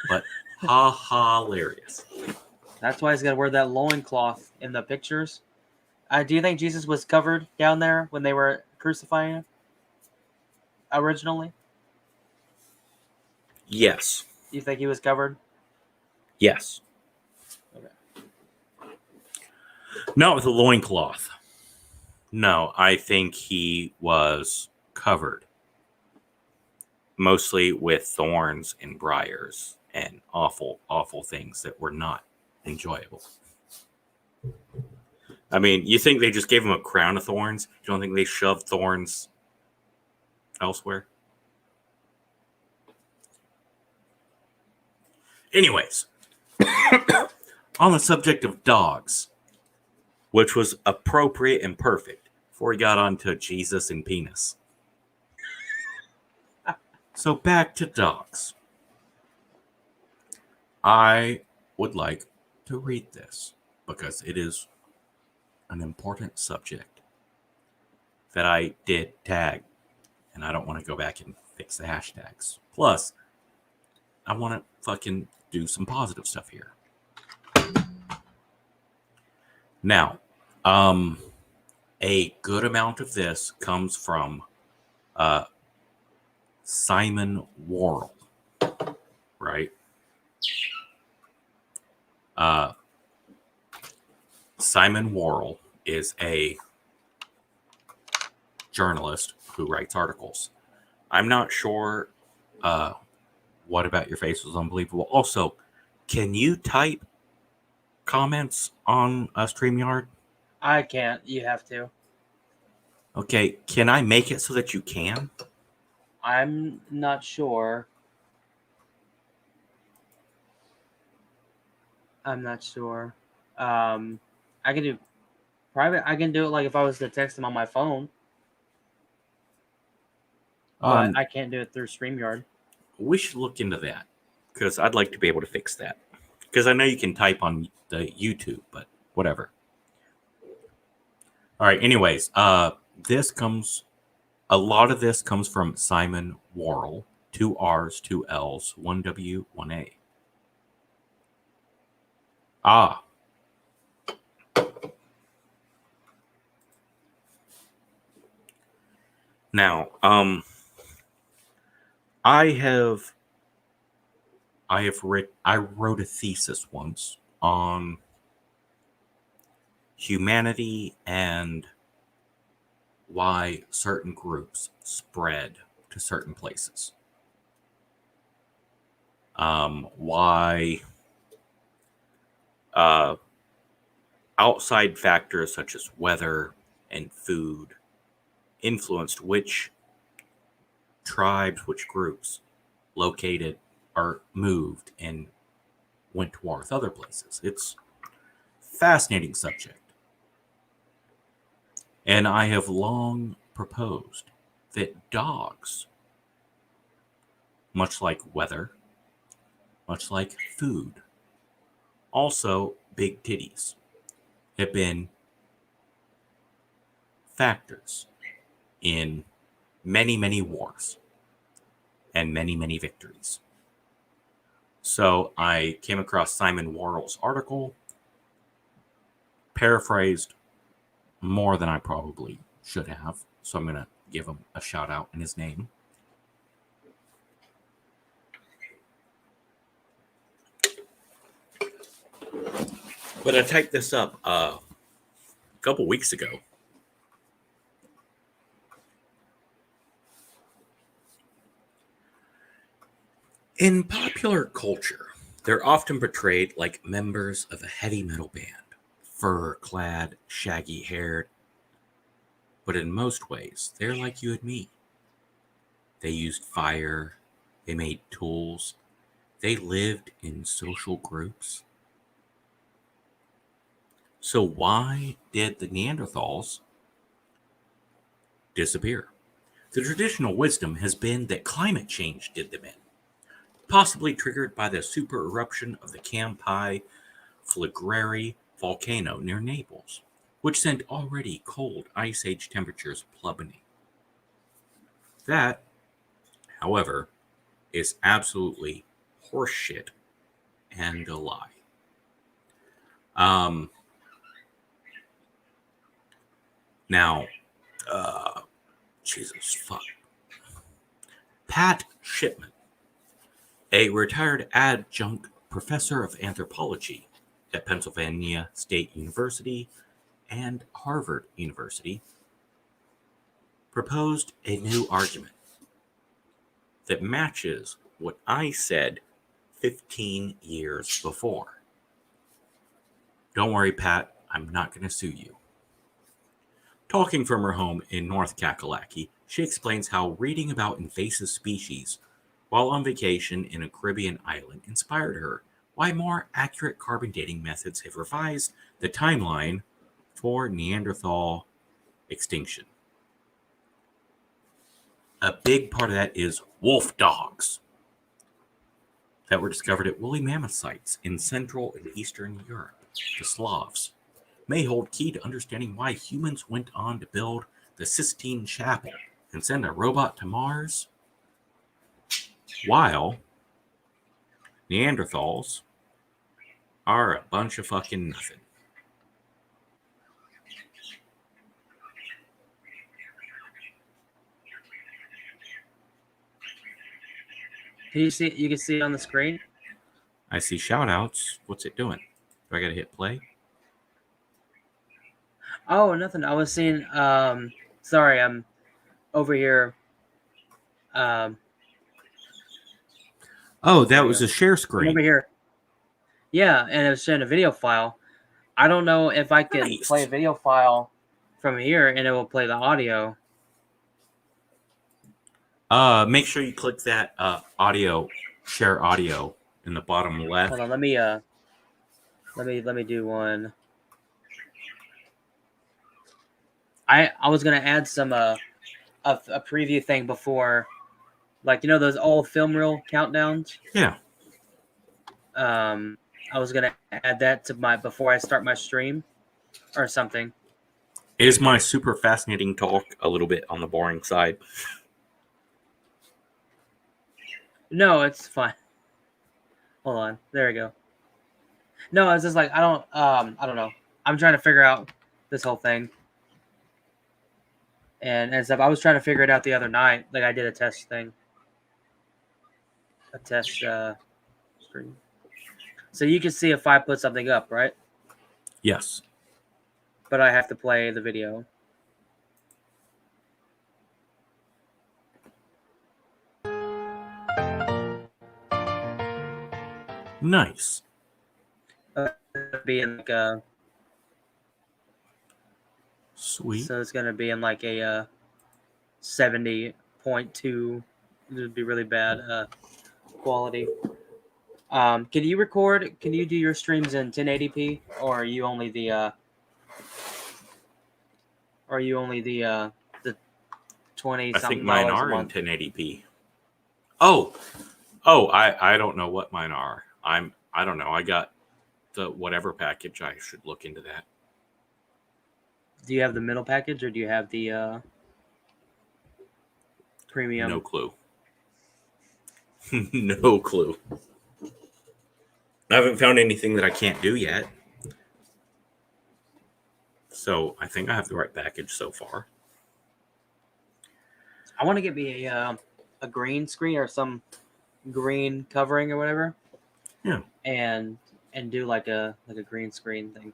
but hilarious. That's why he's got to wear that loincloth in the pictures. Do you think Jesus was covered down there when they were crucifying him originally? Yes. You think he was covered? Yes. Okay. Not with a loincloth. No, I think he was covered. Mostly with thorns and briars and awful, awful things that were not enjoyable. I mean, you think they just gave him a crown of thorns? You don't think they shoved thorns elsewhere? Anyways, on the subject of dogs, which was appropriate and perfect before he got onto Jesus and penis. So back to dogs. I would like to read this because it is an important subject that I did tag, and I don't want to go back and fix the hashtags. Plus, I want to fucking do some positive stuff here. Now, a good amount of this comes from Simon Worrell, right? Simon Worrell is a journalist who writes articles. I'm not sure what about your face was unbelievable. Also, can you type comments on a StreamYard? I can't. You have to. Okay, can I make it so that you can? I'm not sure. I'm not sure. I can do private. I can do it like if I was to text them on my phone. But I can't do it through StreamYard. We should look into that because I'd like to be able to fix that. Because I know you can type on the YouTube, but whatever. All right. Anyways, a lot of this comes from Simon Worrell. 2 R's, 2 L's, 1 W, 1 A. Now, I wrote a thesis once on humanity and why certain groups spread to certain places. Why outside factors such as weather and food influenced which tribes, which groups located or moved and went towards other places. It's a fascinating subject. And I have long proposed that dogs, much like weather, much like food, also big titties. have been factors in many, many wars and many, many victories. So I came across Simon Worrell's article, paraphrased more than I probably should have. So I'm going to give him a shout out in his name. But I typed this up a couple weeks ago. In popular culture, they're often portrayed like members of a heavy metal band, fur-clad, shaggy-haired, but in most ways, they're like you and me. They used fire, they made tools, they lived in social groups. So why did the Neanderthals disappear? The traditional wisdom has been that climate change did them in, possibly triggered by the super eruption of the Campi Flegrari volcano near Naples, which sent already cold ice age temperatures plummeting. That, however, is absolutely horseshit and a lie. Um, now, Jesus fuck. Pat Shipman, a retired adjunct professor of anthropology at Pennsylvania State University and Harvard University, proposed a new argument that matches what I said 15 years before. Don't worry, Pat, I'm not going to sue you. Talking from her home in North Kakalaki, she explains how reading about invasive species while on vacation in a Caribbean island inspired her, why more accurate carbon dating methods have revised the timeline for Neanderthal extinction. A big part of that is wolf dogs that were discovered at woolly mammoth sites in Central and Eastern Europe. The Slavs may hold key to understanding why humans went on to build the Sistine Chapel and send a robot to Mars, while Neanderthals are a bunch of fucking nothing. Can you see? You can see it on the screen. I see shout outs. What's it doing? Do I gotta hit play? Oh, nothing. I was seeing. Sorry, I'm over here. Oh, There that we was go. a share I'm screen. over here. Yeah, and it was showing a video file. I don't know if I can Nice. play a video file from here and it will play the audio. Make sure you click that audio, share audio in the bottom left. Hold on, let me do one. I was gonna add some a preview thing before, like those old film reel countdowns. Yeah. I was gonna add that to my before I start my stream, or something. Is my super fascinating talk a little bit on the boring side? No, it's fine. Hold on, there we go. No, it's just like I don't know. I'm trying to figure out this whole thing. And stuff. I was trying to figure it out the other night. Like I did a test thing. A test screen. So you can see if I put something up, right? Yes. But I have to play the video. Nice. Be in like a Sweet. So it's gonna be in like a 70.2. It would be really bad quality. Can you record? Can you do your streams in 1080p, or are you only the 20 I something think mine dollars a are in month? 1080p. Oh, I don't know what mine are. I don't know. I got the whatever package. I should look into that. Do you have the middle package or do you have the premium? No clue. No clue. I haven't found anything that I can't do yet. So I think I have the right package so far. I want to get me a green screen or some green covering or whatever. Yeah. And do like a green screen thing.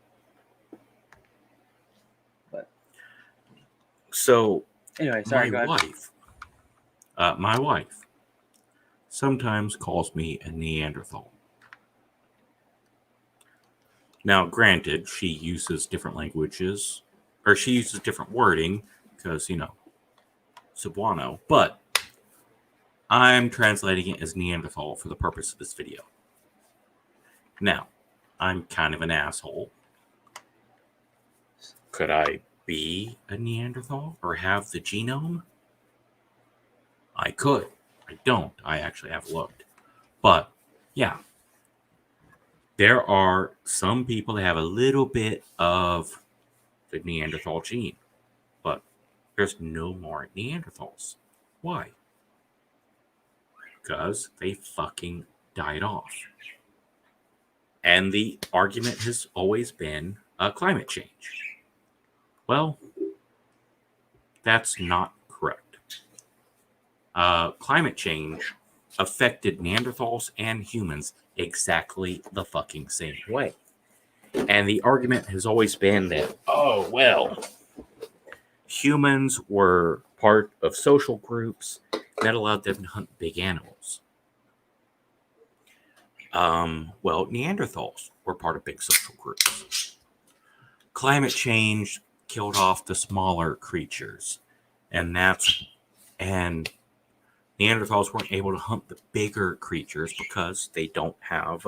But so anyway, sorry, go ahead. My wife sometimes calls me a Neanderthal. Now, granted, she uses different languages, or she uses different wording because, Cebuano, but I'm translating it as Neanderthal for the purpose of this video. Now, I'm kind of an asshole. Could I be a Neanderthal or have the genome? I could. I don't. I actually have looked. But, yeah. There are some people that have a little bit of the Neanderthal gene, but there's no more Neanderthals. Why? Because they fucking died off. And the argument has always been climate change. Well, that's not correct. Climate change affected Neanderthals and humans exactly the fucking same way. And the argument has always been that, oh, well, humans were part of social groups that allowed them to hunt big animals. Well, Neanderthals were part of big social groups. Climate change killed off the smaller creatures, and Neanderthals weren't able to hunt the bigger creatures because they don't have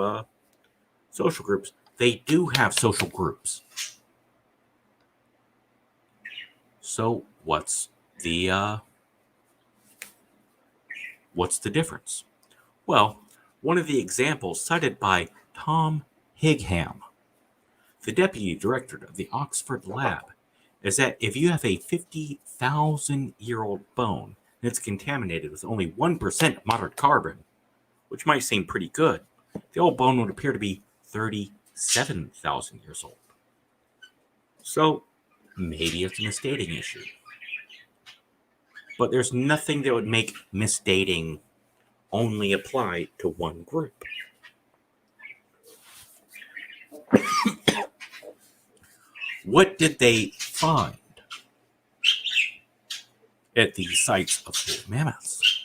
social groups. They do have social groups. So what's the difference? Well, one of the examples cited by Tom Higham, the deputy director of the Oxford lab, is that if you have a 50,000-year-old bone and it's contaminated with only 1% moderate carbon, which might seem pretty good, the old bone would appear to be 37,000 years old. So maybe it's a misdating issue. But there's nothing that would make misdating only apply to one group. What did they find at the sites of woolly mammoths?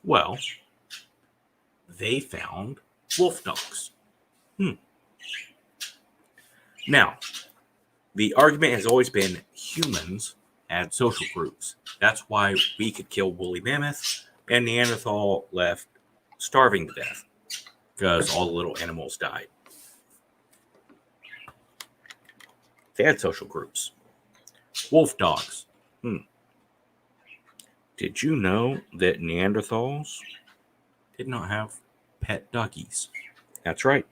Well, they found wolf dogs. Now, the argument has always been humans had social groups. That's why we could kill woolly mammoths and Neanderthal left starving to death because all the little animals died. They had social groups. Wolf dogs. Did you know that Neanderthals did not have pet doggies? That's right.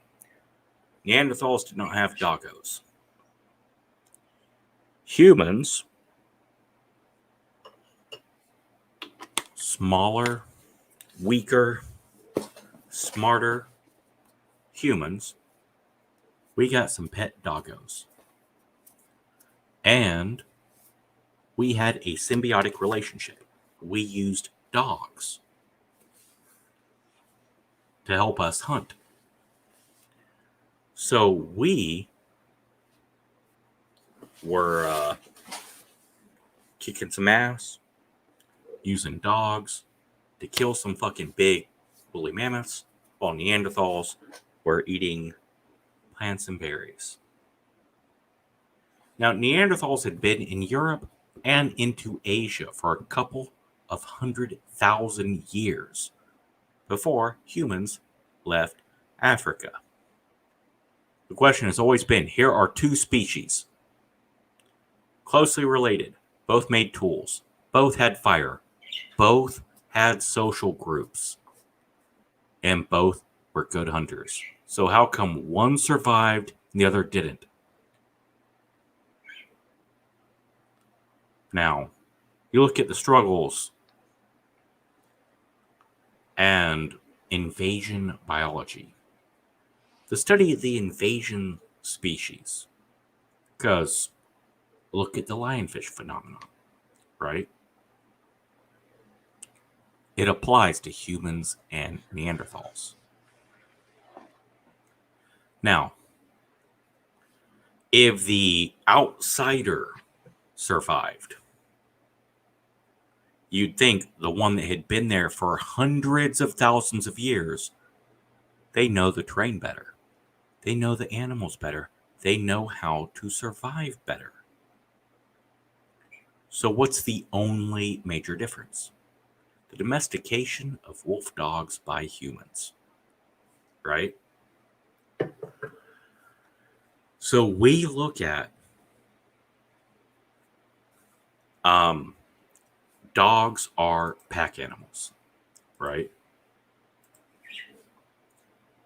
Neanderthals did not have doggos. Humans, smaller, weaker, smarter humans, we got some pet doggos. And we had a symbiotic relationship. We used dogs to help us hunt. So we were kicking some ass, using dogs to kill some fucking big woolly mammoths, while Neanderthals were eating plants and berries. Now, Neanderthals had been in Europe and into Asia for a couple of 100,000 years before humans left Africa. The question has always been, here are two species, closely related, both made tools, both had fire, both had social groups, and both were good hunters. So how come one survived and the other didn't? Now, you look at the struggles and invasion biology, the study of the invasion species. Because look at the lionfish phenomenon, right? It applies to humans and Neanderthals. Now, if the outsider survived, you'd think the one that had been there for hundreds of thousands of years, they know the terrain better. They know the animals better. They know how to survive better. So what's the only major difference? The domestication of wolf dogs by humans, right? So we look at dogs are pack animals, right?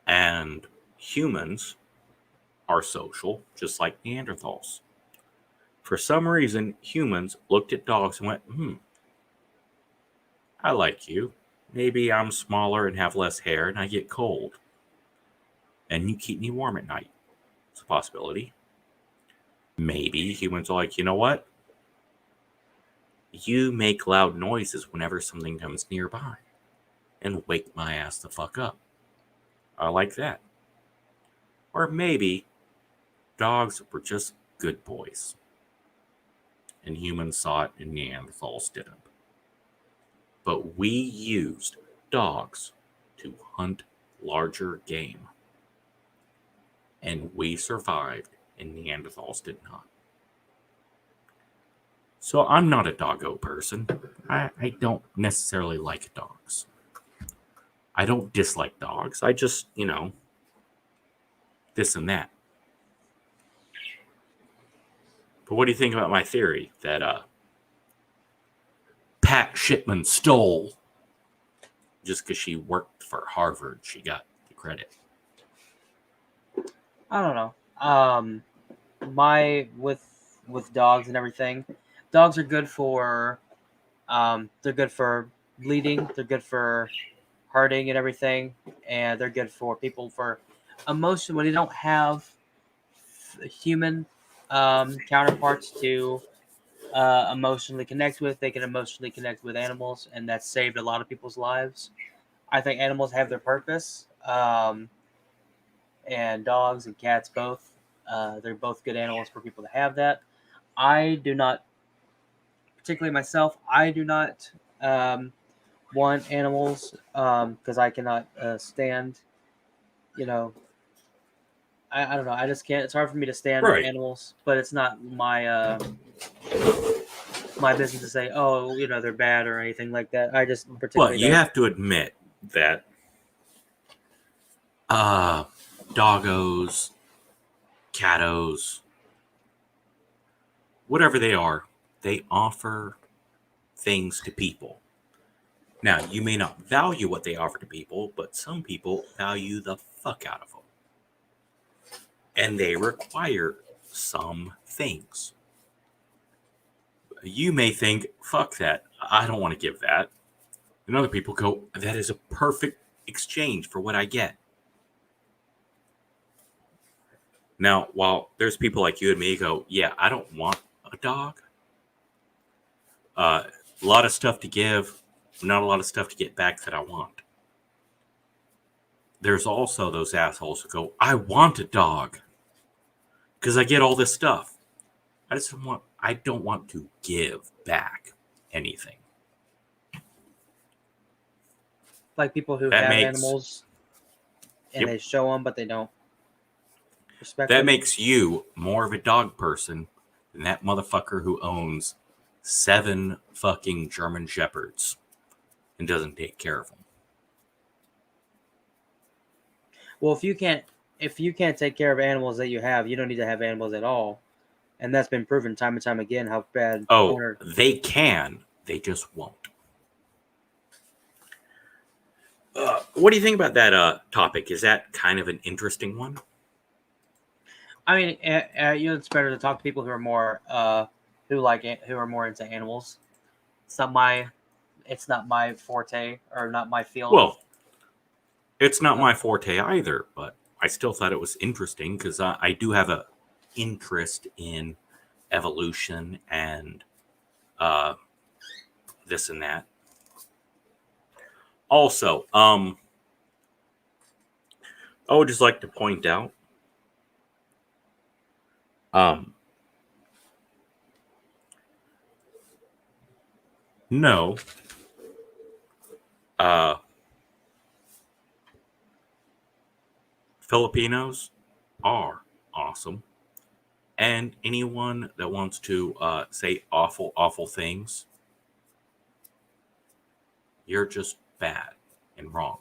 And humans are social, just like Neanderthals. For some reason, humans looked at dogs and went, I like you. Maybe I'm smaller and have less hair and I get cold. And you keep me warm at night. It's a possibility. Maybe humans are like, you know what? You make loud noises whenever something comes nearby and wake my ass the fuck up. I like that. Or maybe dogs were just good boys and humans saw it and Neanderthals didn't. But we used dogs to hunt larger game. And we survived and Neanderthals did not. So I'm not a doggo person. I don't necessarily like dogs. I don't dislike dogs. I just, this and that. But what do you think about my theory that Pat Shipman stole just because she worked for Harvard? She got the credit. I don't know. With dogs and everything, dogs are good for they're good for bleeding, they're good for hurting and everything, and they're good for people for emotion when they don't have human counterparts to emotionally connect with. They can emotionally connect with animals, and that's saved a lot of people's lives. I think animals have their purpose, and dogs and cats both. They're both good animals for people to have that. I do not, particularly myself, I do not want animals because I cannot stand, you know, I don't know. I just can't. It's hard for me to stand Right. animals, but it's not my business to say, oh, they're bad or anything like that. I just But particularly you don't. have to admit that doggos, cattos, whatever they offer things to people. Now, you may not value what they offer to people, but some people value the fuck out of them. And they require some things. You may think, fuck that, I don't want to give that. And other people go, that is a perfect exchange for what I get. Now, while there's people like you and me go, yeah, I don't want a dog. A lot of stuff to give, not a lot of stuff to get back that I want. There's also those assholes who go, I want a dog because I get all this stuff. I don't want to give back anything. Like people who That have makes animals and Yep. they show them, but they don't respect that them. makes you more of a dog person than that motherfucker who owns 7 fucking German shepherds and doesn't take care of them. Well, if you can't take care of animals that you have, you don't need to have animals at all. And that's been proven time and time again how bad. Oh, they can. They just won't. What do you think about that topic? Is that kind of an interesting one? I mean, it's better to talk to people who are more who are more into animals. It's not my forte or not my field of. Well, it's not my forte either, but I still thought it was interesting because I do have a interest in evolution and uh, this and that. Also, I would just like to point out, um, no, uh, Filipinos are awesome, and anyone that wants to say awful, awful things, you're just bad and wrong.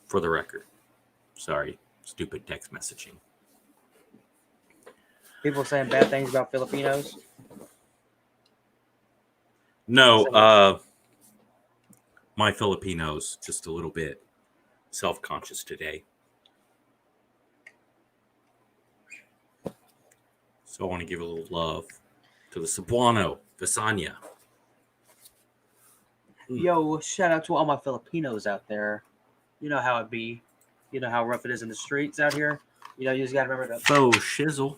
For the record, sorry, stupid text messaging. People saying bad things about Filipinos. No, my Filipinos just a little bit self-conscious today. So I want to give a little love to the Cebuano, Visanya. Yo, shout out to all my Filipinos out there. You know how it be. You know how rough it is in the streets out here. You just got to remember that. Faux shizzle.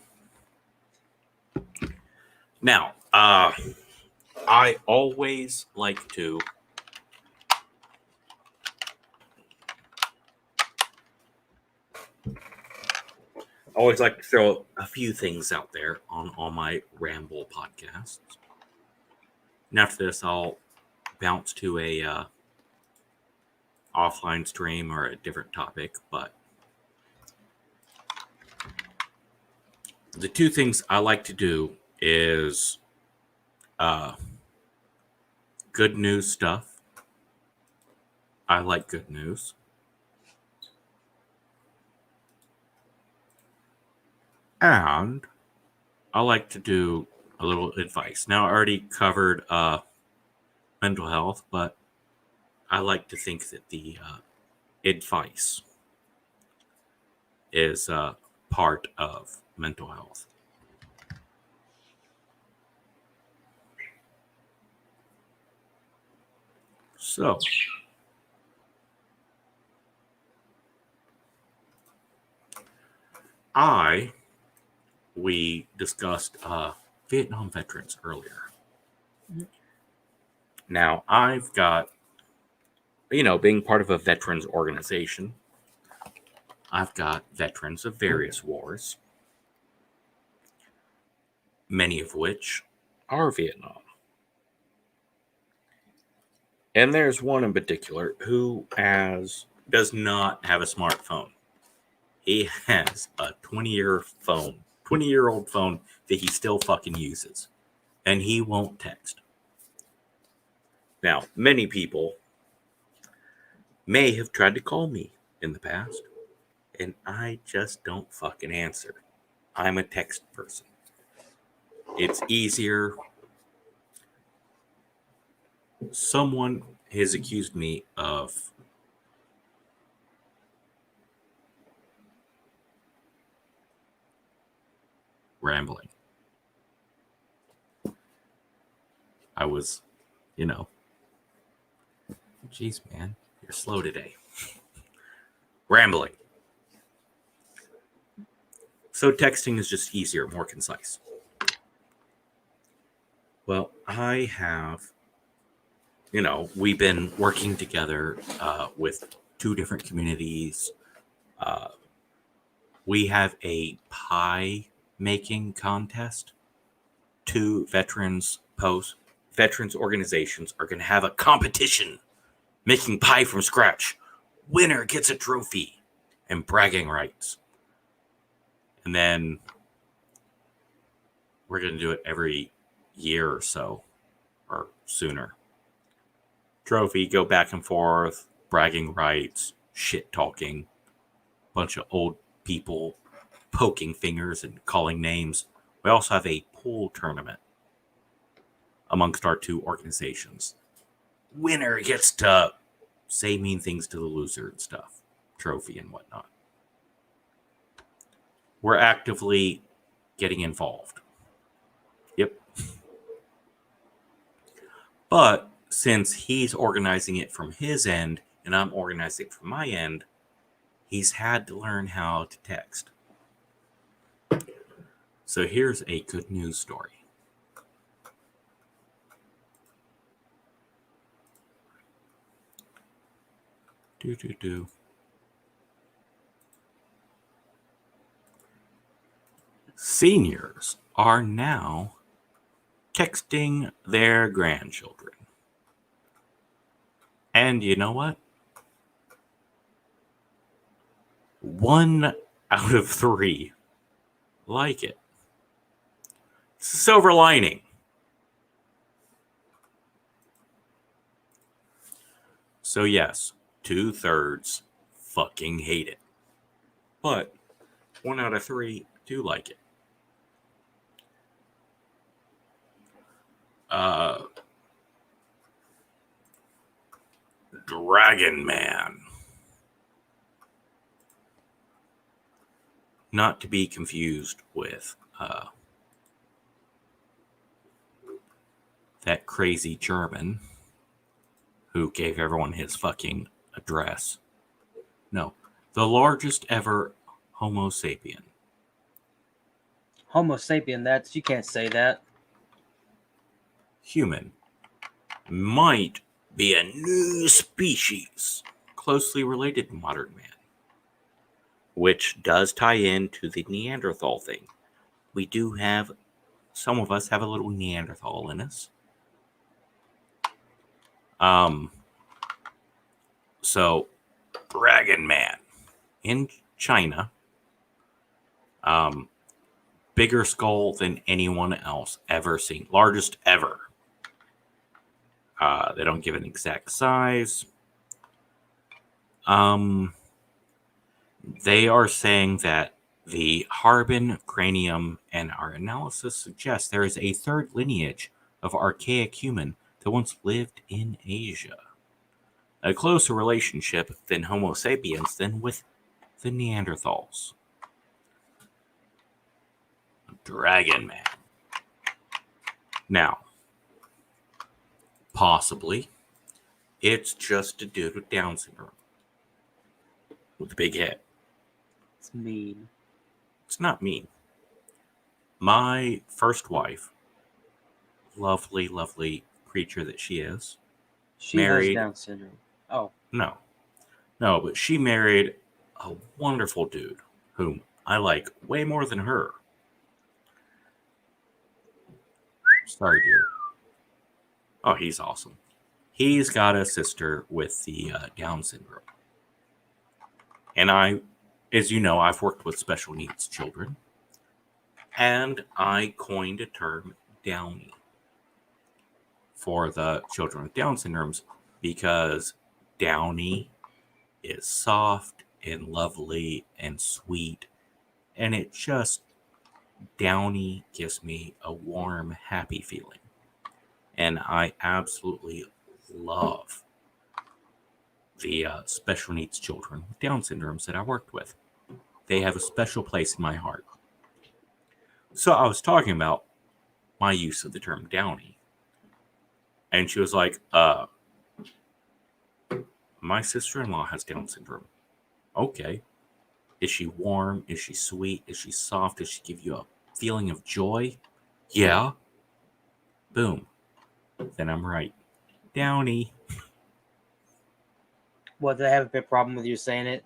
Now, I always like to throw a few things out there on all my ramble podcasts. And after this, I'll bounce to a offline stream or a different topic. But the two things I like to do is good news stuff. I like good news. And I like to do a little advice. Now, I already covered mental health, but I like to think that the advice is part of mental health. So, we discussed Vietnam veterans earlier. Mm-hmm. Now, I've got, being part of a veterans organization, I've got veterans of various wars, many of which are Vietnam. And there's one in particular who does not have a smartphone. He has a 20-year-old phone that he still fucking uses. And he won't text. Now, many people may have tried to call me in the past, and I just don't fucking answer. I'm a text person. It's easier. Someone has accused me of rambling. I was, geez, man, you're slow today. Rambling. So texting is just easier, more concise. Well, I have, we've been working together with two different communities. We have a pie making contest. Two veterans organizations are going to have a competition making pie from scratch. Winner gets a trophy and bragging rights. And then we're going to do it every year or so, or sooner. Trophy, go back and forth, bragging rights, shit talking, bunch of old people poking fingers and calling names. We also have a pool tournament amongst our two organizations. Winner gets to say mean things to the loser and stuff, trophy and whatnot. We're actively getting involved. Yep. But since he's organizing it from his end and I'm organizing it from my end, he's had to learn how to text. So here's a good news story. Seniors are now texting their grandchildren. And you know what? 1 out of 3 like it. Silver lining. So yes, 2/3 fucking hate it. But 1 out of 3 do like it. Dragon Man. Not to be confused with that crazy German who gave everyone his fucking address. No, the largest ever Homo sapien. Homo sapien, you can't say that. Human might be a new species closely related to modern man, which does tie into the Neanderthal thing. We do have, some of us have a little Neanderthal in us. So Dragon Man in China, bigger skull than anyone else ever seen, largest ever. They don't give an exact size. They are saying that the Harbin cranium and our analysis suggests there is a third lineage of archaic human that once lived in Asia. A closer relationship than Homo sapiens than with the Neanderthals. Dragon Man. Now, possibly, it's just a dude with Down syndrome. With a big head. It's mean. It's not mean. My first wife, lovely, lovely creature that she is, She married, has Down syndrome. Oh. No, but she married a wonderful dude whom I like way more than her. Sorry, dear. Oh, he's awesome. He's got a sister with the Down syndrome. And I, as you know, I've worked with special needs children. And I coined a term, Downy, for the children with Down syndromes because Downy is soft and lovely and sweet. And it just, Downy gives me a warm, happy feeling. And I absolutely love the special needs children with Down syndromes that I worked with. They have a special place in my heart. So I was talking about my use of the term Downy. And she was like, my sister-in-law has Down syndrome. Okay. Is she warm? Is she sweet? Is she soft? Does she give you a feeling of joy? Yeah. Boom. Then I'm right. Downy. Well, did they have a big problem with you saying it,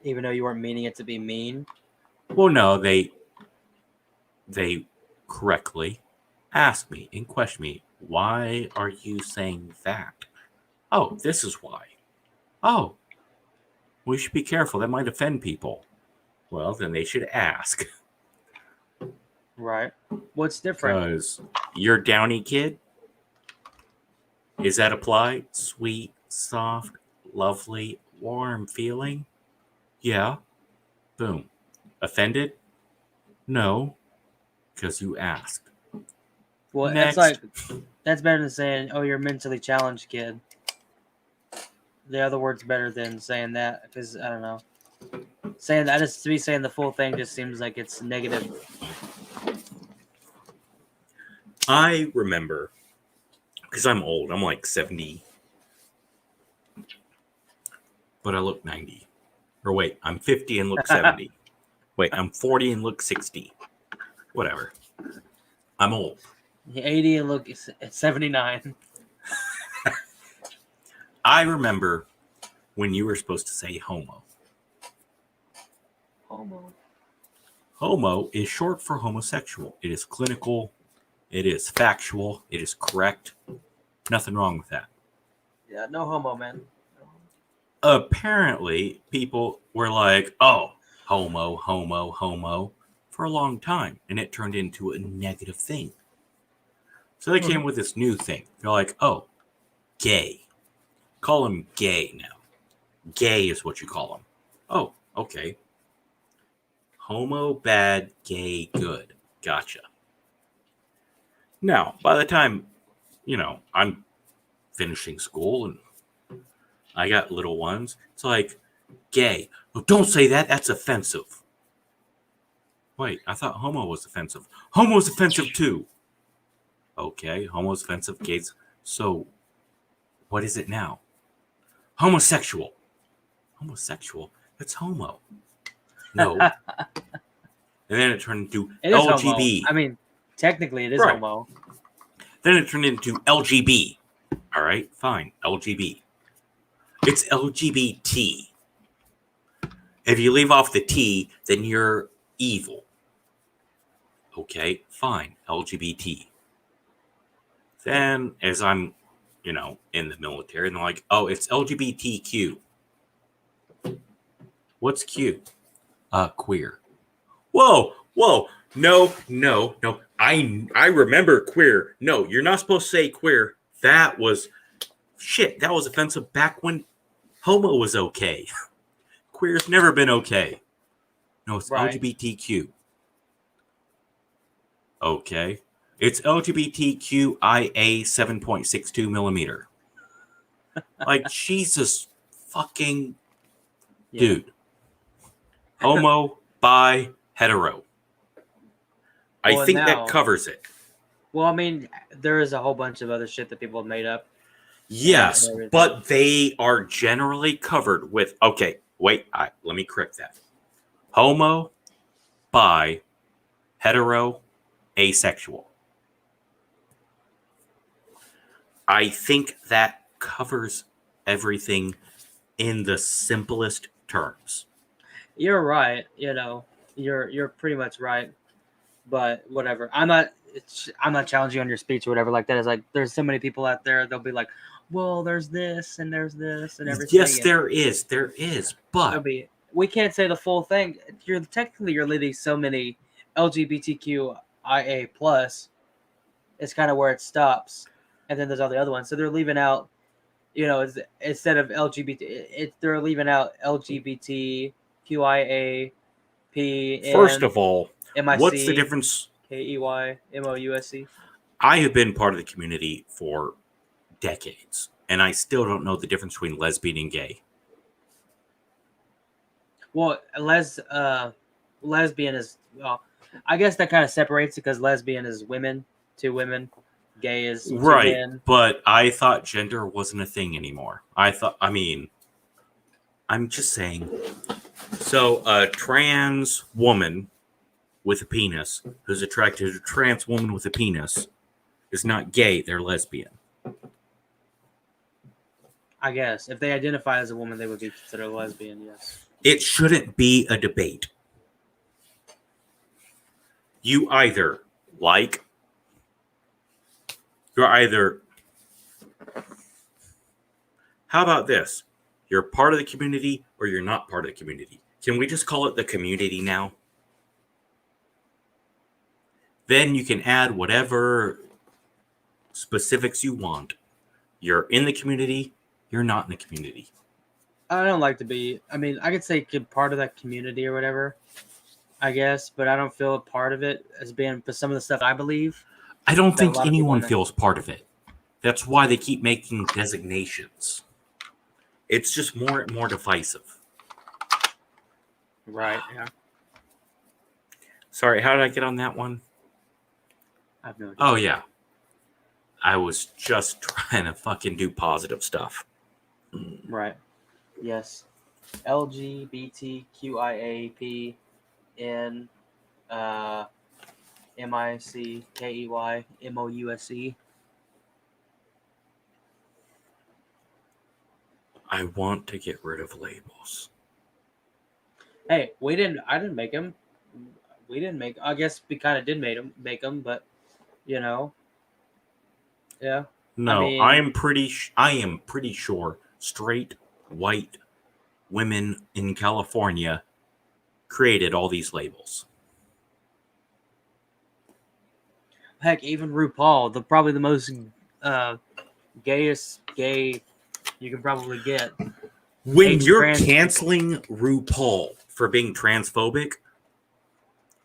even though you weren't meaning it to be mean? Well, no, they correctly asked me and questioned me, why are you saying that? Oh, this is why. Oh, we should be careful. That might offend people. Well, then they should ask. Right. What's different? Because your Downy kid, is that apply? Sweet, soft, lovely, warm feeling? Yeah. Boom. Offended? No. Because you asked. Well, Next. that's better than saying, "Oh, you're a mentally challenged kid." The other word's better than saying that because I don't know. Saying that just to be saying the full thing just seems like it's negative. I remember, because I'm old, I'm like 70, but I look 90. Or wait, I'm 50 and look 70. Wait, I'm 40 and look 60. Whatever. I'm old. 80 and look, it's 79. I remember when you were supposed to say homo. Homo. Homo is short for homosexual. It is clinical. It is factual. It is correct. Nothing wrong with that. Yeah, no homo, man. Apparently, people were like, oh, homo, homo, homo for a long time. And it turned into a negative thing. So they came with this new thing. They're like, oh, gay. Call him gay now. Gay is what you call him. Oh, okay. Homo, bad, gay, good. Gotcha. Now, by the time, I'm finishing school and I got little ones, it's like, gay. Oh, don't say that. That's offensive. Wait, I thought homo was offensive. Homo is offensive too. Okay, homo is offensive, gays. So, what is it now? Homosexual. Homosexual? That's homo. No. And then it turned into It is homo. LGB. I mean, technically, it is Right. homo. Then it turned into LGB. All right, fine. LGB. It's LGBT. If you leave off the T, then you're evil. Okay, fine. LGBT. Then, as I'm, in the military, and they're like, oh, it's LGBTQ. What's Q? Queer. Whoa, whoa. No, no, no. I remember queer. No, you're not supposed to say queer. That was shit. That was offensive back when homo was okay. Queer's never been okay. No, it's Right. LGBTQ. Okay. It's LGBTQIA 7.62 millimeter. Like, Jesus fucking Yeah. dude. Homo, bi, hetero. I Well, think now- that covers it. Well, I mean, there is a whole bunch of other shit that people have made up. Yes, and everything. but they are generally covered with. Okay, wait. Let me correct that. Homo, bi, hetero, asexual. I think that covers everything in the simplest terms. You're right. You're pretty much right. But whatever. I'm not challenging you on your speech or whatever like that. It's like there's so many people out there. They'll be like, well, there's this and there's this and everything. Yes, there is, but we can't say the full thing. You're leading so many LGBTQIA plus. It's kind of where it stops, and then there's all the other ones. So they're leaving out, instead of LGBT, they're leaving out LGBTQIA P. First of all, MIC, what's the difference? KEY MOUSC. I have been part of the community for decades, and I still don't know the difference between lesbian and gay. Well, lesbian is, well, I guess that kind of separates it because lesbian is women, two women, gay is two Right, men. but I thought gender wasn't a thing anymore. I'm just saying. So a trans woman with a penis who's attracted to a trans woman with a penis is not gay, they're lesbian. I guess if they identify as a woman, they would be considered a lesbian. Yes. It shouldn't be a debate. You're either how about this? You're part of the community or you're not part of the community. Can we just call it the community now? Then you can add whatever specifics you want. You're in the community, you're not in the community. I don't like to be. I mean, I could say part of that community or whatever, I guess, but I don't feel a part of it as being for some of the stuff I believe. I don't think a lot of anyone people feels part of it. That's why they keep making designations. It's just more and more divisive. Right. Yeah. Sorry, how did I get on that one? I have no idea. Oh, yeah. I was just trying to fucking do positive stuff. Right. Yes. LGBTQIAPN MICKEYMOUSE. I want to get rid of labels. Hey, we didn't. I didn't make them. We didn't make. I guess we kind of did make them, but you know, yeah. I No, I mean, am pretty. I am pretty sure straight white women in California created all these labels. heck, even RuPaul, probably the most gayest gay you can probably get. When Hates you're trans people. canceling RuPaul for being transphobic,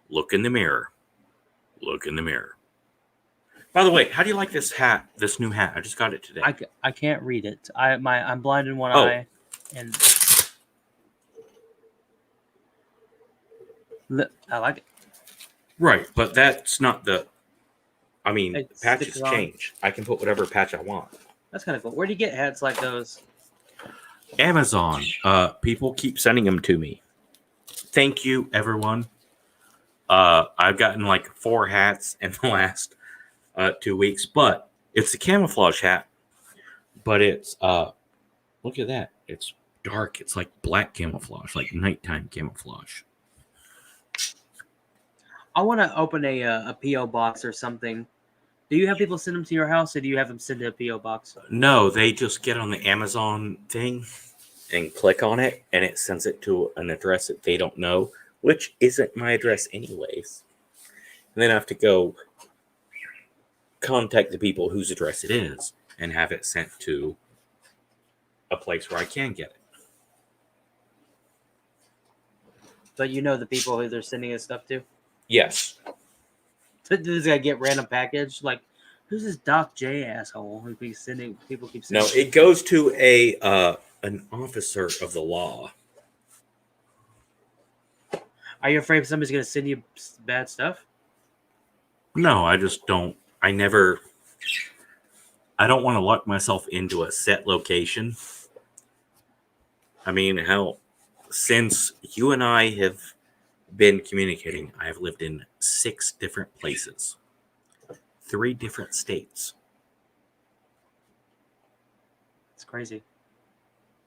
look in the mirror. Look in the mirror. By the way, how do you like this hat? This new hat? I just got it today. I can't read it. I'm blind in one Oh. eye, and I like it. Right, but that's not the. I mean, It patches sticks on. change. I can put whatever patch I want. That's kind of cool. Where do you get hats like those? Amazon. People keep sending them to me. Thank you, everyone. I've gotten like 4 hats in the last 2 weeks, but it's a camouflage hat. But it's look at that. It's dark. It's like black camouflage, like nighttime camouflage. I want to open a PO box or something. Do you have people send them to your house, or do you have them send to a PO box? No, they just get on the Amazon thing and click on it, and it sends it to an address that they don't know, which isn't my address anyways. And then I have to go contact the people whose address it is and have it sent to a place where I can get it. But you know the people who they're sending this stuff to? Yes. This guy get random package? Like, who's this Doc J asshole who keeps sending people keep No, sending? it goes to an officer of the law. Are you afraid somebody's gonna send you bad stuff? No, I just don't. I don't want to lock myself into a set location. I mean, hell, since you and I have been communicating, I have lived in 6 different places, 3 different states. It's crazy.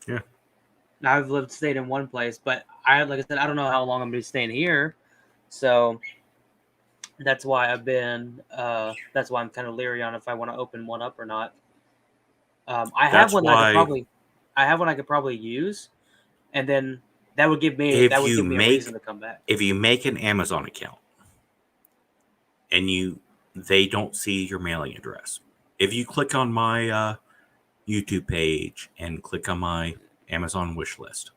Yeah. Now I've stayed in one place, but like I said, I don't know how long I'm gonna be staying here, so that's why I've been. That's why I'm kind of leery on if I want to open one up or not. I have That's one why I have one I could probably use, and then that would give me a reason to come back. if you make an Amazon account and they don't see your mailing address, if you click on my YouTube page and click on my Amazon wish list,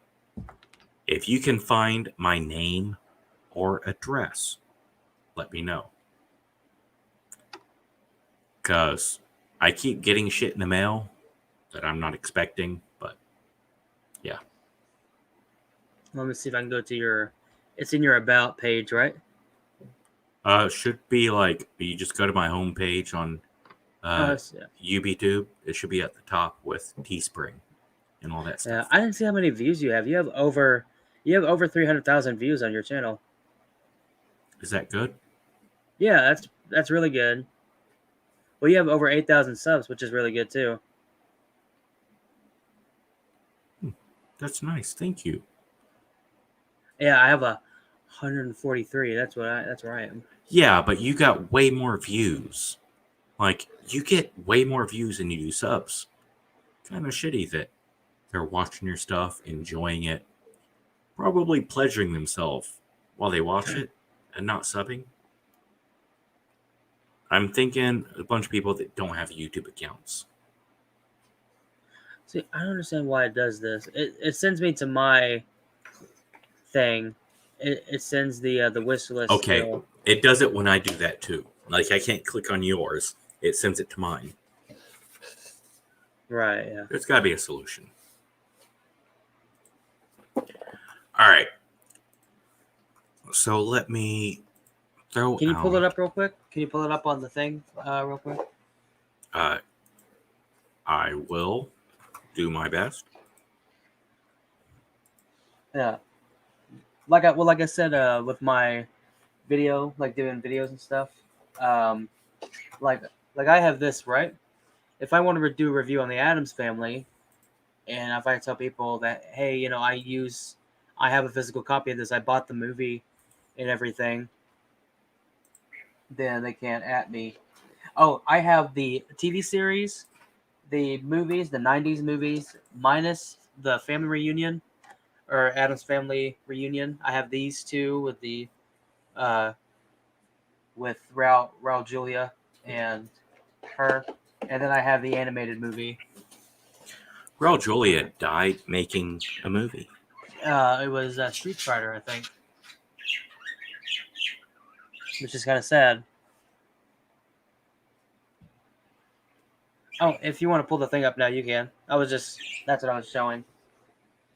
if you can find my name or address, let me know. Because I keep getting shit in the mail that I'm not expecting, but yeah. Let me see if I can go to your. It's in your about page, right? Should be like you just go to my homepage on UBTube. It should be at the top with Teespring and all that stuff. Yeah, I didn't see how many views you have. You have over 300,000 views on your channel. Is that good? Yeah, that's really good. Well, you have over 8,000 subs, which is really good too. That's nice. Thank you. Yeah, I have 143. That's where I am. Yeah, but you got way more views. Like, you get way more views than you do subs. Kind of shitty that they're watching your stuff, enjoying it, probably pleasuring themselves while they watch it and not subbing. I'm thinking a bunch of people that don't have YouTube accounts. See, I don't understand why it does this. It sends me to my thing. It sends the wish list. Okay, still. It does it when I do that too. Like, I can't click on yours. It sends it to mine. Right, yeah. There's got to be a solution. All right. So let me throw Can you pull out- it up real quick? Can you pull it up on the thing real quick? Uh, I will do my best. Yeah, like I said, with my video, like doing videos and stuff, um, like I have this right. If I want to do a review on the Adams Family, and if I tell people that, hey, I have a physical copy of this, I bought the movie and everything, then they can't at me. Oh, I have the TV series, the movies, the '90s movies, minus the Family Reunion or Adams Family Reunion. I have these two with the uh, with Raul Julia and her, and then I have the animated movie. Raul Julia died making a movie. It was Street Fighter, I think, which is kind of sad. Oh, if you want to pull the thing up now, you can. That's what I was showing.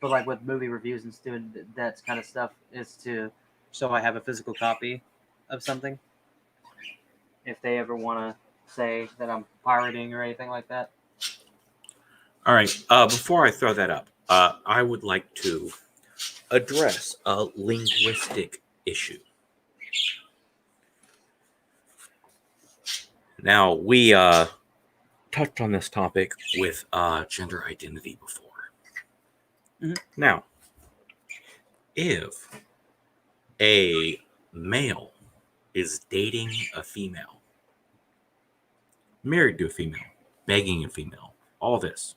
But like with movie reviews and doing that kind of stuff is to show I have a physical copy of something. If they ever want to say that I'm pirating or anything like that. All right. Before I throw that up, I would like to address a linguistic issue. Now, we touched on this topic with gender identity before. Mhm. Now, if a male is dating a female, married to a female, begging a female, all this,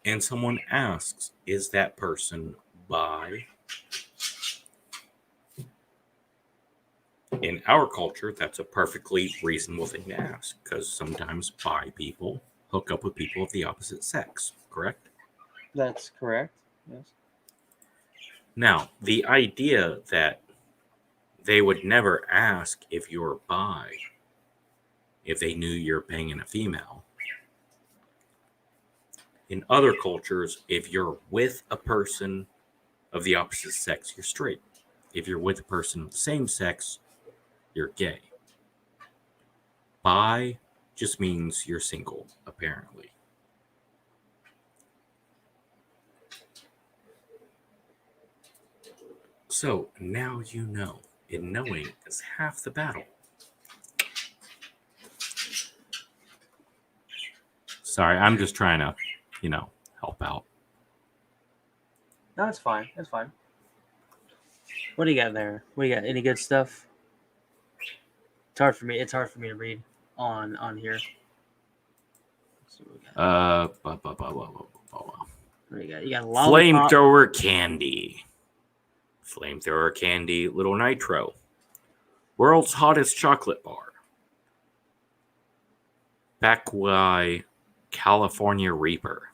and someone asks, is that person bi? In our culture, that's a perfectly reasonable thing to ask because sometimes bi people hook up with people of the opposite sex, correct? That's correct. Yes. Now, the idea that they would never ask if you're bi if they knew you're banging a female. In other cultures, if you're with a person of the opposite sex, you're straight. If you're with a person of the same sex, you're gay. Bi just means you're single, apparently. So now you know, and knowing is half the battle. Sorry, I'm just trying to, help out. No, it's fine. It's fine. What do you got there? What do you got? Any good stuff? It's hard for me. It's hard for me to read on here. Let's see what we got. What do you got? You got lollipop. Flamethrower candy. Flamethrower candy, little nitro. World's hottest chocolate bar. Backwai California Reaper.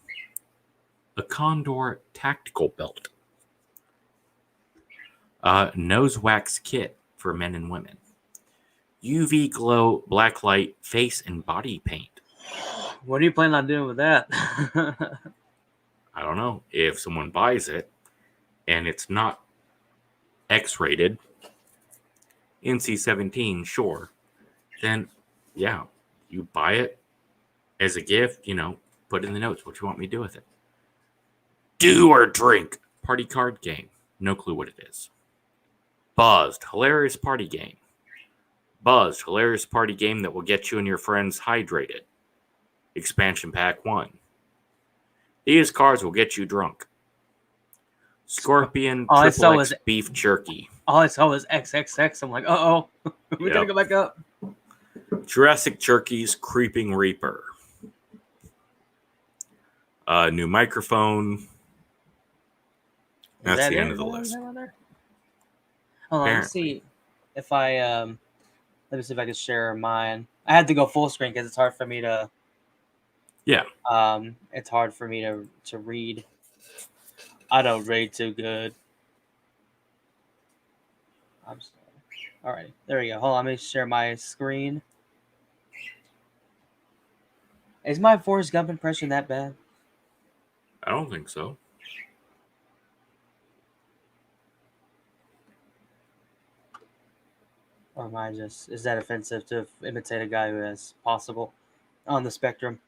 A Condor tactical belt. Nose wax kit for men and women. UV glow blacklight face and body paint. What are you planning on doing with that? I don't know. If someone buys it and it's not X-rated, NC-17, sure, then yeah, you buy it as a gift, put in the notes what you want me to do with it. Do or drink. Party card game. No clue what it is. Buzzed. Hilarious party game. Buzzed. Hilarious party game that will get you and your friends hydrated. Expansion Pack 1. These cards will get you drunk. Scorpion Triple X beef jerky. All I saw was XXX. I'm like, uh-oh. We gotta go back up. Jurassic Jerky's Creeping Reaper. New microphone. That's the end of the list. Hold on, let me see if I can share mine. I had to go full screen because it's hard for me to. Yeah. It's hard for me to read. I don't read too good. I'm sorry. All right, there we go. Hold on, let me share my screen. Is my Forrest Gump impression that bad? I don't think so. Or am I just, is that offensive to imitate a guy who is possible on the spectrum?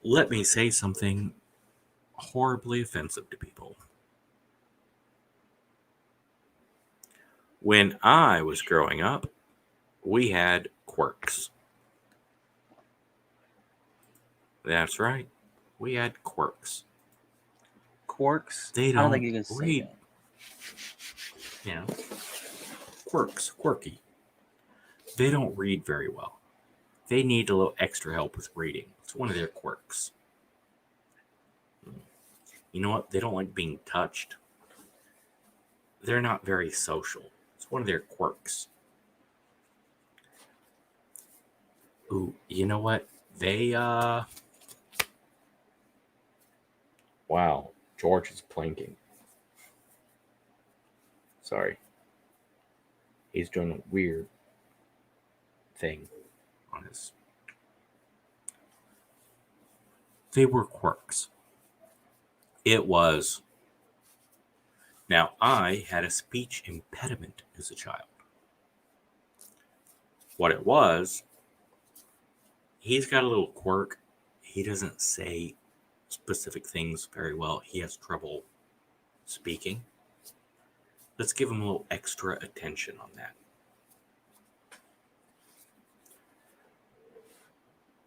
Let me say something horribly offensive to people. When I was growing up, we had quirks. That's right. We had quirks. Quarks? They I don't think don't you can say read, that. you know, quirks, quirky. They don't read very well. They need a little extra help with reading. It's one of their quirks. You know what? They don't like being touched. They're not very social. It's one of their quirks. Ooh, you know what? Wow, George is planking. Sorry. He's doing a weird thing on his. They were quirks. It was. Now, I had a speech impediment as a child. What it was, he's got a little quirk. He doesn't say specific things very well. He has trouble speaking. Let's give him a little extra attention on that.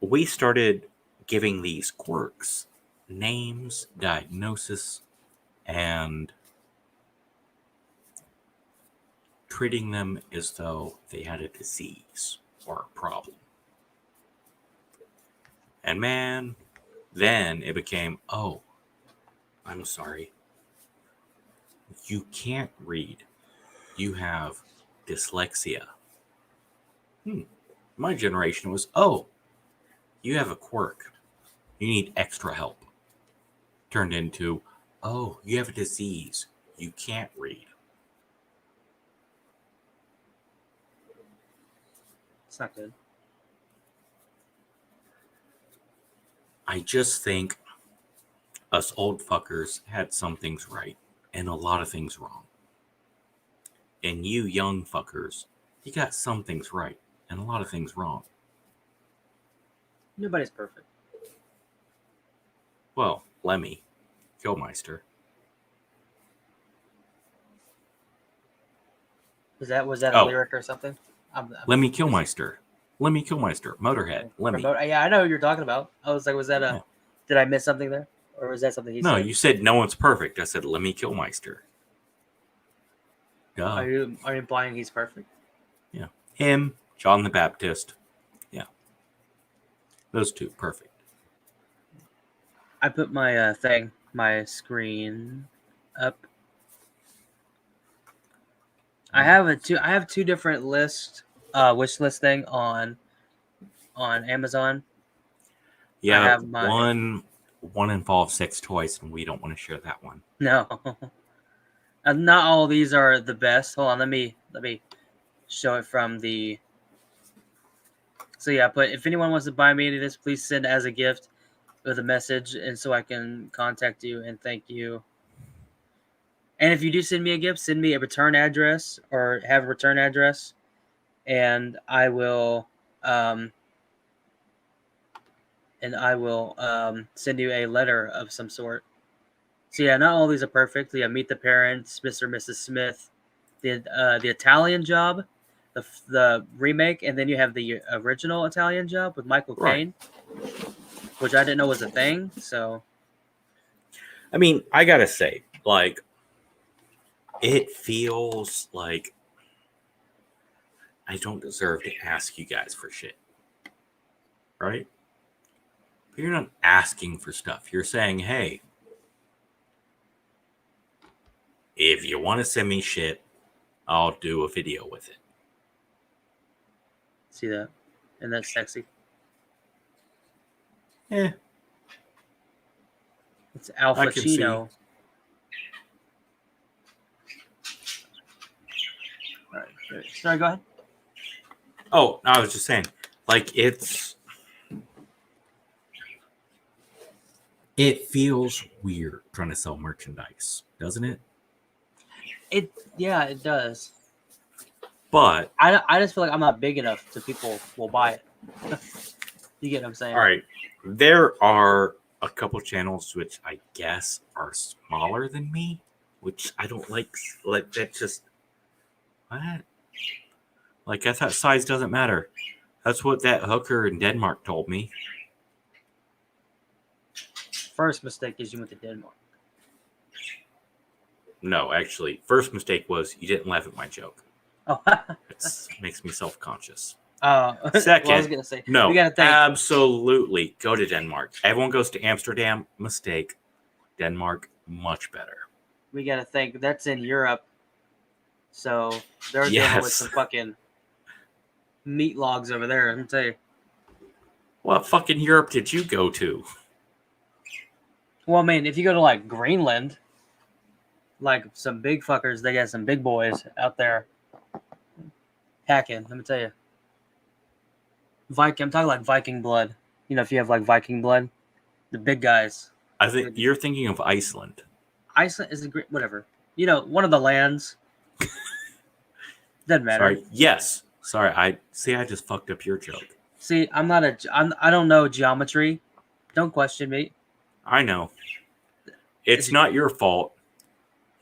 We started giving these quirks names, diagnosis, and treating them as though they had a disease or a problem. And man, then it became, oh, I'm sorry. You can't read. You have dyslexia. My generation was, oh, you have a quirk. You need extra help. Turned into, oh, you have a disease. You can't read. It's not good. I just think us old fuckers had some things right and a lot of things wrong. And you young fuckers, you got some things right and a lot of things wrong. Nobody's perfect. Well, Lemmy, Killmeister. Was that a Oh, lyric or something? Lemmy Killmeister. Lemmy Killmeister. Motorhead. Lemmy. Yeah, I know who you're talking about. I was like, was that a? Yeah. Did I miss something there, or was that something he No, said? you said no one's perfect. I said Lemmy Killmeister. Duh. Are you implying he's perfect? Yeah. Him, John the Baptist. Yeah. Those two, perfect. I put my my screen up. I have two different wish list thing on Amazon. I Yeah, have my one involves sex toys, and we don't want to share that one. no. Not all of these are the best. Hold on, let me show it from the. So yeah, but if anyone wants to buy me any of this, please send as a gift with a message, and so I can contact you and thank you. And if you do send me a gift, send me a return address or have a return address, and I will send you a letter of some sort. So yeah, not all these are perfect. Yeah, Meet the Parents, Mr. and Mrs. Smith, the Italian Job, the remake, and then you have the original Italian Job with Michael Right. Caine, which I didn't know was a thing. So I mean, I gotta say, like, it feels like I don't deserve to ask you guys for shit. Right? But you're not asking for stuff. You're saying, hey, if you want to send me shit, I'll do a video with it. see that, and that's sexy. Eh, It's Al I can see. Pacino. All right, sorry, go ahead. Oh, I was just saying, like, it's It feels weird trying to sell merchandise, doesn't it? It does. But I just feel like I'm not big enough so people will buy it. You get what I'm saying? all right, there are a couple channels which I guess are smaller than me, which I don't like. Like that just what? Like I thought size doesn't matter. That's what that hooker in Denmark told me. First mistake is you went to Denmark. No, actually, first mistake was you didn't laugh at my joke. Oh, It makes me self-conscious. well, Second, I was gonna say no, we gotta think. absolutely go to Denmark. Everyone goes to Amsterdam. Mistake. Denmark, much better. We gotta think. That's in Europe, so they're dealing with Yes. some fucking meat logs over there. Let me tell you. What fucking Europe did you go to? Well, I mean, if you go to like Greenland, like some big fuckers, they got some big boys out there hacking. Let me tell you. I'm talking like Viking blood. You know, if you have like Viking blood, the big guys. I think you're thinking of Iceland. Iceland is a great, whatever. You know, one of the lands. Doesn't matter. Sorry. Yes. Sorry. I just fucked up your joke. See, I don't know geometry. Don't question me. I know. It's not your fault.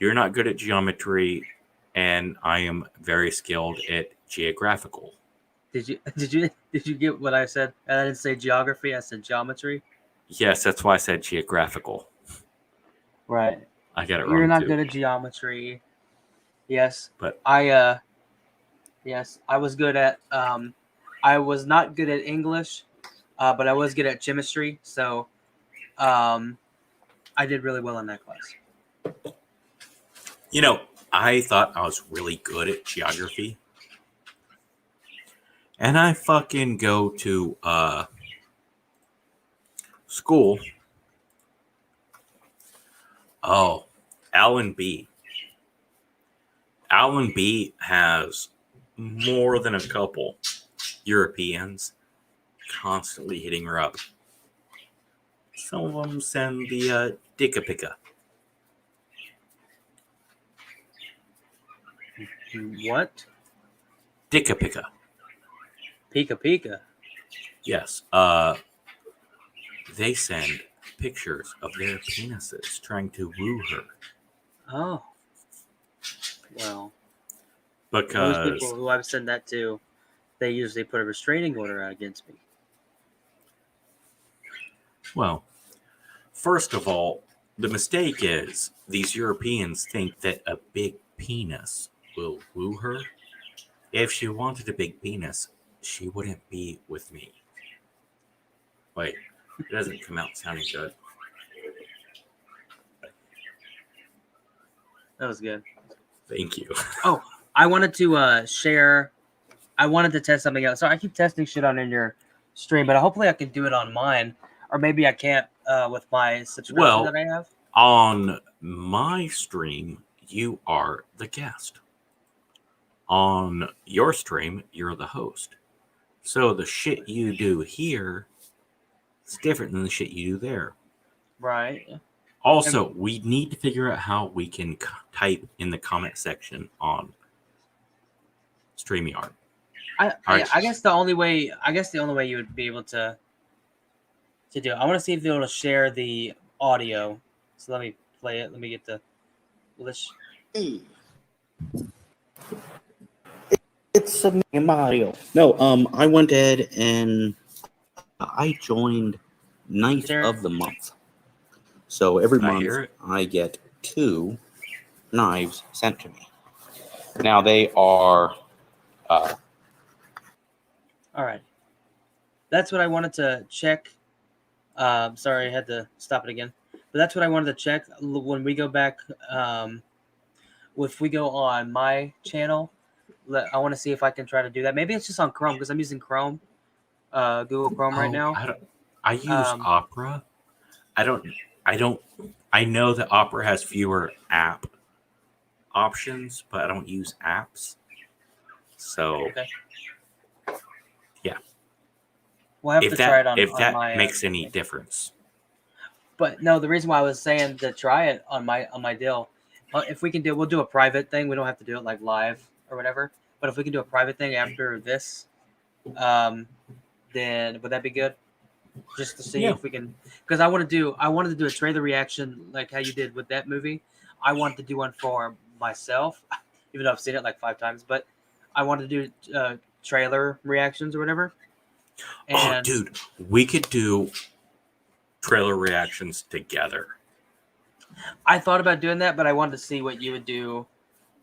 You're not good at geometry, and I am very skilled at geographical. Did you get what I said? I didn't say geography. I said geometry. Yes, that's why I said geographical. Right. I got it wrong. You're not too. good at geometry. Yes. But yes, I was good at I was not good at English, but I was good at chemistry, so I did really well in that class. you know, I thought I was really good at geography. And I fucking go to school. Oh, Alan B. Alan B has more than a couple Europeans constantly hitting her up. Some of them send the dicka picka. What? Dicka picka. Pika Pika. Yes. They send pictures of their penises trying to woo her. Oh. Well, Because most people who I've sent that to, they usually put a restraining order out against me. well, first of all, the mistake is these Europeans think that a big penis will woo her. If she wanted a big penis, she wouldn't be with me. Wait, it doesn't come out sounding good. That was good. Thank you. Oh, I wanted to share. I wanted to test something else. So I keep testing shit on in your stream, but hopefully I can do it on mine, or maybe I can't with my subscription Well, that I have. On my stream, you are the guest. On your stream, you're the host. So the shit you do here is different than the shit you do there. Right. Also, we need to figure out how we can type in the comment section on StreamYard. I guess the only way you would be able to do it. I want to see if they're able to share the audio. So let me play it. Let me get the let's It's Mario. No, I went ahead and I joined Knife of the Month. So every month I get 2 knives sent to me. Now they are all right. That's what I wanted to check. Sorry, I had to stop it again. But that's what I wanted to check when we go back. If we go on my channel, I want to see if I can try to do that. Maybe it's just on Chrome because I'm using Chrome, Google Chrome right now. I use Opera. I know that Opera has fewer app options, but I don't use apps. So, yeah. We'll have to try it on if that my, makes any difference. But no, the reason why I was saying to try it on my deal, if we can we'll do a private thing. We don't have to do it like live or whatever. But if we can do a private thing after this, then would that be good? Just to see if we can, because I wanted to do a trailer reaction like how you did with that movie. I wanted to do one for myself, even though I've seen it like 5 times. But I wanted to do trailer reactions or whatever. And dude, we could do trailer reactions together. I thought about doing that, but I wanted to see what you would do.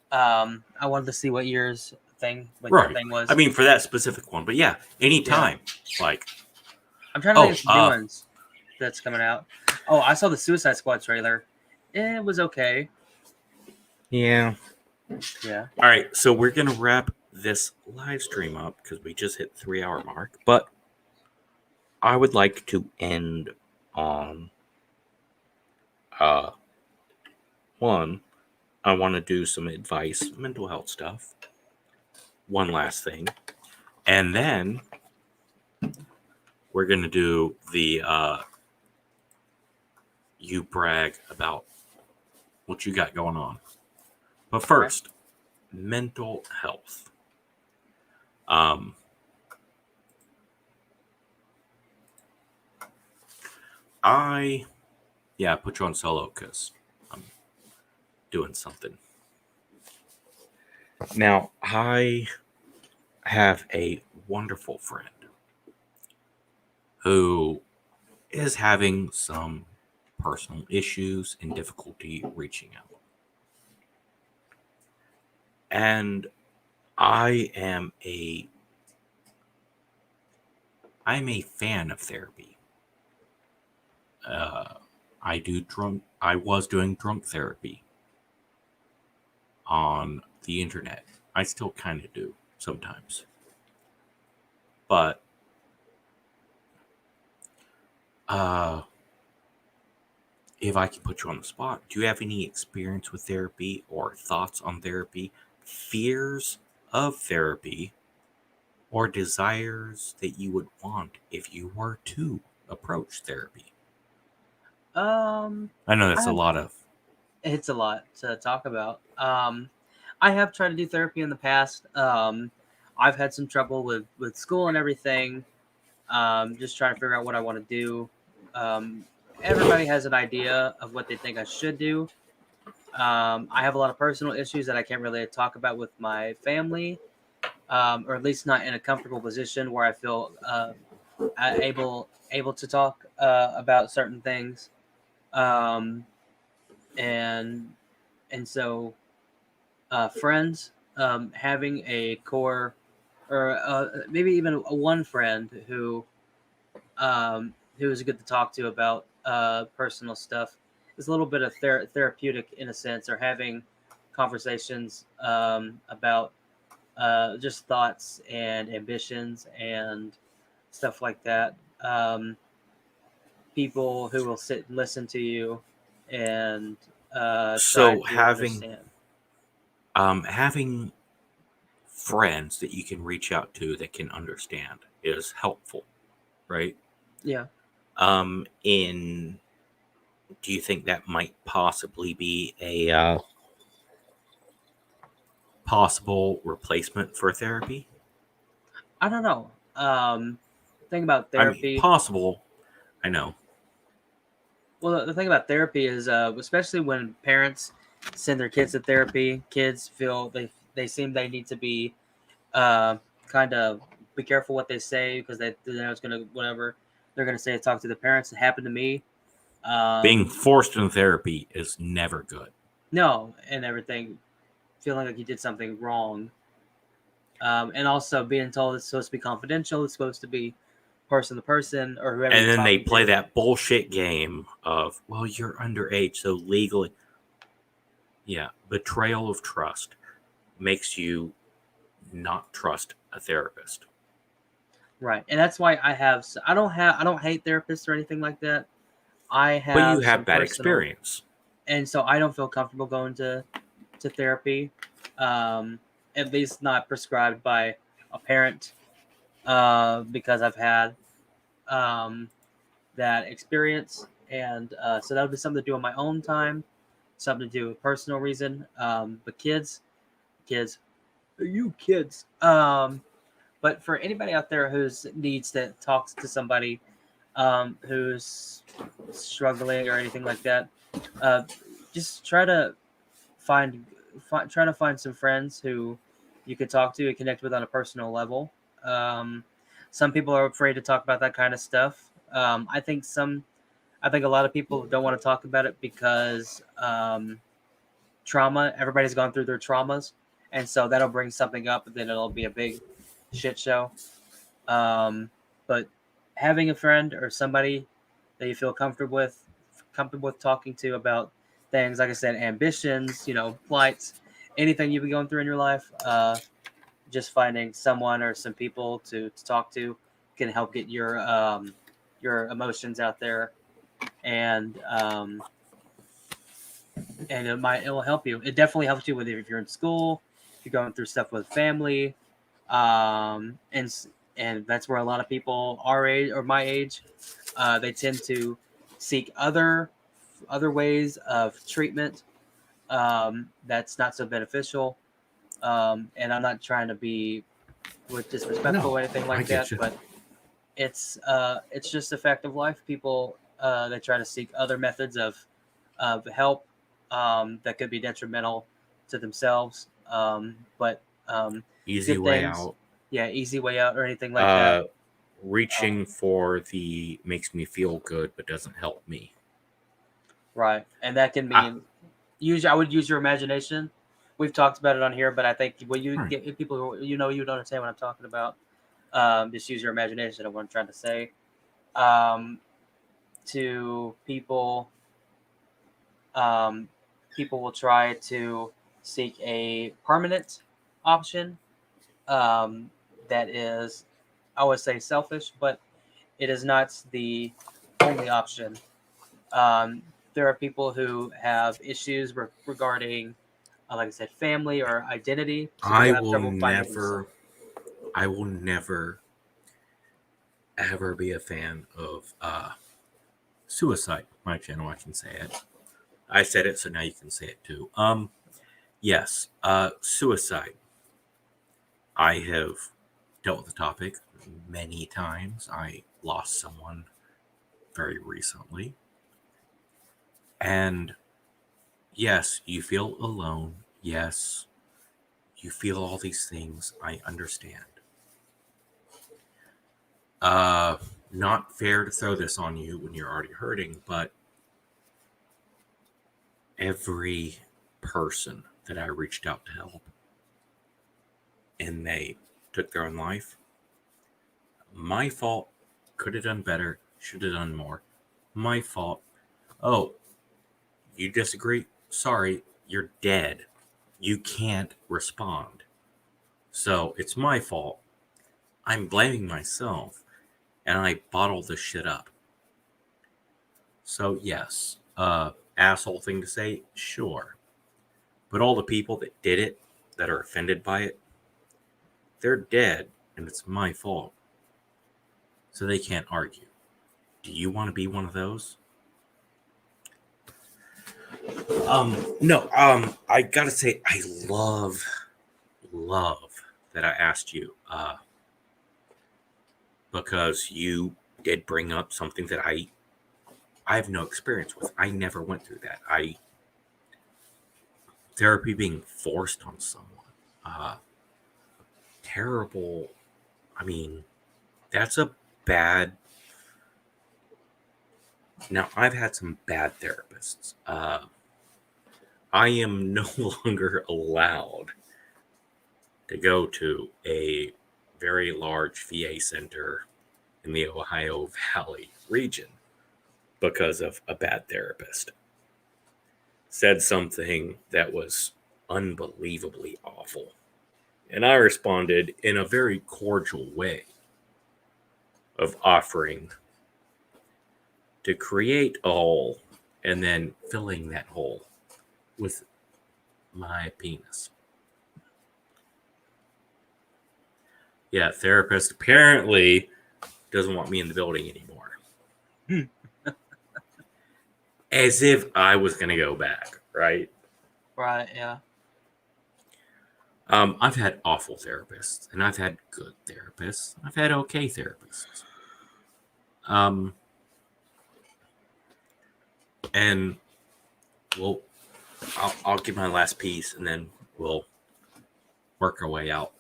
I wanted to see what your thing was. I mean, for that specific one, but yeah, anytime. Yeah. Like, I'm trying to think of some new ones that's coming out. Oh, I saw the Suicide Squad trailer. It was okay. Yeah. Yeah. All right, so we're gonna wrap this live stream up because we just hit 3-hour mark. But I would like to end on one. I want to do some advice, mental health stuff. One last thing, and then we're gonna do the you brag about what you got going on. But first, mental health. I put you on solo because I'm doing something. Now, I have a wonderful friend who is having some personal issues and difficulty reaching out. And I'm a fan of therapy. I was doing drunk therapy on the internet. I still kind of do sometimes. But if I can put you on the spot, do you have any experience with therapy or thoughts on therapy, fears of therapy, or desires that you would want if you were to approach therapy? I know that's a lot of. It's a lot to talk about. I have tried to do therapy in the past. I've had some trouble with school and everything. Just trying to figure out what I want to do. Everybody has an idea of what they think I should do. I have a lot of personal issues that I can't really talk about with my family, or at least not in a comfortable position where I feel able to talk about certain things. And so friends, having a core, or maybe even a one friend who is good to talk to about personal stuff is a little bit of therapeutic in a sense, or having conversations about just thoughts and ambitions and stuff like that. People who will sit and listen to you and So try to understand. Having friends that you can reach out to that can understand is helpful, right? Yeah. Do you think that might possibly be a possible replacement for therapy? I don't know. Thing about therapy. I mean, possible. I know. Well, the thing about therapy is, especially when parents send their kids to therapy, kids feel they seem they need to be kind of be careful what they say, because they know it's gonna whatever they're gonna say to talk to the parents. It happened to me. Being forced in therapy is never good. No, and everything, feeling like you did something wrong, and also being told it's supposed to be confidential. It's supposed to be person to person or whoever. And then they play that bullshit game of, well, you're underage, so legally. Yeah, betrayal of trust makes you not trust a therapist. Right, and that's why I don't hate therapists or anything like that. But you have bad experience, and so I don't feel comfortable going to therapy, at least not prescribed by a parent, because I've had that experience, And so that would be something to do on my own time, something to do with personal reason. But kids, you kids. But for anybody out there who's needs to talk to somebody who's struggling or anything like that, just try to try to find some friends who you could talk to and connect with on a personal level. Some people are afraid to talk about that kind of stuff. I think a lot of people don't want to talk about it because trauma. Everybody's gone through their traumas, and so that'll bring something up, and then it'll be a big shit show. But having a friend or somebody that you feel comfortable with talking to about things, like I said, ambitions, plights, anything you've been going through in your life, just finding someone or some people to talk to can help get your emotions out there, and it will help you. It definitely helps you with if you're in school, if you're going through stuff with family, and that's where a lot of people our age or my age, they tend to seek other ways of treatment that's not so beneficial. And I'm not trying to be disrespectful or anything like that, but it's just a fact of life. People they try to seek other methods of help that could be detrimental to themselves. But Easy good way things, out. yeah, easy way out or anything like that. Reaching for the makes me feel good but doesn't help me. Right, and that can mean I would use your imagination. We've talked about it on here, but I think when you get people who you don't understand what I'm talking about, just use your imagination of what I'm trying to say. To people, people will try to seek a permanent option that is, I would say, selfish, but it is not the only option. There are people who have issues regarding, like I said, family or identity. So I have will trouble finding never ever be a fan of suicide. My channel, I can say it. I said it, so now you can say it too. Yes, suicide. I have dealt with the topic many times. I lost someone very recently. And yes, you feel alone. Yes, you feel all these things. I understand. Not fair to throw this on you when you're already hurting, but every person that I reached out to help and they took their own life, my fault. Could have done better. Should have done more. My fault. Oh, you disagree? Sorry, you're dead. You can't respond. So it's my fault. I'm blaming myself. And I bottle this shit up. So yes, asshole thing to say, sure. But all the people that did it, that are offended by it, they're dead, and it's my fault. So they can't argue. Do you want to be one of those? No, I gotta say, I love that I asked you, because you did bring up something that I have no experience with. I never went through that. Therapy being forced on someone, terrible. I mean, that's a bad. Now, I've had some bad therapists. I am no longer allowed to go to a very large VA center in the Ohio Valley region because of a bad therapist. Said something that was unbelievably awful. And I responded in a very cordial way of offering to create a hole and then filling that hole with my penis. Yeah, therapist apparently doesn't want me in the building anymore. as if I was going to go back, right? Right. Yeah. I've had awful therapists, and I've had good therapists. I've had okay therapists. And well, I'll give my last piece, and then we'll work our way out.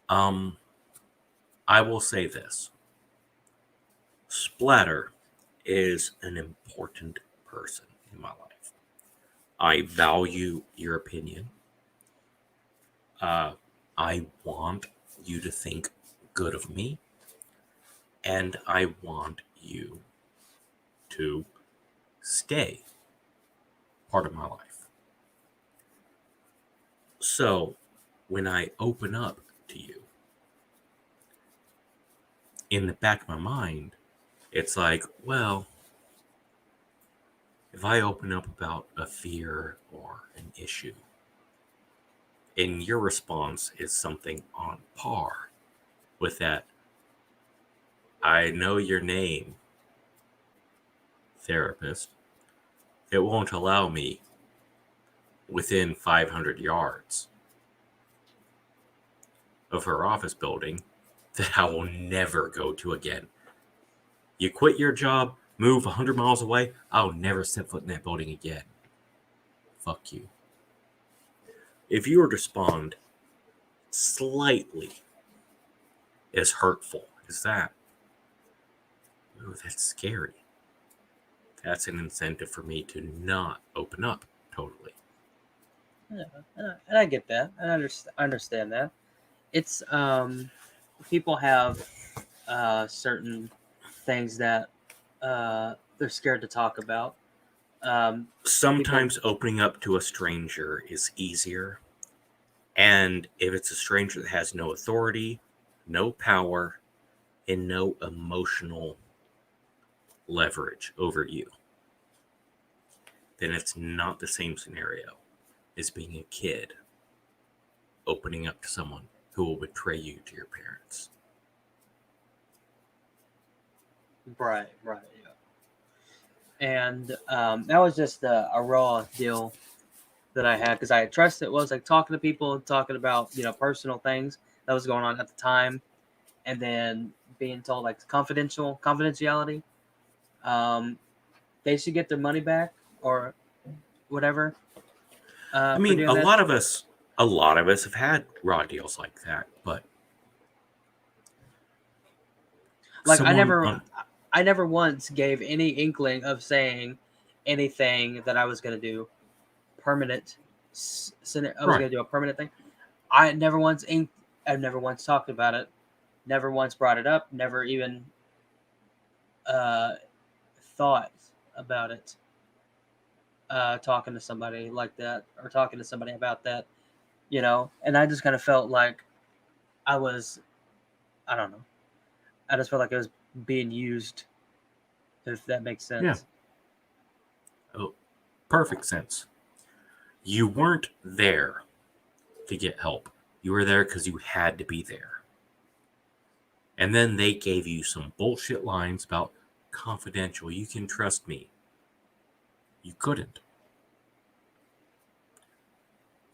I will say this: Splatter is an important person in my life. I value your opinion. I want you to think good of me, and I want you to stay part of my life. So when I open up to you, in the back of my mind, it's like, well, if I open up about a fear or an issue, and your response is something on par with that, I know your name, therapist, it won't allow me within 500 yards of her office building that I will never go to again. You quit your job, move 100 miles away, I'll never set foot in that building again. Fuck you. If you were to respond slightly as hurtful as that, ooh, that's scary. That's an incentive for me to not open up totally. Yeah, and I get that. I understand that. It's people have certain things that they're scared to talk about. Sometimes opening up to a stranger is easier. And if it's a stranger that has no authority, no power, and no emotional leverage over you, then it's not the same scenario as being a kid opening up to someone who will betray you to your parents. Right, yeah. And that was just a raw deal that I had because I had trust. It was like talking to people, talking about personal things that was going on at the time, and then being told like confidentiality. They should get their money back or whatever. I mean, a lot of us have had raw deals like that, but like I never once gave any inkling of saying anything that I was going to do permanent. I was going to do a permanent thing. I've never once talked about it. Never once brought it up. Never even thought about it. Talking to somebody like that or talking to somebody about that, and I just kind of felt like I don't know. I just felt like I was being used, if that makes sense. Yeah. Oh, perfect sense. You weren't there to get help. You were there because you had to be there. And then they gave you some bullshit lines about confidential. You can trust me. You couldn't.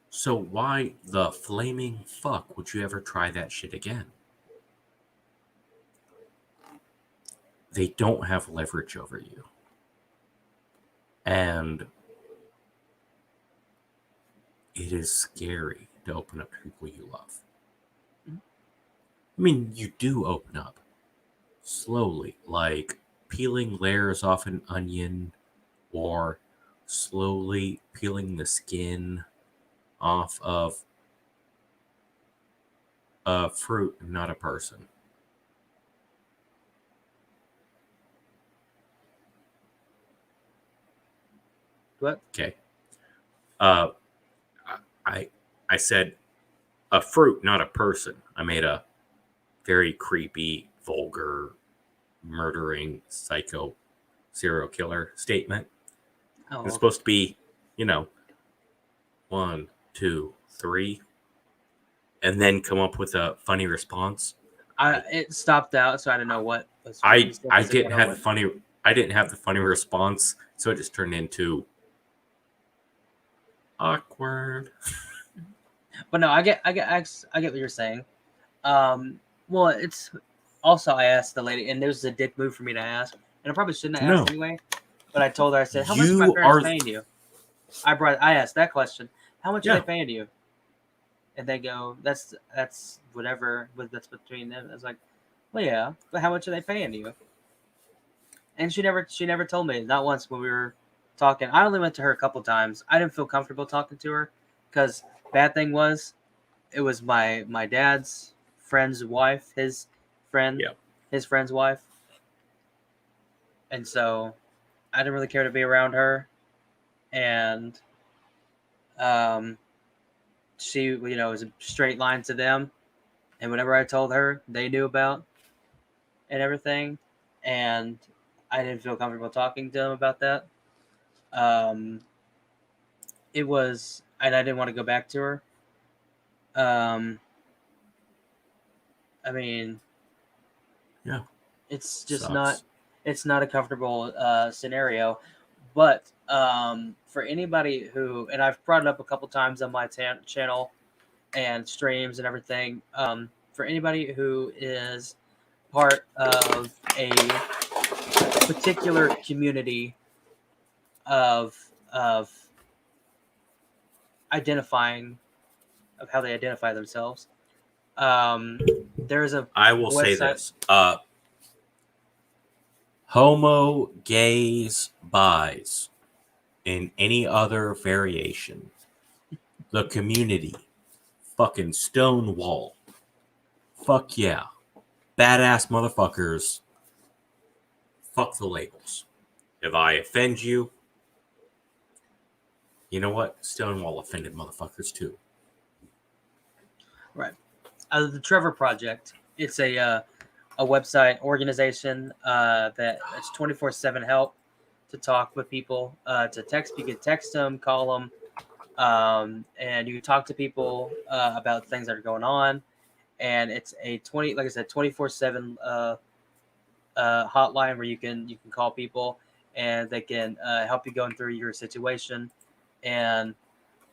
So why the flaming fuck would you ever try that shit again? They don't have leverage over you. And it is scary to open up to people you love. I mean, you do open up slowly, like peeling layers off an onion or slowly peeling the skin off of a fruit, not a person. What? Okay. I said a fruit, not a person. I made a very creepy, vulgar, murdering, psycho serial killer statement. Oh, It's supposed to be, 1, 2, 3, and then come up with a funny response. It stopped out, so I didn't know what was. I didn't have the funny. I didn't have the funny response, so it just turned into awkward. But no, I get what you're saying. Well, it's also I asked the lady, and it was a dick move for me to ask, and I probably shouldn't have asked anyway. But I told her, I said, "How much are my parents paying you?" I asked that question. How much are they paying you? And they go, "That's whatever, but that's between them." I was like, "Well, yeah, but how much are they paying you?" And she never told me, not once when we were talking. I only went to her a couple times. I didn't feel comfortable talking to her because bad thing was it was my dad's friend's wife, his friend's wife, and so I didn't really care to be around her. And she, was a straight line to them, and whatever I told her, they knew about and everything, and I didn't feel comfortable talking to them about that. It was, and I didn't want to go back to her. I mean, yeah, it's just not a comfortable scenario. But for anybody who, and I've brought it up a couple times on my channel and streams and everything, for anybody who is part of a particular community of identifying, of how they identify themselves, there's a I will say this. Homo, gays, bis, and any other variation. The community. Fucking Stonewall. Fuck yeah. Badass motherfuckers. Fuck the labels. If I offend you, you know what? Stonewall offended motherfuckers too. Right. The Trevor Project. It's a website organization that it's 24/7 help to talk with people, to text. You can text them, call them, and you can talk to people about things that are going on. And it's a 24/7 hotline where you can call people and they can help you going through your situation. And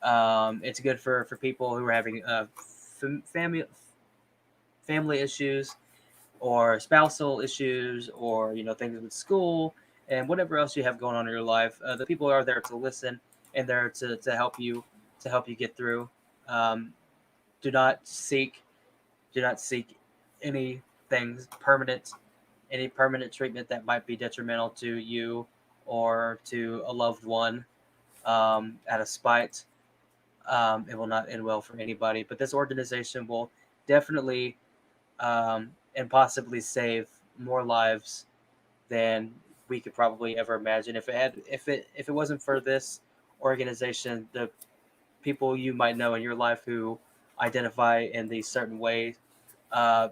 it's good for people who are having family issues or spousal issues, or things with school and whatever else you have going on in your life. The people are there to listen and there to help you get through. Um, do not seek any things permanent, any permanent treatment that might be detrimental to you or to a loved one, out of spite. It will not end well for anybody. But this organization will definitely and possibly save more lives than we could probably ever imagine. If it wasn't for this organization, the people you might know in your life who identify in these certain ways,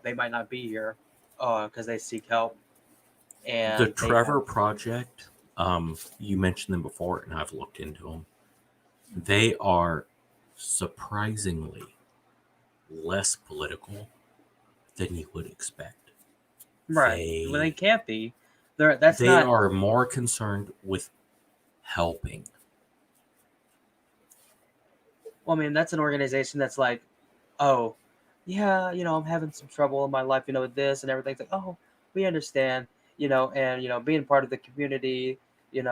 they might not be here because they seek help. And the Trevor Project, you mentioned them before, and I've looked into them. They are surprisingly less political than you would expect. Right. Well, they can't be. They are more concerned with helping. Well, I mean, that's an organization that's like, oh, yeah, I'm having some trouble in my life, with this and everything. It's like, oh, we understand, and being part of the community, being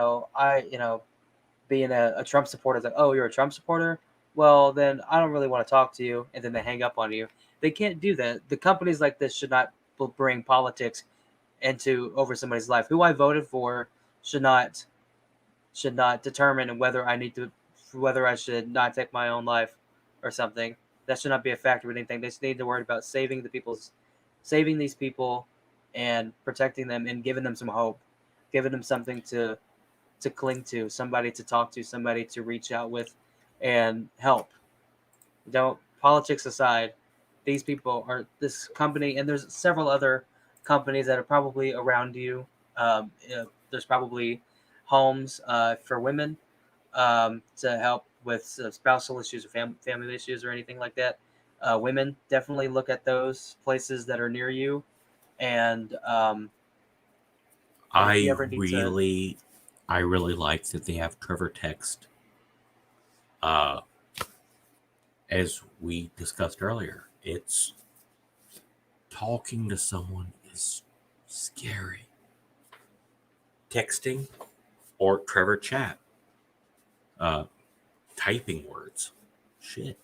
a Trump supporter is like, oh, you're a Trump supporter? Well, then I don't really want to talk to you, and then they hang up on you. They can't do that. The companies like this should not bring politics over somebody's life. Who I voted for should not determine whether I should not take my own life or something. That should not be a factor with anything. They just need to worry about saving these people and protecting them and giving them some hope, giving them something to cling to, somebody to talk to, somebody to reach out with and help. Don't Politics aside, these people are this company, and there's several other companies that are probably around you. There's probably homes for women to help with spousal issues or family issues or anything like that. Women, definitely look at those places that are near you and And if I you ever need to, really like that they have Trevor text. As we discussed earlier, it's talking to someone is scary. Texting or Trevor chat, typing words, shit,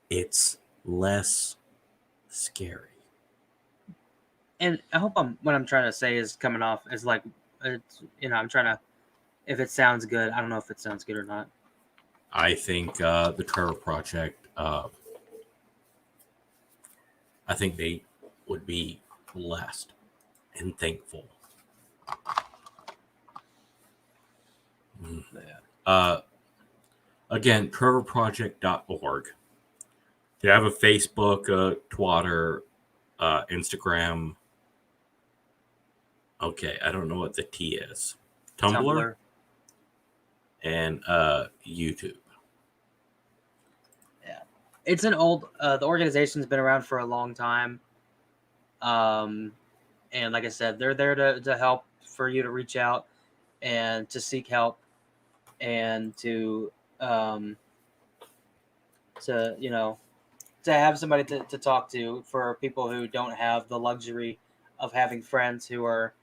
it's less scary. and I hope what I'm trying to say is coming off as like, it's, I'm trying to, if it sounds good, I don't know if it sounds good or not. I think the Trevor Project, I think they would be blessed and thankful. Yeah. Again, trevorproject.org. They have a Facebook, Twitter, Instagram. Okay, I don't know what the T is. Tumblr. And YouTube. Yeah, it's an old. The organization's been around for a long time, and like I said, they're there to help, for you to reach out and to seek help, and to to have somebody to talk to, for people who don't have the luxury of having friends who are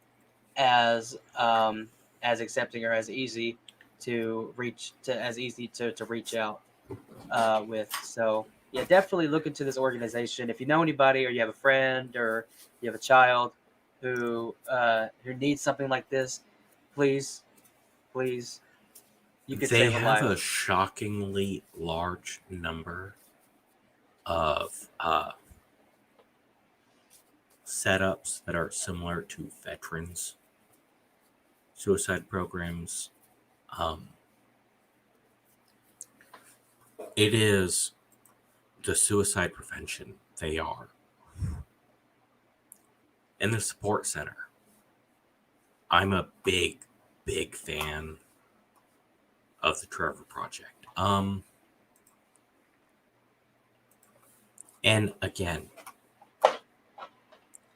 as accepting or as easy to reach out with. So yeah, definitely look into this organization. If you know anybody, or you have a friend, or you have a child who needs something like this, please, you could They save a have life. a shockingly large number of setups that are similar to veterans suicide programs. It is the suicide prevention they are. And the support center. I'm a big fan of the Trevor Project. And again,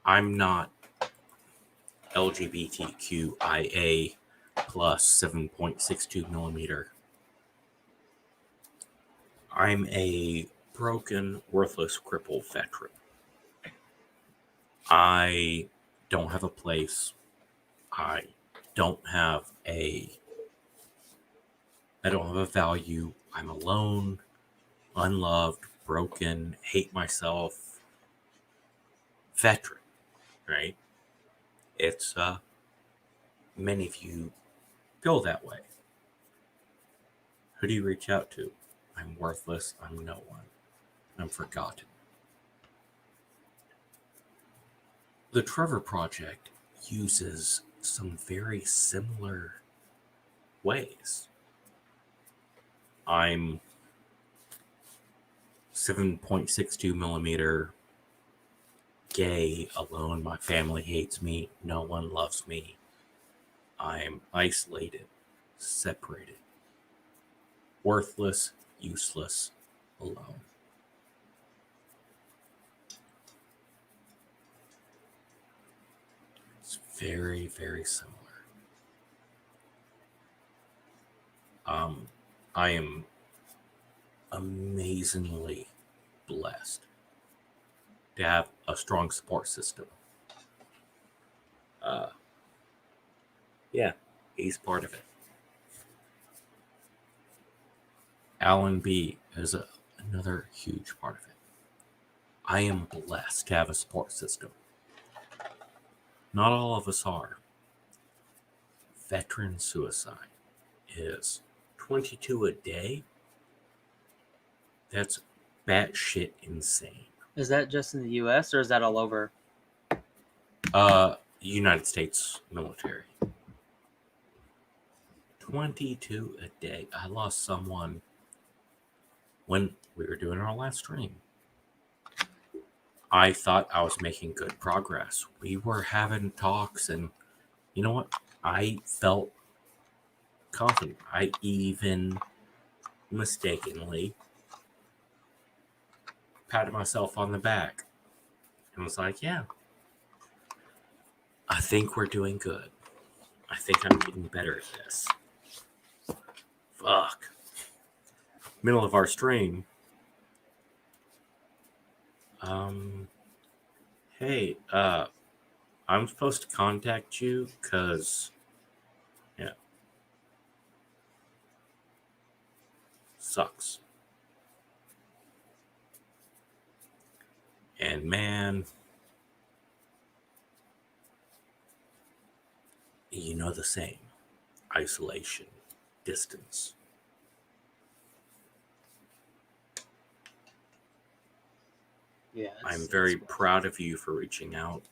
I'm not LGBTQIA plus 7.62 millimeter. I'm a broken, worthless, crippled veteran. I don't have a place. I don't have a value. I'm alone, unloved, broken, hate myself, veteran, right? It's many of you feel that way. Who do you reach out to? I'm worthless. I'm no one. I'm forgotten. The Trevor Project uses some very similar ways. I'm 7.62 millimeter, gay, alone. My family hates me. No one loves me. I'm isolated, separated, worthless, useless, alone. It's very, very similar. I am amazingly blessed to have a strong support system. Yeah, he's part of it. Alan B is another huge part of it. I am blessed to have a support system. Not all of us are. Veteran suicide is 22 a day. That's batshit insane. Is that just in the U.S. or is that all over? United States military. 22 a day. I lost someone when we were doing our last stream. I thought I was making good progress. We were having talks, and you know what? I felt confident. I even mistakenly patted myself on the back and was like, yeah, I think we're doing good. I think I'm getting better at this. Fuck. Middle of our stream. Hey, I'm supposed to contact you because, yeah, sucks. And man, you know the same. Isolation, distance. Yeah. I'm very proud of you for reaching out.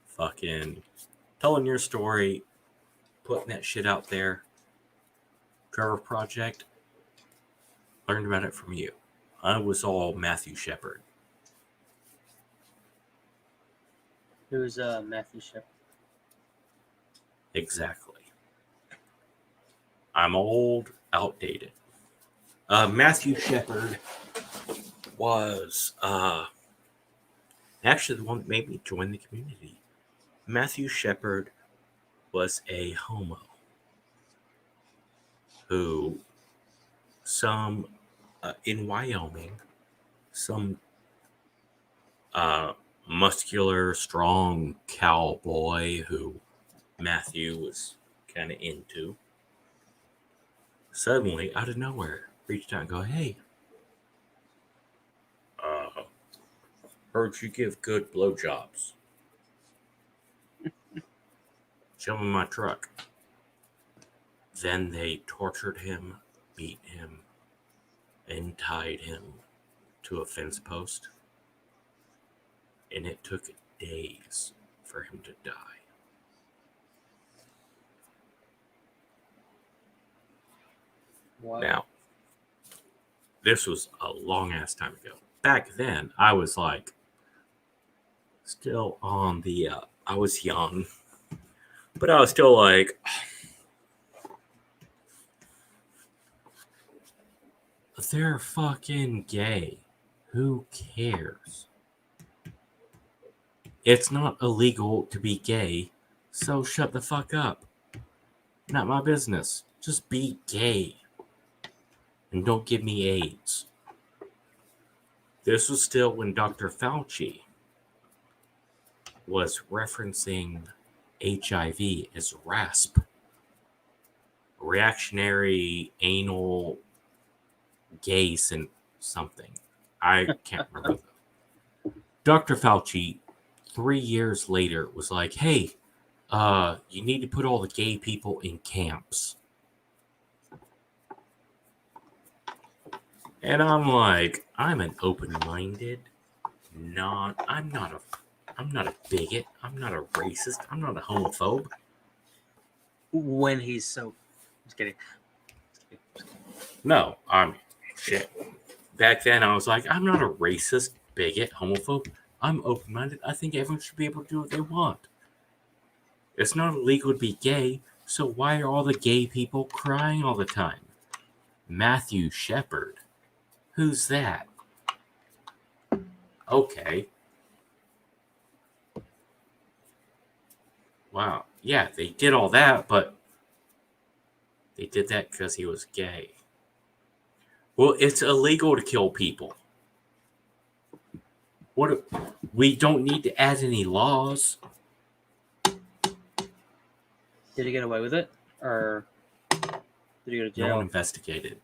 Fucking telling your story, putting that shit out there. Trevor Project, learned about it from you. I was all Matthew Shepard. Who's Matthew Shepard? Exactly. I'm old, outdated. Matthew Shepard was actually the one that made me join the community. Matthew Shepard was a homo who in Wyoming, some muscular, strong cowboy who Matthew was kind of into, suddenly, out of nowhere, reached out and go, hey, heard you give good blowjobs. Jump in my truck. Then they tortured him, beat him, and tied him to a fence post. And it took days for him to die. Wow. Now, this was a long ass time ago. Back then, I was like, still on the, I was young, but I was still like, they're fucking gay. Who cares? It's not illegal to be gay, so shut the fuck up. Not my business. Just be gay. And don't give me AIDS. This was still when Dr. Fauci was referencing HIV as RASP. Reactionary anal gay something. I can't remember. Dr. Fauci, 3 years later, was like, hey, you need to put all the gay people in camps. And I'm like, I'm an open-minded, I'm not a bigot, I'm not a racist, I'm not a homophobe. When he's so... Just kidding. No, shit. Back then, I was like, I'm not a racist, bigot, homophobe. I'm open-minded. I think everyone should be able to do what they want. It's not illegal to be gay, so why are all the gay people crying all the time? Matthew Shepard. Who's that? Okay. Wow. Yeah, they did all that, but they did that because he was gay. Well, it's illegal to kill people. We don't need to add any laws. Did he get away with it? Or did he go to jail? No one investigated.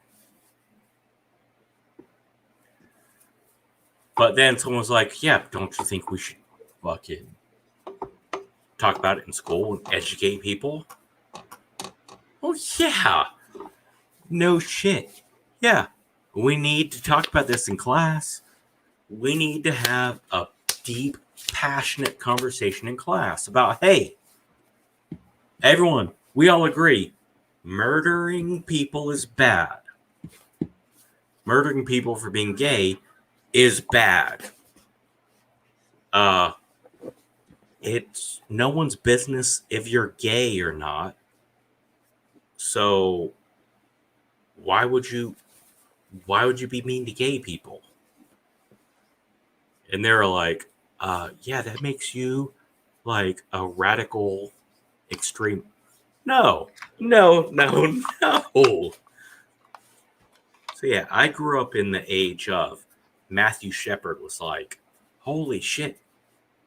But then someone was like, yeah, don't you think we should fucking talk about it in school and educate people? Oh, yeah. No shit. Yeah. We need to talk about this in class. We need to have a deep, passionate conversation in class about, hey, everyone, we all agree, murdering people is bad. Murdering people for being gay is bad. It's no one's business if you're gay or not. So why would you be mean to gay people? And they're like, yeah, that makes you like a radical extreme. No. So yeah, I grew up in the age of Matthew Shepard was like, holy shit,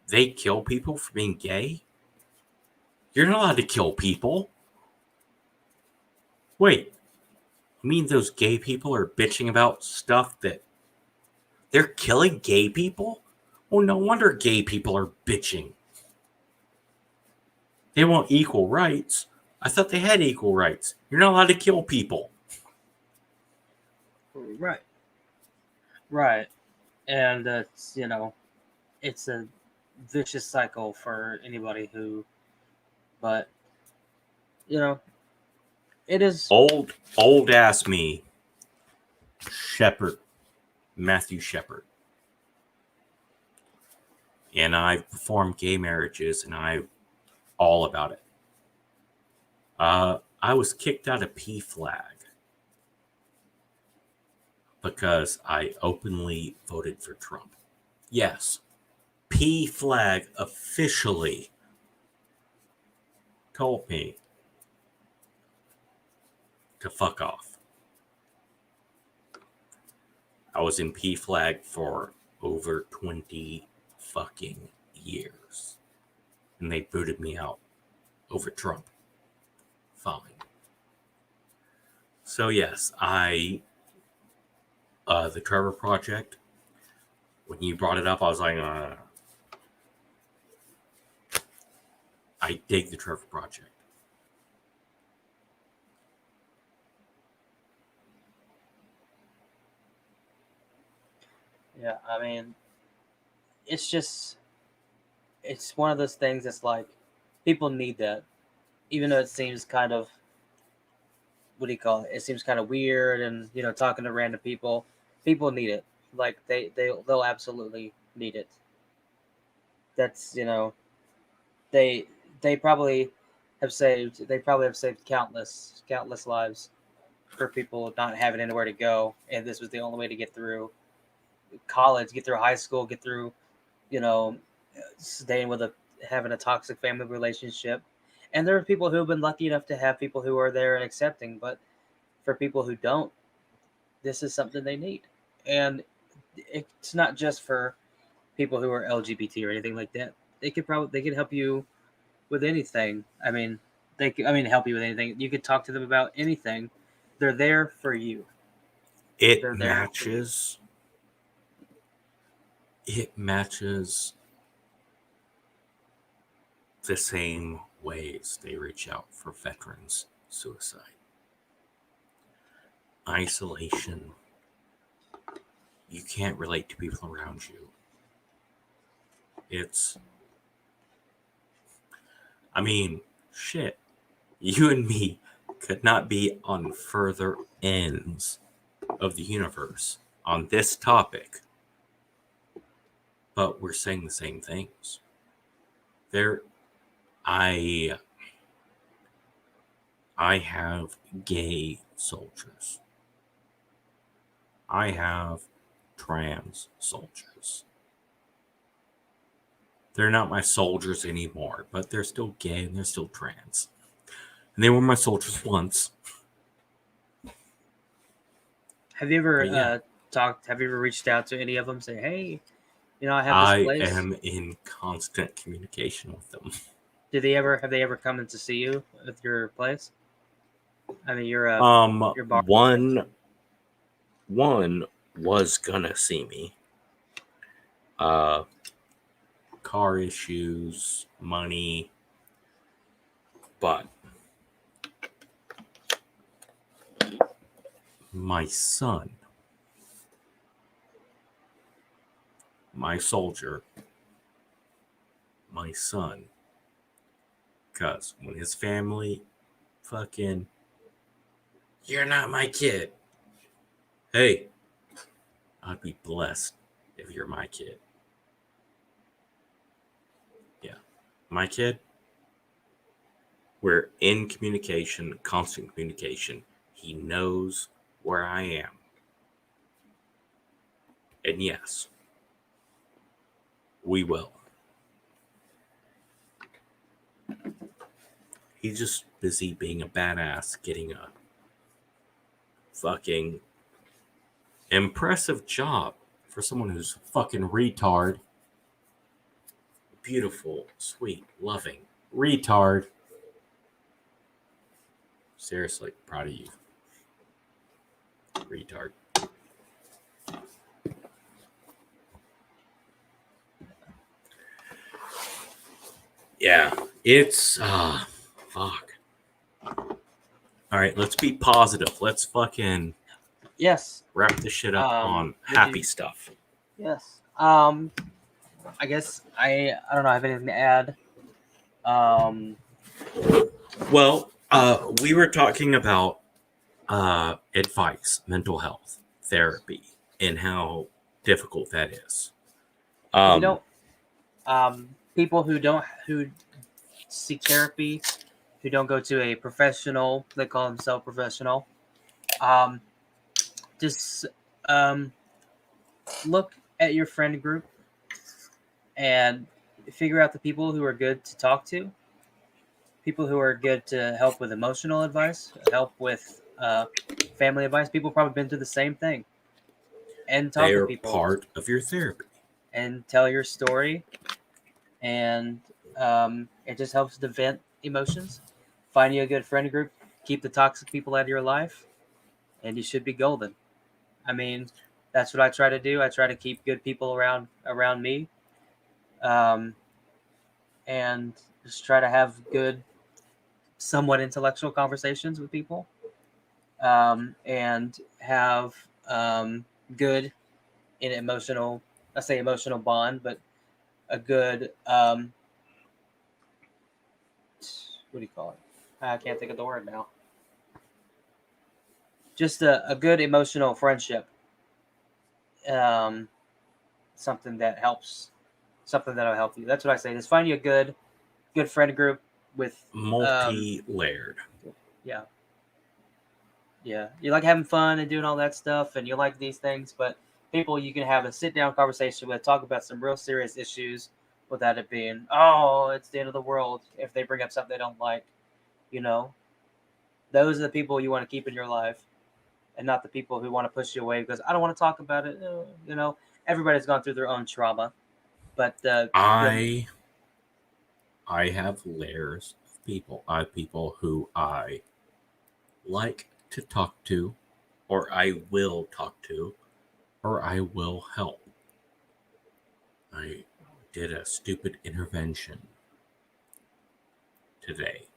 they kill people for being gay? You're not allowed to kill people. Wait, you mean those gay people are bitching about stuff that they're killing gay people? Well, no wonder gay people are bitching. They want equal rights. I thought they had equal rights. You're not allowed to kill people. Right. And it's, it's a vicious cycle for anybody who, but, it is old ass me. Shepard. Matthew Shepard. And I've performed gay marriages, and I'm all about it. I was kicked out of P-Flag because I openly voted for Trump. Yes, P-Flag officially told me to fuck off. I was in P-Flag for over 20 fucking years. And they booted me out over Trump. Fine. So yes, the Trevor Project, when you brought it up, I was like, I dig the Trevor Project. Yeah, I mean, it's one of those things that's like, people need that. Even though it seems kind of, what do you call it? It seems kind of weird and, talking to random people. People need it. Like, they'll absolutely need it. That's, they probably have saved countless lives for people not having anywhere to go, and this was the only way to get through college, get through high school, get through, staying with having a toxic family relationship. And there are people who have been lucky enough to have people who are there and accepting, but for people who don't, this is something they need. And it's not just for people who are LGBT or anything like that. They could help you with anything. I mean, help you with anything. You could talk to them about anything. They're there for you. It matches the same ways they reach out for veterans suicide. Isolation. You can't relate to people around you. Shit. You and me could not be on further ends of the universe on this topic, but we're saying the same things. I have gay soldiers. I have trans soldiers. They're not my soldiers anymore, but they're still gay and they're still trans. And they were my soldiers once. Have you ever have you ever reached out to any of them? Say, hey, I have this place. I am in constant communication with them. Have they ever come in to see you at your place? I mean, your bar. One was gonna see me. Car issues, money, but my son, my soldier, my son, because when his family fucking, you're not my kid. Hey, I'd be blessed if you're my kid. Yeah, my kid, we're in communication, constant communication. He knows where I am. And yes, we will. He's just busy being a badass, getting a fucking impressive job for someone who's a fucking retard. Beautiful, sweet, loving retard. Seriously, proud of you. Retard. Yeah, it's fuck. All right, let's be positive. Let's fucking wrap this shit up on happy stuff. Yes. I guess I don't know. I have anything to add. Well, we were talking about advice, mental health, therapy, and how difficult that is. People who seek therapy, who don't go to a professional, they call themselves professional. Just look at your friend group and figure out the people who are good to talk to, people who are good to help with emotional advice, help with family advice. People probably been through the same thing, and talk to people. Part of your therapy, and tell your story, and it just helps to vent emotions. Find you a good friend group, keep the toxic people out of your life, and you should be golden. I mean, that's what I try to do. I try to keep good people around me, and just try to have good, somewhat intellectual conversations with people, and have good in emotional. I say emotional bond, but a good what do you call it? I can't think of the word now. Just a good emotional friendship. Something that helps. Something that'll help you. That's what I say. Just find you a good friend group with multi-layered. Yeah. You like having fun and doing all that stuff, and you like these things, but people you can have a sit-down conversation with, talk about some real serious issues without it being, oh, it's the end of the world if they bring up something they don't like. Those are the people you want to keep in your life, and not the people who want to push you away because I don't want to talk about it. Everybody's gone through their own trauma, but I have layers of people. I have people who I like to talk to, or I will talk to, or I will help. I did a stupid intervention today.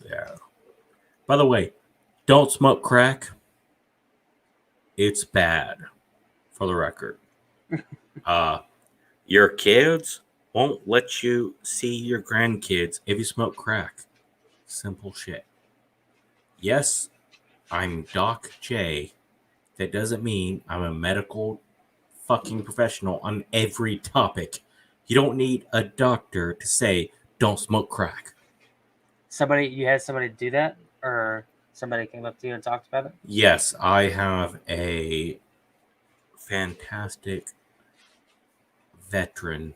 Yeah. By the way, don't smoke crack. It's bad, for the record. Your kids won't let you see your grandkids if you smoke crack. Simple shit. Yes, I'm Doc J. That doesn't mean I'm a medical fucking professional on every topic. You don't need a doctor to say, don't smoke crack. You had somebody do that? Or somebody came up to you and talked about it? Yes, I have a fantastic veteran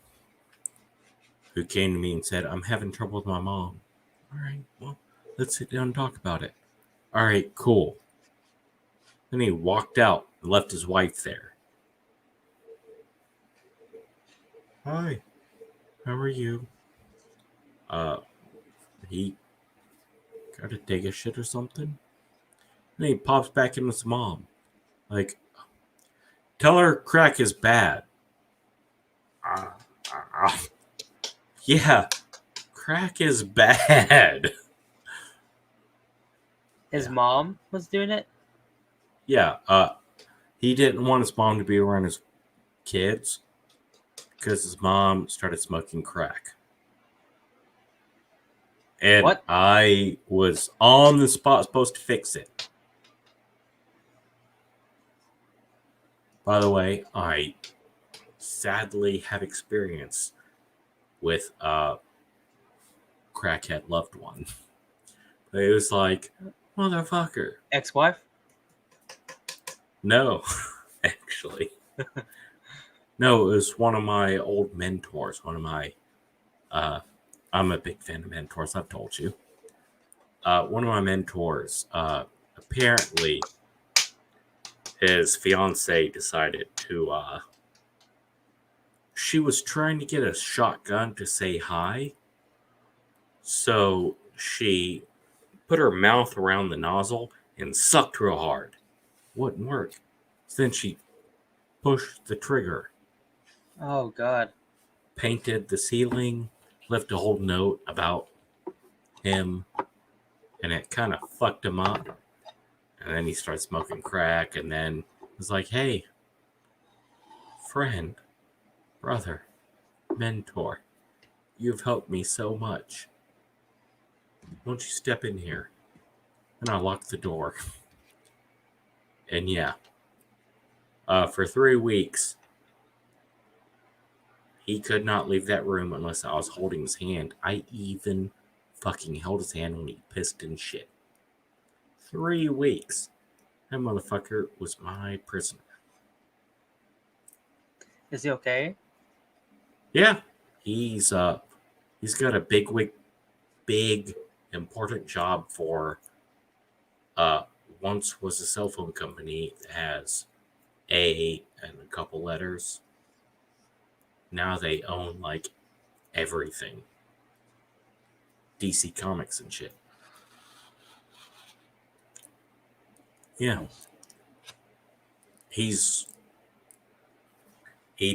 who came to me and said, I'm having trouble with my mom. All right, well, let's sit down and talk about it. All right, cool. Then he walked out and left his wife there. Hi, how are you? He got to take a shit or something. Then he pops back in with his mom. Like, tell her crack is bad. Yeah, crack is bad. His mom was doing it? Yeah, he didn't want his mom to be around his kids because his mom started smoking crack. And What? I was on the spot supposed to fix it. By the way, I sadly have experience with a crackhead loved one. But it was like, motherfucker. Ex-wife? No, actually. No, it was one of my old mentors, one of my I'm a big fan of mentors. I've told you. One of my mentors, apparently, his fiance decided to. She was trying to get a shotgun to say hi, so she put her mouth around the nozzle and sucked real hard. Wouldn't work. So then she pushed the trigger, Oh God. painted the ceiling, left a whole note about him, and it kind of fucked him up. And then he started smoking crack, and then was like, hey, friend, brother, mentor, you've helped me so much. Won't you step in here? And I locked the door. And yeah, for 3 weeks, he could not leave that room unless I was holding his hand. I even fucking held his hand when he pissed and shit. 3 weeks. That motherfucker was my prisoner. Is he okay? Yeah, he's got a big important job for once was a cell phone company that has A and a couple letters. Now they own like everything. DC Comics and shit. Yeah. He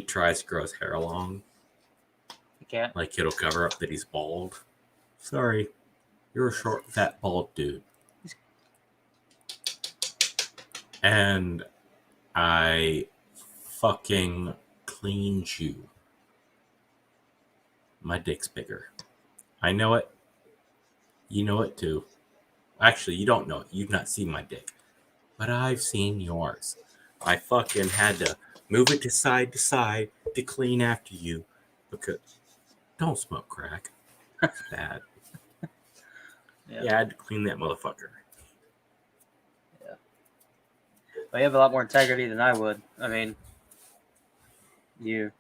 tries to grow his hair long. He can't. Like it'll cover up that he's bald. Sorry. You're a short, fat, bald dude. And I fucking cleaned you. My dick's bigger. I know it. You know it too. Actually, you don't know it. You've not seen my dick. But I've seen yours. I fucking had to move it to side to clean after you. Because don't smoke crack. It's bad. Yeah, I had to clean that motherfucker. Yeah. But you have a lot more integrity than I would. I mean, you.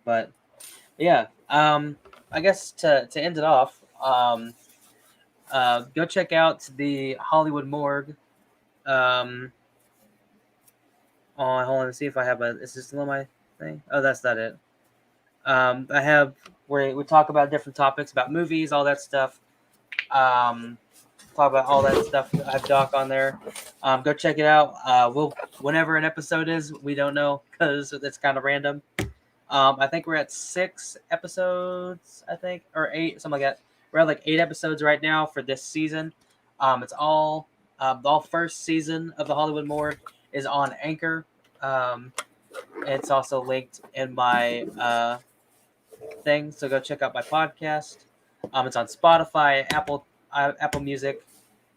But yeah. I guess to end it off, go check out the Hollywood Morgue. Hold on to see if I have a. Is this still on my thing? Oh, that's not it. I have where we talk about different topics about movies, all that stuff. Talk about all that stuff. I have Doc on there. Go check it out. We'll whenever an episode is, we don't know because it's kind of random. I think we're at 6 episodes. I think or 8, something like that. We're at like 8 episodes right now for this season. It's all the first season of the Hollywood Morgue is on Anchor. It's also linked in my thing, so go check out my podcast. It's on Spotify, Apple Music,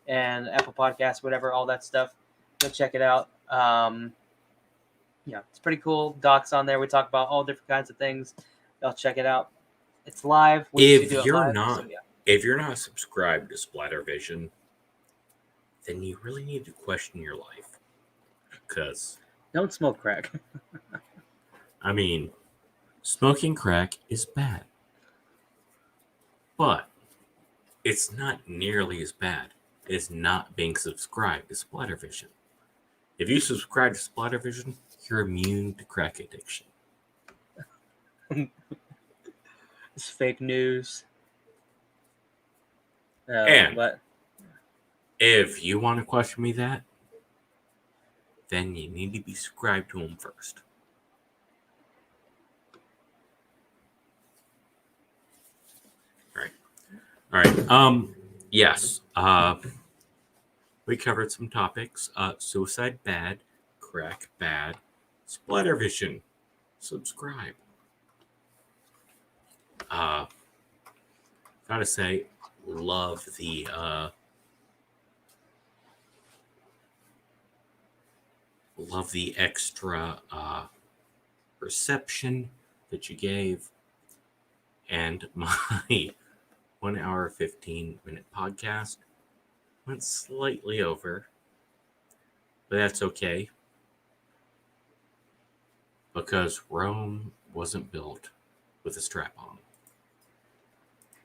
and Apple Podcasts, whatever, all that stuff. Go check it out. Yeah, it's pretty cool. Doc's on there. We talk about all different kinds of things. Y'all check it out. It's live. If you're not subscribed to Splattervision, then you really need to question your life. Because don't smoke crack. I mean, smoking crack is bad. But it's not nearly as bad as not being subscribed to Splattervision. If you subscribe to Splattervision, you're immune to crack addiction. It's fake news. And if you want to question me that, then you need to be subscribed to them first. All right. Yes. We covered some topics. Suicide bad, crack bad, Splattervision. Subscribe. Gotta say, love the extra reception that you gave, and my 1 hour 15-minute podcast went slightly over, but that's okay because Rome wasn't built with a strap on.